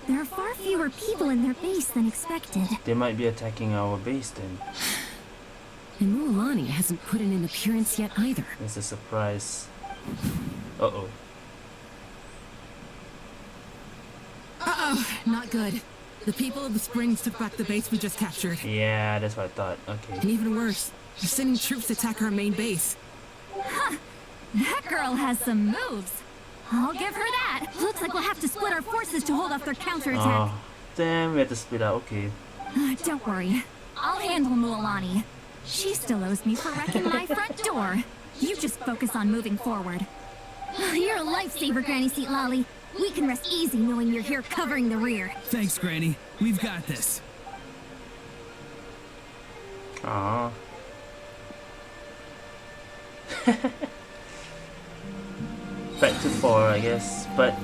There are far fewer people in their base than expected. They might be attacking our base then. And Mualani hasn't put in an appearance yet either. It's a surprise. Uh-oh. Uh-oh, not good. The people of the Springs took back the base we just captured. Yeah, that's what I thought. Okay. And even worse, they're sending troops to attack our main base. Huh. That girl has some moves. I'll give her that. Looks like we'll have to split our forces to hold off their counterattack. Oh, damn, we have to split out. Okay. Don't worry. I'll handle Mualani. She still owes me for wrecking my front door. You just focus on moving forward. You're a lifesaver, Granny Seat Lolly. We can rest easy knowing you're here covering the rear. Thanks, Granny. We've got this. Aww. Back to 4, I guess. But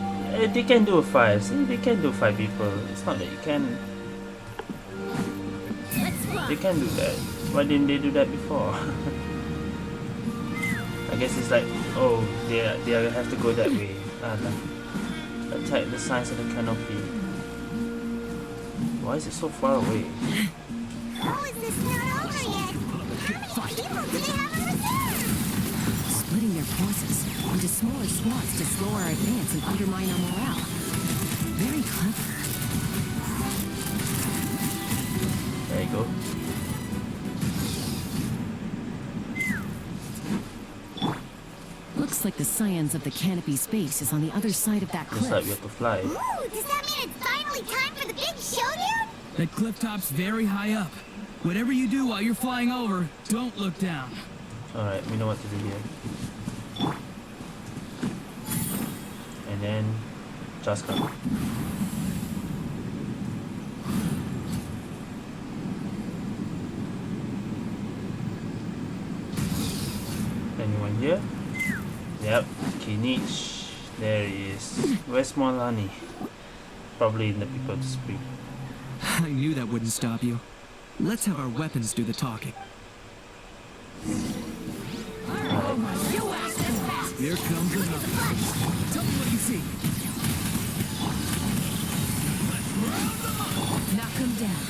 they can do a 5. See, they can do 5 people. It's not that you can. They can do that. Why didn't they do that before? I guess it's like, oh, they have to go that way. Attack the signs of the canopy. Why is it so far away? How is this not over yet? How many people do they have in reserve? Splitting their forces into smaller squads to slow our advance and undermine our morale. Very clever. There you go. Looks like the scions of the canopy space is on the other side of that cliff. Looks like we have to fly. Ooh, does that mean it's finally time for the big showdown? That cliff top's very high up. Whatever you do while you're flying over, don't look down. Alright, we know what to do here. And then just come. Anyone here? Yep, Kinich. There he is. Where's Moalani? Probably in the people to speak. I knew that wouldn't stop you. Let's have our weapons do the talking. Here comes another. Tell me what you see. Knock him down.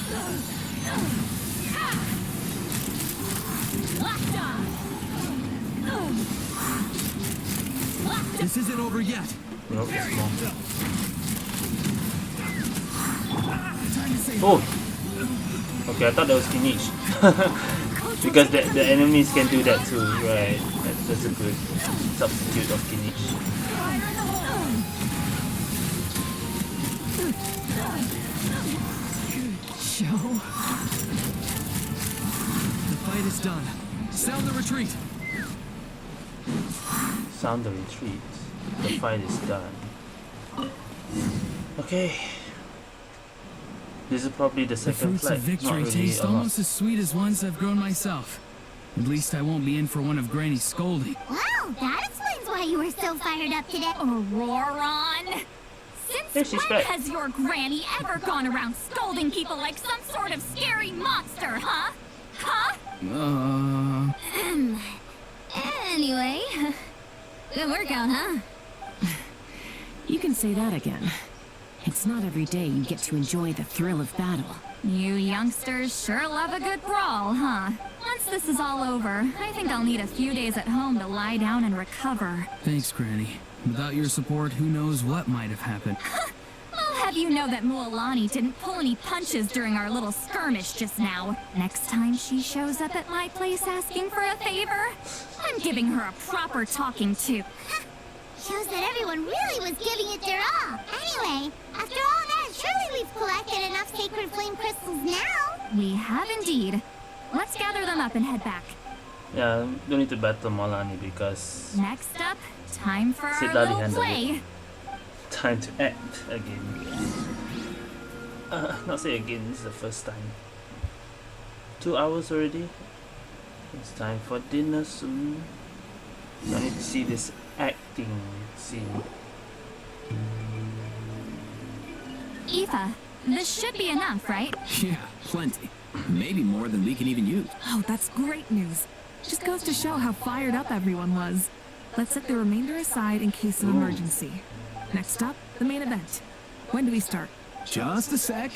This isn't over yet. Nope, it's small. Time to Oh! Okay, I thought that was Kinich. Because the enemies can do that too, right? That's a good substitute of Kinich. Joe. The fight is done. Sound the retreat. Sound the retreat. The fight is done. Okay. This is probably the The second fruits of flight. victory Not really taste a lot. almost as sweet as ones I've grown myself. At least I won't be in for one of Granny's scolding. Wow, that explains why you were so fired up today. Auroron! Since she's when back. has your granny ever gone around scolding people like some sort of scary monster, huh? Huh? Anyway, good workout, huh? You can say that again. It's not every day you get to enjoy the thrill of battle. You youngsters sure love a good brawl, huh? Once this is all over, I think I'll need a few days at home to lie down and recover. Thanks, Granny. Without your support, who knows what might have happened. I'll have you know that Mualani didn't pull any punches during our little skirmish just now. Next time she shows up at my place asking for a favor, I'm giving her a proper talking to. Shows that everyone really was giving it their all. Anyway, after all that, surely we've collected enough sacred flame crystals now. We have indeed. Let's gather them up and head back. Yeah, don't need to battle Molani because Next up, time for our Sidlali little handled play. it. Time to act again. Not say again, this is the first time. 2 hours already. It's time for dinner soon. I need to see this acting scene. Aoife, this should be enough, right? Yeah, plenty. Maybe more than we can even use. Oh, that's great news. Just goes to show how fired up everyone was. Let's set the remainder aside in case of emergency. Next up, the main event. When do we start? Just a sec.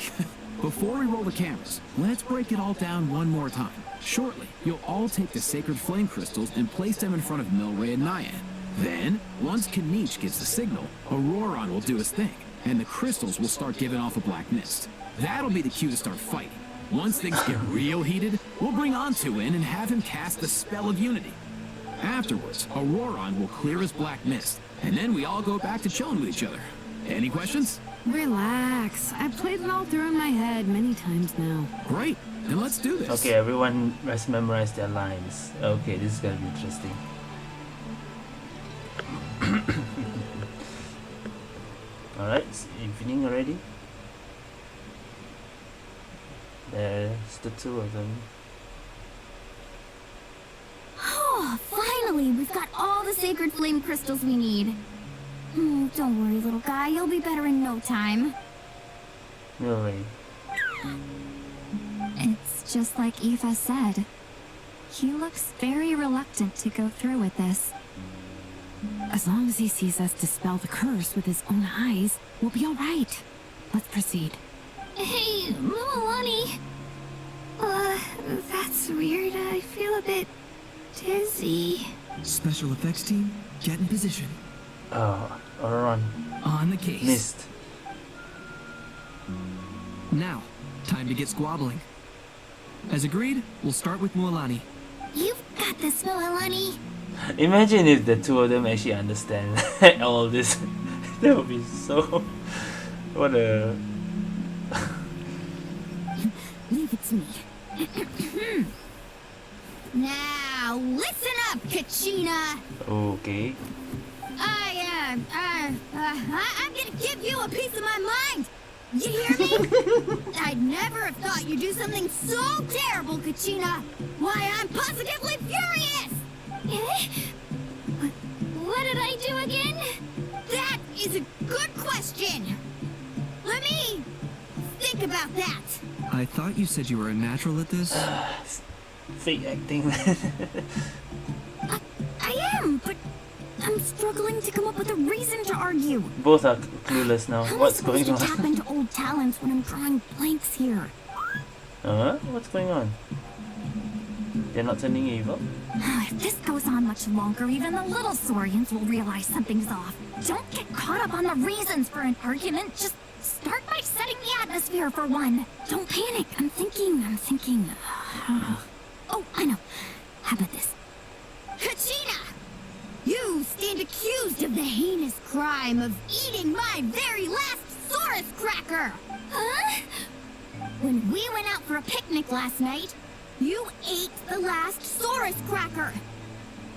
Before we roll the cameras, let's break it all down one more time. Shortly, you'll all take the sacred flame crystals and place them in front of Milray and Nyan. Then, once Kanich gives the signal, Auroron will do his thing, and the crystals will start giving off a black mist. That'll be the cue to start fighting. Once things get real heated, we'll bring Antu in and have him cast the spell of unity. Afterwards, Auroron will clear his black mist, and then we all go back to chilling with each other. Any questions? Relax. I've played it all through in my head many times now. Great. Then let's do this. Okay, everyone has memorized their lines. Okay, this is gonna be interesting. Alright, it's evening already. There's the two of them. Oh, finally, we've got all the sacred flame crystals we need. Don't worry, little guy, you'll be better in no time. Really? It's just like Aoife said. He looks very reluctant to go through with this. As long as he sees us dispel the curse with his own eyes, we'll be all right. Let's proceed. Hey, Mualani. That's weird. I feel a bit dizzy. Special effects team, get in position. Oh, Auroron. On the case. Missed. Now, time to get squabbling. As agreed, we'll start with Mualani. You've got this, Mualani. Imagine if the two of them actually understand all this. That would be so... What a... Leave it to me. Now, listen up, Kachina. Okay. I'm gonna give you a piece of my mind. You hear me? I'd never have thought you'd do something so terrible, Kachina. Why, I'm positively furious. What did I do again? That is a good question. Let me think about that. I thought you said you were a natural at this. Fake acting. I am, but I'm struggling to come up with a reason to argue. Both are clueless now. How What's am I going supposed to tap on? into old talents when I'm drawing blanks here? What's going on? They're not turning evil? If this goes on much longer, even the little Saurians will realize something's off. Don't get caught up on the reasons for an argument. Just start by setting the atmosphere for one. Don't panic. I'm thinking. Oh, I know. How about this? Kachina! You stand accused of the heinous crime of eating my very last Saurus cracker! Huh? When we went out for a picnic last night, you ate the last Saurus cracker.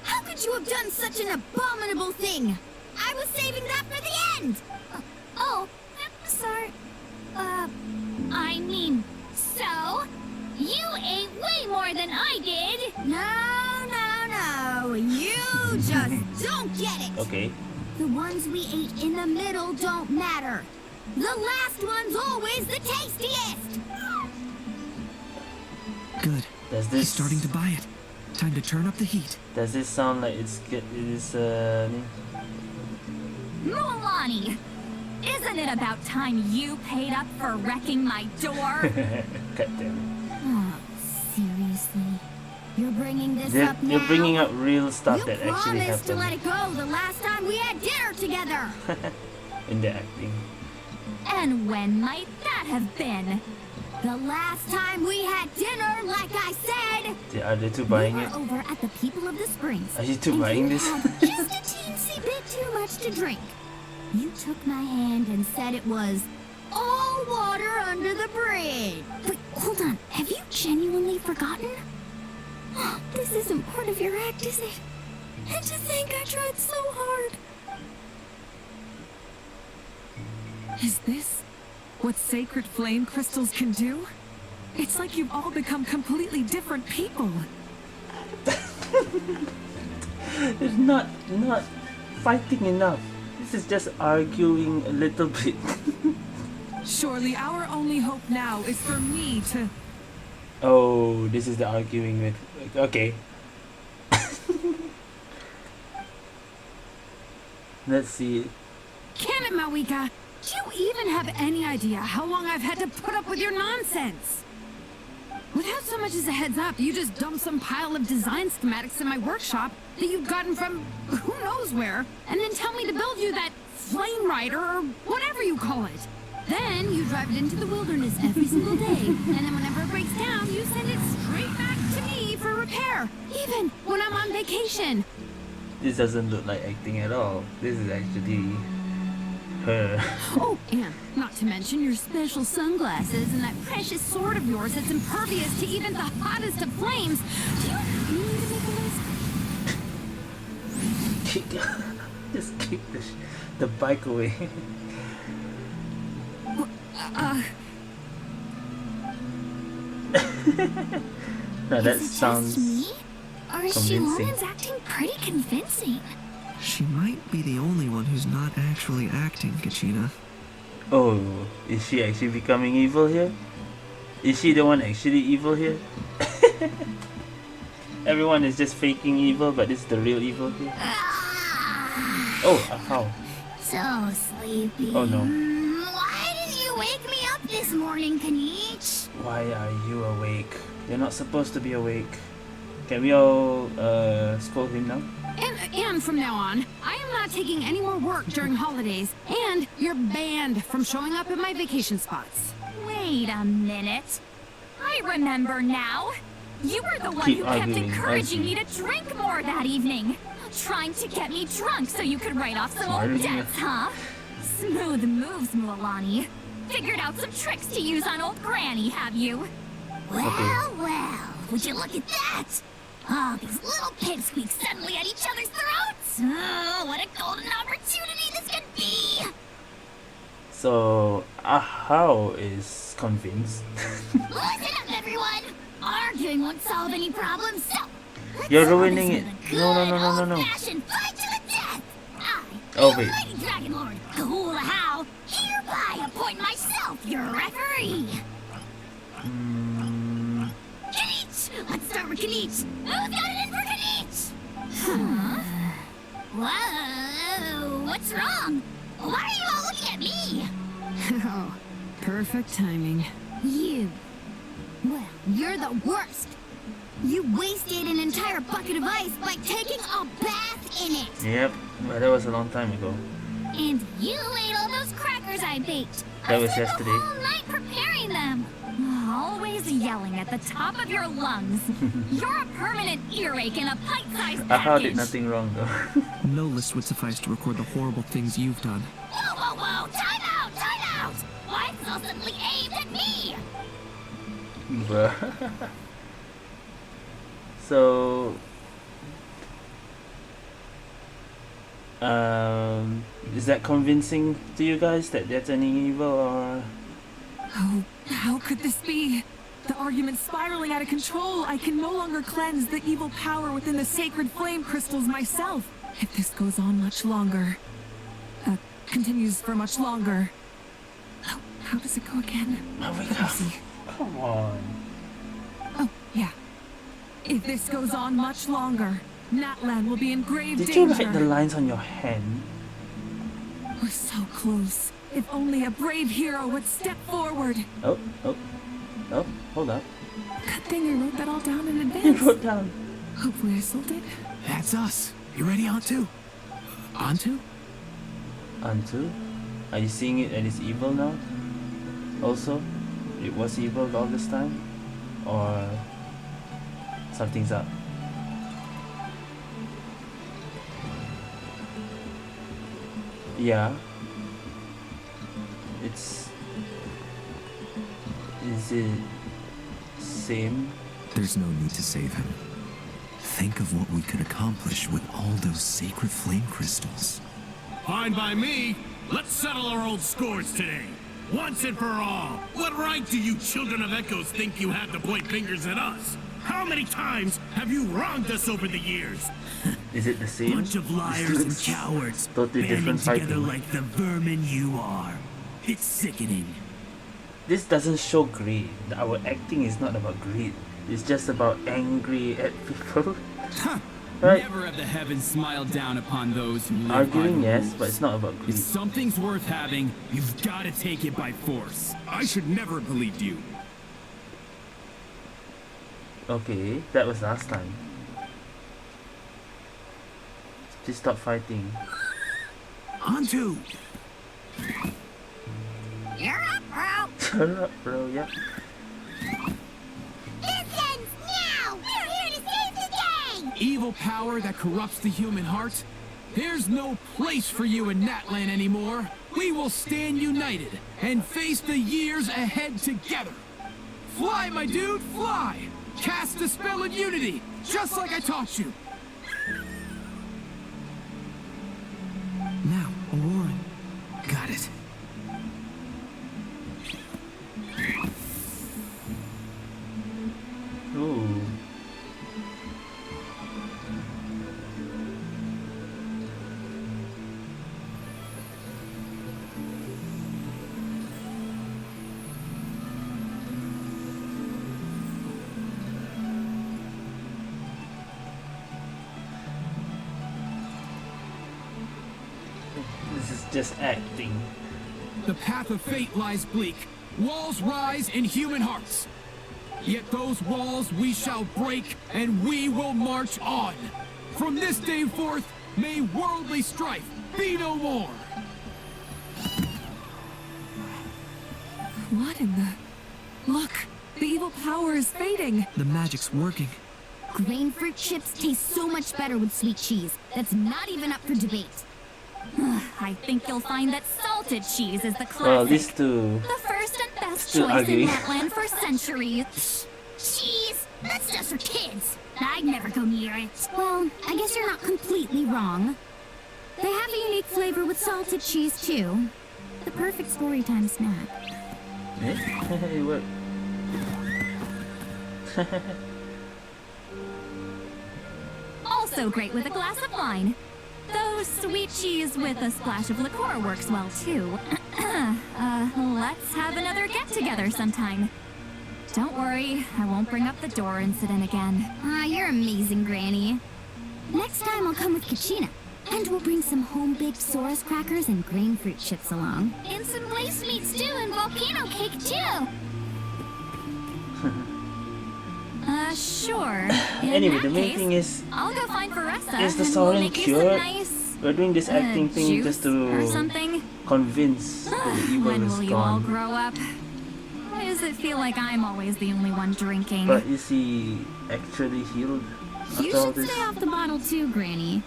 How could you have done such an abominable thing? I was saving that for the end! Oh, sorry. I mean, so? You ate way more than I did! No. You just don't get it! Okay. The ones we ate in the middle don't matter. The last one's always the tastiest! Good. Does He's this starting to buy it. Time to turn up the heat. Does this sound like it's Mualani! Isn't it about time you paid up for wrecking my door? God damn Oh, seriously? You're bringing this it. up now? You're bringing up real stuff that You actually promised to let happened it go the last time we had dinner together! in the acting. And when might that have been? The last time we had dinner, like I said! Are they two buying we it? were over at the People of the Springs. Are you two and buying you this? had just a teensy bit too much to drink. You took my hand and said it was all water under the bridge. Wait, hold on. Have you genuinely forgotten? This isn't part of your act, is it? And to think I tried so hard. Is this what sacred flame crystals can do? It's like you've all become completely different people. It's not fighting enough. This is just arguing a little bit. Surely our only hope now is for me to... Oh, this is the arguing with... Okay. Let's see. Can it, Mawika? Do you even have any idea how long I've had to put up with your nonsense? Without so much as a heads up, you just dumped some pile of design schematics in my workshop that you've gotten from who knows where, and then tell me to build you that flame rider or whatever you call it. Then you drive it into the wilderness every single day, and then whenever it breaks down, you send it straight back to me for repair, even when I'm on vacation. This doesn't look like acting at all. This is actually her. Oh, and not to mention your special sunglasses and that precious sword of yours that's impervious to even the hottest of flames. Do you need to make a list? Just kick the bike away. No, that sounds me? Or is convincing. Shilonen's acting pretty convincing? She might be the only one who's not actually acting, Kachina. Oh, is she actually becoming evil here? Is she the one actually evil here? Everyone is just faking evil, but it's the real evil here. Oh, how? So sleepy. Oh no. Why didn't you wake me up this morning, Kanich? Why are you awake? You're not supposed to be awake. Can we all scold him now? And from now on, I am not taking any more work during holidays, and you're banned from showing up at my vacation spots. Wait a minute. I remember now. You were the one Keep who kept arguing, encouraging I me to drink more that evening. Trying to get me drunk so you could write off some Smarter old than you. debts, huh? Smooth moves, Mualani. Figured out some tricks to use on old Granny, have you? Well, would you look at that? Oh, these little pipsqueaks suddenly at each other's throats. Oh, what a golden opportunity this could be. So, Ahau is convinced. Listen up, everyone. Arguing won't solve any problems, so You're ruining it. No. old-fashioned fight to the death. I, Oh, wait. Mighty Dragon Lord Kahula How, hereby appoint myself your referee. Kanich! Let's start with Kanich. Who's got it in for Kanich? Huh? Whoa, what's wrong? Why are you all looking at me? Oh, perfect timing. You. Well, you're the worst. You wasted an entire bucket of ice by taking a bath in it. Yep, but that was a long time ago. And you ate all those crackers I baked. That was I spent yesterday. the whole night preparing them. Always yelling at the top of your lungs. You're a permanent earache in a pint-sized Ahau package. did nothing wrong though. No list would suffice to record the horrible things you've done. Whoa, time out! Why it's all suddenly aimed at me? Bruh. So is that convincing to you guys that that's any evil, or How could this be? The argument's spiraling out of control. I can no longer cleanse the evil power within the sacred flame crystals myself. If this goes on much longer, continues for much longer. Oh, how does it go again? Oh my Let me god. see. Come on. Oh, yeah. If this goes on much longer, Natlan will be in grave Did danger. you write the lines on your hand? We're so close. If only a brave hero would step forward. Oh, hold up. Good thing I wrote that all down in You advance. wrote down. Hopefully I sold it. That's us. You ready, Antu? Antu? Antu? Are you seeing it and it's evil now? Also? It was evil all this time? Or something's up? Yeah. Is it same? There's no need to save him. Think of what we could accomplish with all those sacred flame crystals. Fine by me. Let's settle our old scores today. Once and for all. What right do you children of Echoes think you have to point fingers at us? How many times have you wronged us over the years? Is it the same? Bunch of liars and cowards Totally banding different together fighting. like the vermin you are. It's sickening. This doesn't show greed. Our acting is not about greed. It's just about angry at people. Right? Never have the heavens smiled down upon those who live by Arguing, the yes, rules. but it's not about If greed. something's worth having, you've got to take it by force. I should never have believed you. Okay, that was last time. Please stop fighting. Antu! You're up, bro. Shut up, bro. Yep. This ends now. We're here to save the day. Evil power that corrupts the human heart? There's no place for you in Natlan anymore. We will stand united and face the years ahead together. Fly, my dude, fly! Cast the spell of unity, just like I taught you. Now, Auroran. Got it. Ooh. This is just acting. The path of fate lies bleak. Walls rise in human hearts. Yet those walls we shall break, and we will march on. From this day forth, may worldly strife be no more. What in the... Look! The evil power is fading! The magic's working. Grain fruit chips taste so much better with sweet cheese. That's not even up for debate. I think you'll find that salted cheese is the classic. Well, these two. The first and best Still choice arguing. in Natlan for centuries. Cheese? That's just for kids. I'd never go near it. Well, I guess you're not completely wrong. They have a unique flavor with salted cheese, too. The perfect storytime snack. Eh? It worked. Also great with a glass of wine. Though sweet cheese with a splash of liqueur works well too. Let's have another get-together sometime. Don't worry, I won't bring up the door incident again. You're amazing, Granny. Next time I'll come with Kachina. And we'll bring some home-baked Saurus crackers and grain fruit chips along. And some lace meat stew and volcano cake, too. Sure. In Anyway, that the main case, thing is I'll go find Varessa the and we'll Saurian make you some cured? nice We're doing this acting thing juice just or to something. convince that the evil When is will you all gone. grow up? Why does it feel like I'm always the only one drinking? But is he actually healed You after all should this? stay off the bottle too, Granny.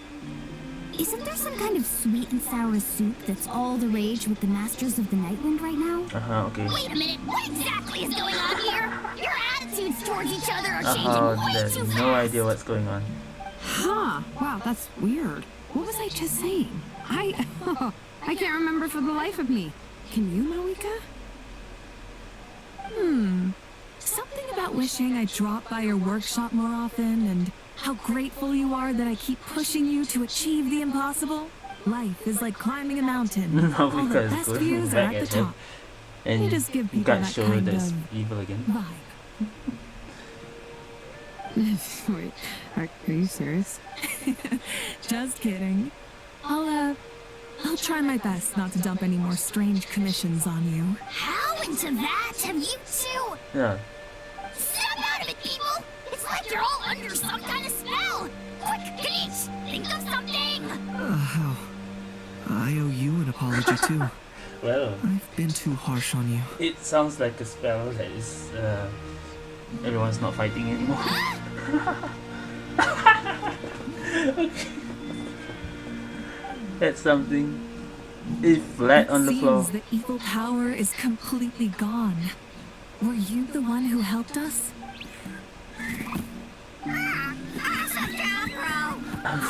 Isn't there some kind of sweet and sour soup that's all the rage with the Masters of the Nightwind right now? Okay. Wait a minute, what exactly is going on here? You're out of attitudes towards each other are changing way There's too no fast. idea what's going on. Huh. Wow, that's weird. What was I just saying? I can't remember for the life of me. Can you, Malika? Something about wishing I dropped by your workshop more often and how grateful you are that I keep pushing you to achieve the impossible. Life is like climbing a mountain. All the Because best going views are back at at the him top. and You just give you people can't that show kind there's of evil again. Wait, are you serious? Just kidding. I'll try my best not to dump any more strange commissions on you. How into that have you two? Yeah. Snap out of it, people! It's like you're all under some kind of spell! Quick, Peach! Think of something! How? I owe you an apology too. Well, I've been too harsh on you. it sounds like a spell that is everyone's not fighting anymore. Okay. That's something. It's flat on the floor. Seems the evil power is completely gone. Were you the one who helped us?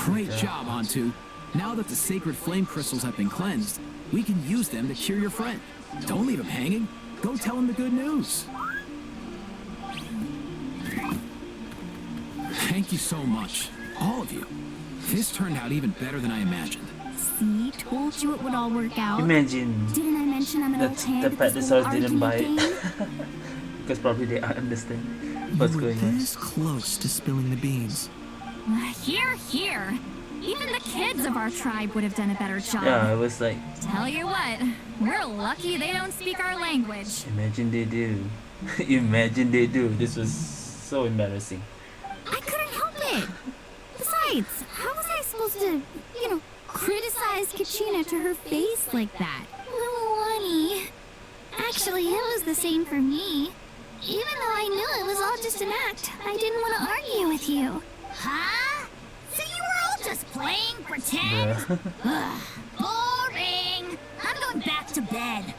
Great job, Hantu. Now that the sacred flame crystals have been cleansed, we can use them to cure your friend. Don't leave him hanging. Go tell him the good news. Thank you so much, all of you. This turned out even better than I imagined. See, told you it would all work out. Imagine Didn't I mention I'm an old hand the at this dinosaurs whole didn't buy argument it. game? Because probably they understand what's You were going on. this close to spilling the beans. Here, here. Even the kids of our tribe would have done a better job. Yeah, it was like, Tell you what, we're lucky they don't speak our language. imagine they do. Imagine they do. This was so embarrassing. I couldn't help it. Besides, how was I supposed to, criticize Kachina to her face like that? Little Lonnie. Actually, it was the same for me. Even though I knew it was all just an act, I didn't want to argue with you. Huh? So you were all just playing pretend? Ugh, boring. I'm going back to bed.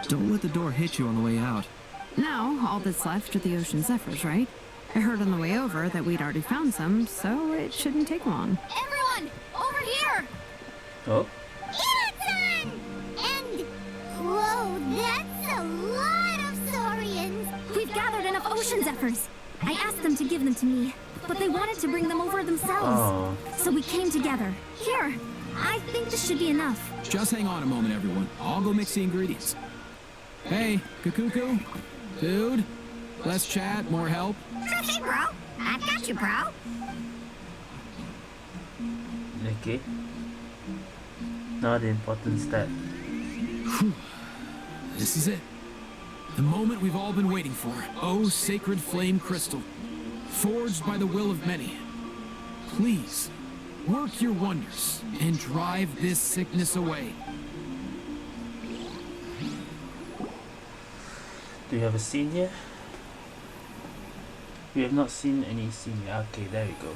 Don't let the door hit you on the way out. Now, all that's left are the ocean zephyrs, right? I heard on the way over that we'd already found some, so it shouldn't take long. Everyone, over here! Oh, Son! And whoa, that's a lot of Saurians! We've gathered enough ocean zephyrs. I asked them to give them to me, but they wanted to bring them over themselves. Oh. So we came together. Here, I think this should be enough. Just hang on a moment, everyone. I'll go mix the ingredients. Hey, Kakuku? Dude? Less chat, more help? Hey, bro. I've got you, bro. Okay. Not the important step. This is it. The moment we've all been waiting for. Oh, sacred flame crystal. Forged by the will of many. Please, work your wonders and drive this sickness away. Do you have a scene here? We have not seen any scene yet. Okay, there we go.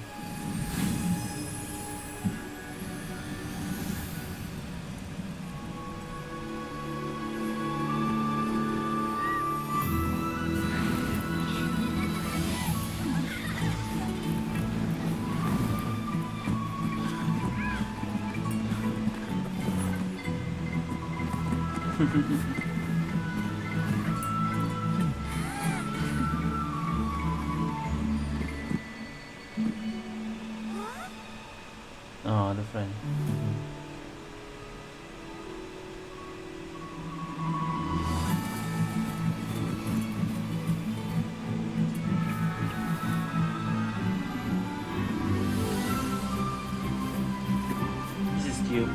Oh, the friend. This is cute.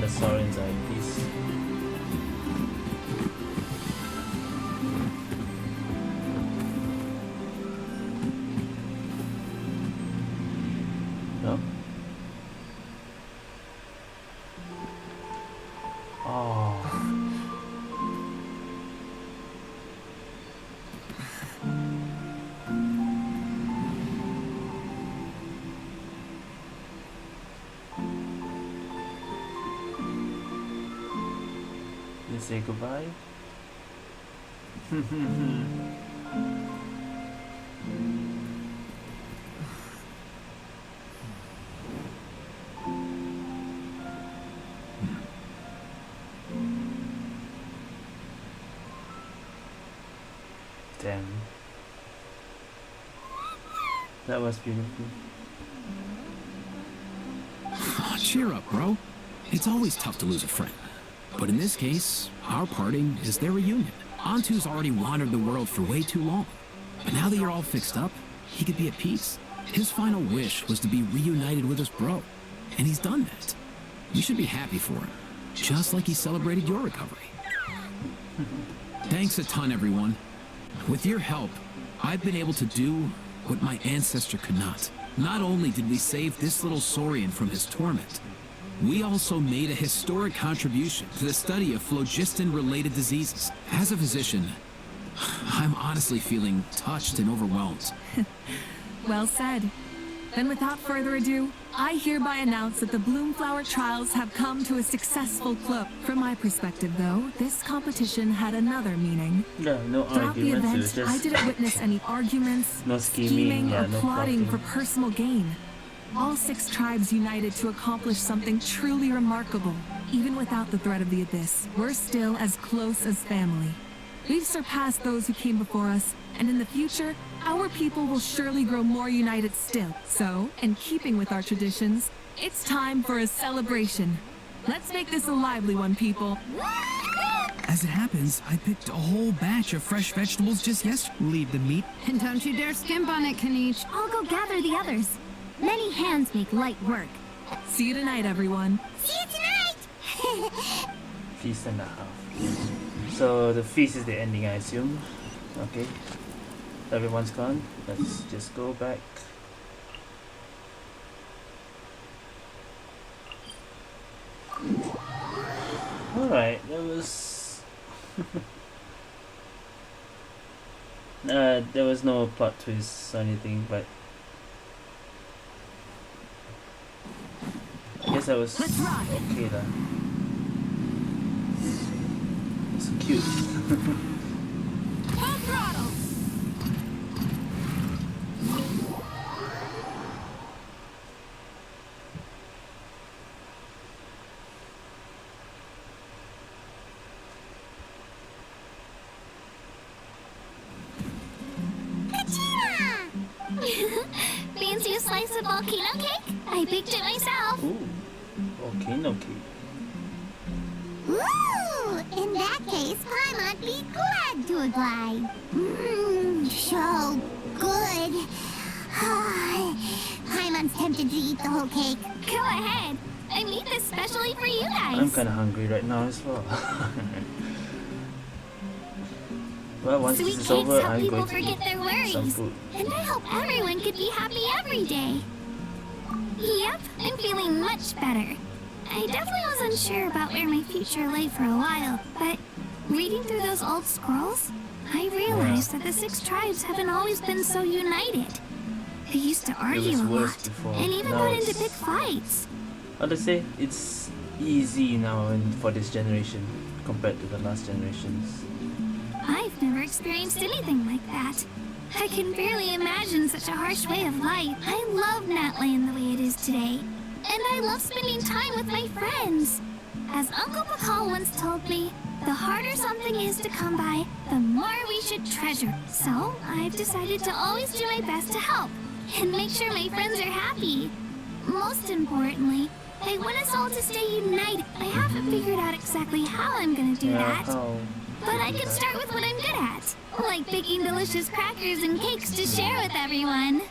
Saurian's eyepiece. No? Oh. You say goodbye? Damn. That was beautiful. Cheer up, bro. It's always tough to lose a friend. But in this case, our parting is their reunion. Antu's already wandered the world for way too long. But now that you're all fixed up, he could be at peace. His final wish was to be reunited with his bro. And he's done that. You should be happy for him. Just like he celebrated your recovery. Thanks a ton, everyone. With your help, I've been able to do what my ancestor could not. Not only did we save this little Saurian from his torment, we also made a historic contribution to the study of phlogiston-related diseases. As a physician, I'm honestly feeling touched and overwhelmed. Well said. Then without further ado, I hereby announce that the Bloomflower trials have come to a successful close. From my perspective, though, this competition had another meaning. Yeah, no Throughout the arguments. event, I didn't witness any arguments, No scheming, yeah, or no plotting plotting. for personal gain. All 6 tribes united to accomplish something truly remarkable. Even without the threat of the Abyss, we're still as close as family. We've surpassed those who came before us, and in the future, our people will surely grow more united still. So, in keeping with our traditions, it's time for a celebration. Let's make this a lively one, people. As it happens, I picked a whole batch of fresh vegetables just yesterday. Leave the meat. And don't you dare skimp on it, Kanich. I'll go gather the others. Many hands make light work. See you tonight, everyone. See you tonight! Feast and a half. So the feast is the ending, I assume. Okay. Everyone's gone. Let's just go back. Alright, that was... there was no plot twist or anything, but... I guess that was okay then. It's cute. Full throttle! Fancy a slice of volcano cake? I baked it myself. Ooh, volcano cake. Ooh, in that case, Paimon be glad to oblige. So good. Paimon's tempted to eat the whole cake. Go ahead. I made this specially for you guys. I'm kinda hungry right now as well. Well, once Sweet this is cakes over, help I'm people going to forget eat their some worries. food. And I hope everyone could be happy every day. Yep, I'm feeling much better. I definitely was unsure about where my future lay for a while, but reading through those old scrolls, I realized that the 6 tribes haven't always been so united. They used to argue a lot, before. and even Now got into it's- big fights. How to say, it's easy now and for this generation compared to the last generations. I've never experienced anything like that. I can barely imagine such a harsh way of life. I love Natland the way it is today. And I love spending time with my friends. As Uncle Pakal once told me, the harder something is to come by, the more we should treasure. So, I've decided to always do my best to help and make sure my friends are happy. Most importantly, I want us all to stay united. I haven't figured out exactly how I'm gonna do that. But I can start with what I'm good at, like baking delicious crackers and cakes to share with everyone.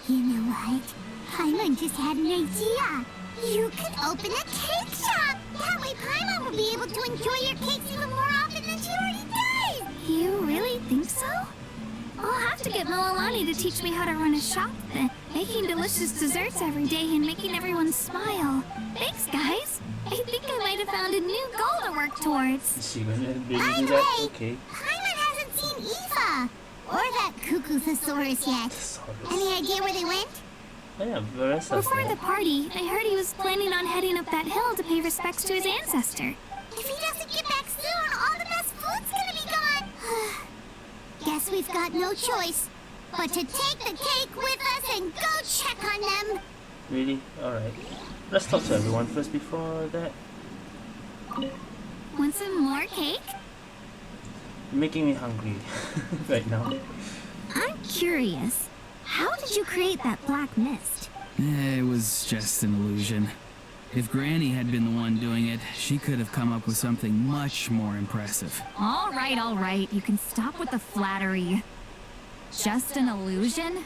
You know what? Paimon just had an idea. You could open a cake shop! That way Paimon will be able to enjoy your cakes even more often than she already does! You really think so? I'll have to get Mililani to teach me how to run a shop then, making delicious desserts every day and making everyone smile. Thanks, guys. I think I might have found a new goal to work towards. Is she gonna really By do the that? way, Okay. Paimon hasn't seen Eva or that cuckoo thesaurus yet. Any idea where they went? Oh yeah, Veresa's Before there. the party, I heard he was planning on heading up that hill to pay respects to his ancestor. If he doesn't get back soon, all the best food's gonna be gone. Guess we've got no choice but to take the cake with us and go check on them. Really? Alright. Let's talk to everyone first before that. Want some more cake? You're making me hungry right now. I'm curious. How did you create that black mist? It was just an illusion. If Granny had been the one doing it, she could have come up with something much more impressive. All right. You can stop with the flattery. Just an illusion?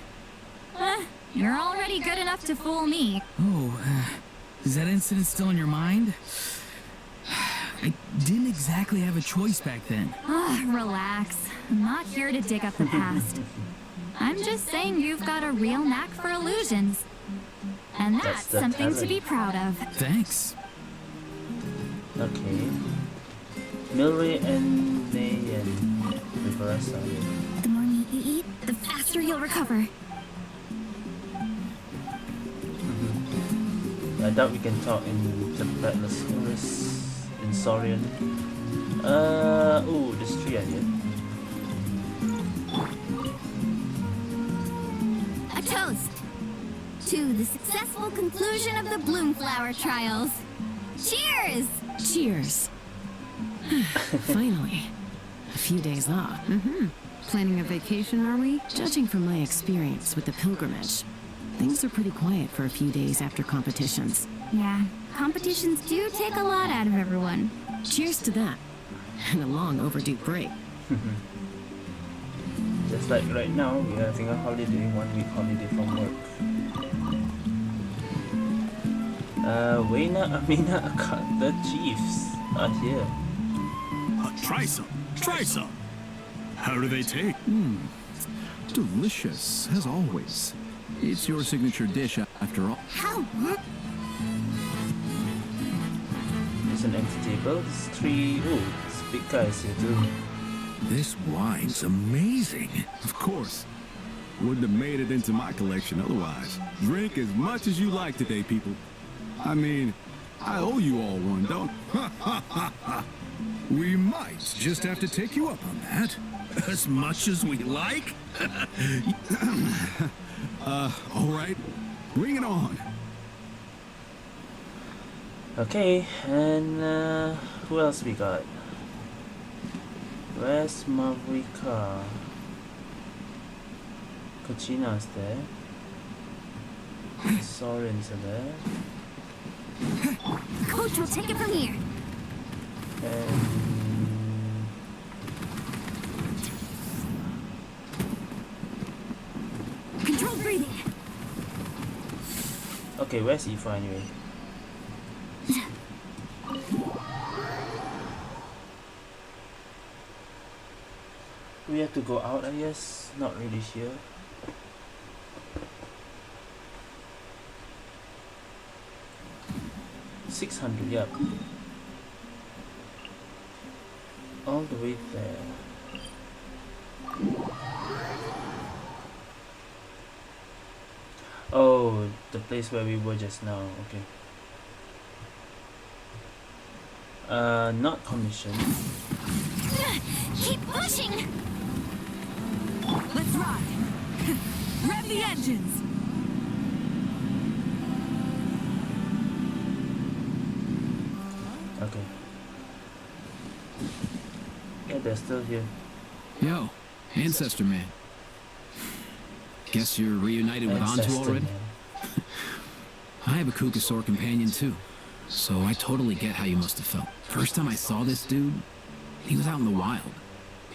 You're already good enough to fool me. Oh, is that incident still in your mind? I didn't exactly have a choice back then. Relax. I'm not here to dig up the past. I'm just saying you've got a real knack for illusions. And that's something to be proud of. Thanks. Okay. Milray and May and Veresa. The more meat you eat, the faster you'll recover. I doubt we can talk in the Atlas in Saurian. Oh, there's 3 I here. A toast to the successful conclusion of the Bloomflower trials. Cheers! Cheers. Finally. A few days off. Planning a vacation, are we? Judging from my experience with the pilgrimage, things are pretty quiet for a few days after competitions. Yeah, competitions do take a lot out of everyone. Cheers to that. And a long overdue break. Just like right now, we're having a holiday, 1 week holiday from work. Wayna, Amina, the chiefs are here. Try some. Try some. How do they take? Delicious, as always. It's your signature dish, after all. How? There's an empty table. There's 3. Oh, this big guys here too. This wine's amazing. Of course. Wouldn't have made it into my collection otherwise. Drink as much as you like today, people. I mean, I owe you all one, don't I? We might just have to take you up on that. As much as we like? All right. Bring it on. Okay, and who else we got? Where's Mavrika? Kochina's there. Saurians are there. Coach will take it from here. And Controlled breathing. okay, where's Aoife anyway? We have to go out, I guess. Not really sure. $600, yep. All the way there. Oh, the place where we were just now, okay. Not commission. Keep pushing! Let's ride! Rev the engines! Okay. Yeah, they're still here. Yo, Ancestor Man. Guess you're reunited with Antu Ancestor already? Man. I have a Kukasaur companion too, so I totally get how you must have felt. First time I saw this dude, he was out in the wild,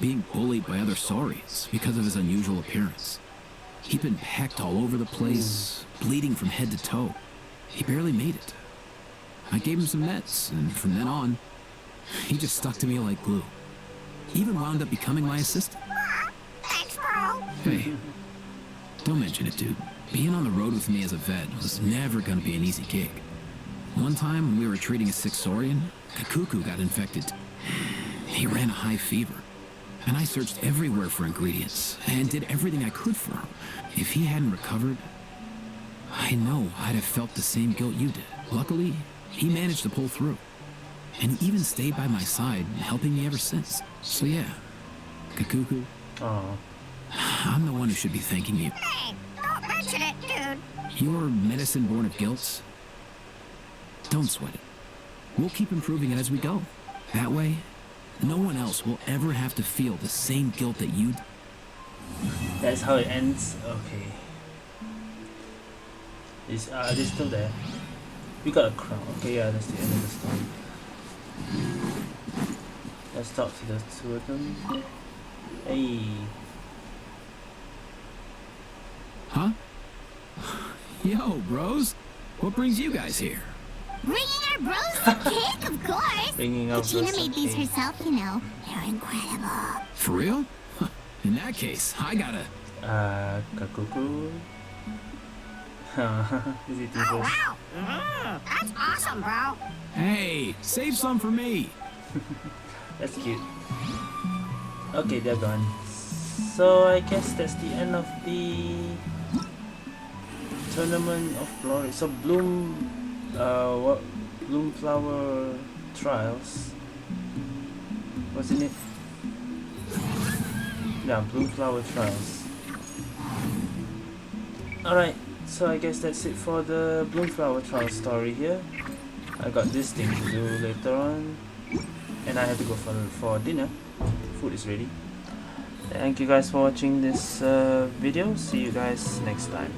being bullied by other Saurians because of his unusual appearance. He'd been pecked all over the place, bleeding from head to toe. He barely made it, I gave him some meds, and from then on, he just stuck to me like glue. He even wound up becoming my assistant. Thanks, bro. Hey, don't mention it, dude. Being on the road with me as a vet was never gonna be an easy gig. One time when we were treating a sick Saurian, Kakuku got infected. He ran a high fever, and I searched everywhere for ingredients and did everything I could for him. If he hadn't recovered, I know I'd have felt the same guilt you did. Luckily, he managed to pull through, and even stayed by my side, helping me ever since. So yeah, Kakuku, I'm the one who should be thanking you. Hey, don't mention it, dude. Your medicine born of guilt, don't sweat it. We'll keep improving it as we go. That way, no one else will ever have to feel the same guilt that you did. That's how it ends. Okay. Is they still there? We got a crown. Okay, yeah, that's the end of the story. Let's talk to the two of them. Hey. Huh? Yo, bros. What brings you guys here? Bringing our bros the cake, of course. Bringing our Gina bros made the these cake. herself, you know. They're incredible. For real? In that case, I gotta... Kakuku. Is it Oh, wow. That's awesome, bro. Hey, save some for me. That's cute. Okay, they're gone. So I guess that's the end of the Tournament of Glory. So what? Bloomflower Trials. What's in it? Yeah, Bloomflower Trials. Alright, so I guess that's it for the Bloomflower Trials story here. I got this thing to do later on, and I have to go for dinner. Food is ready. Thank you guys for watching this video. See you guys next time.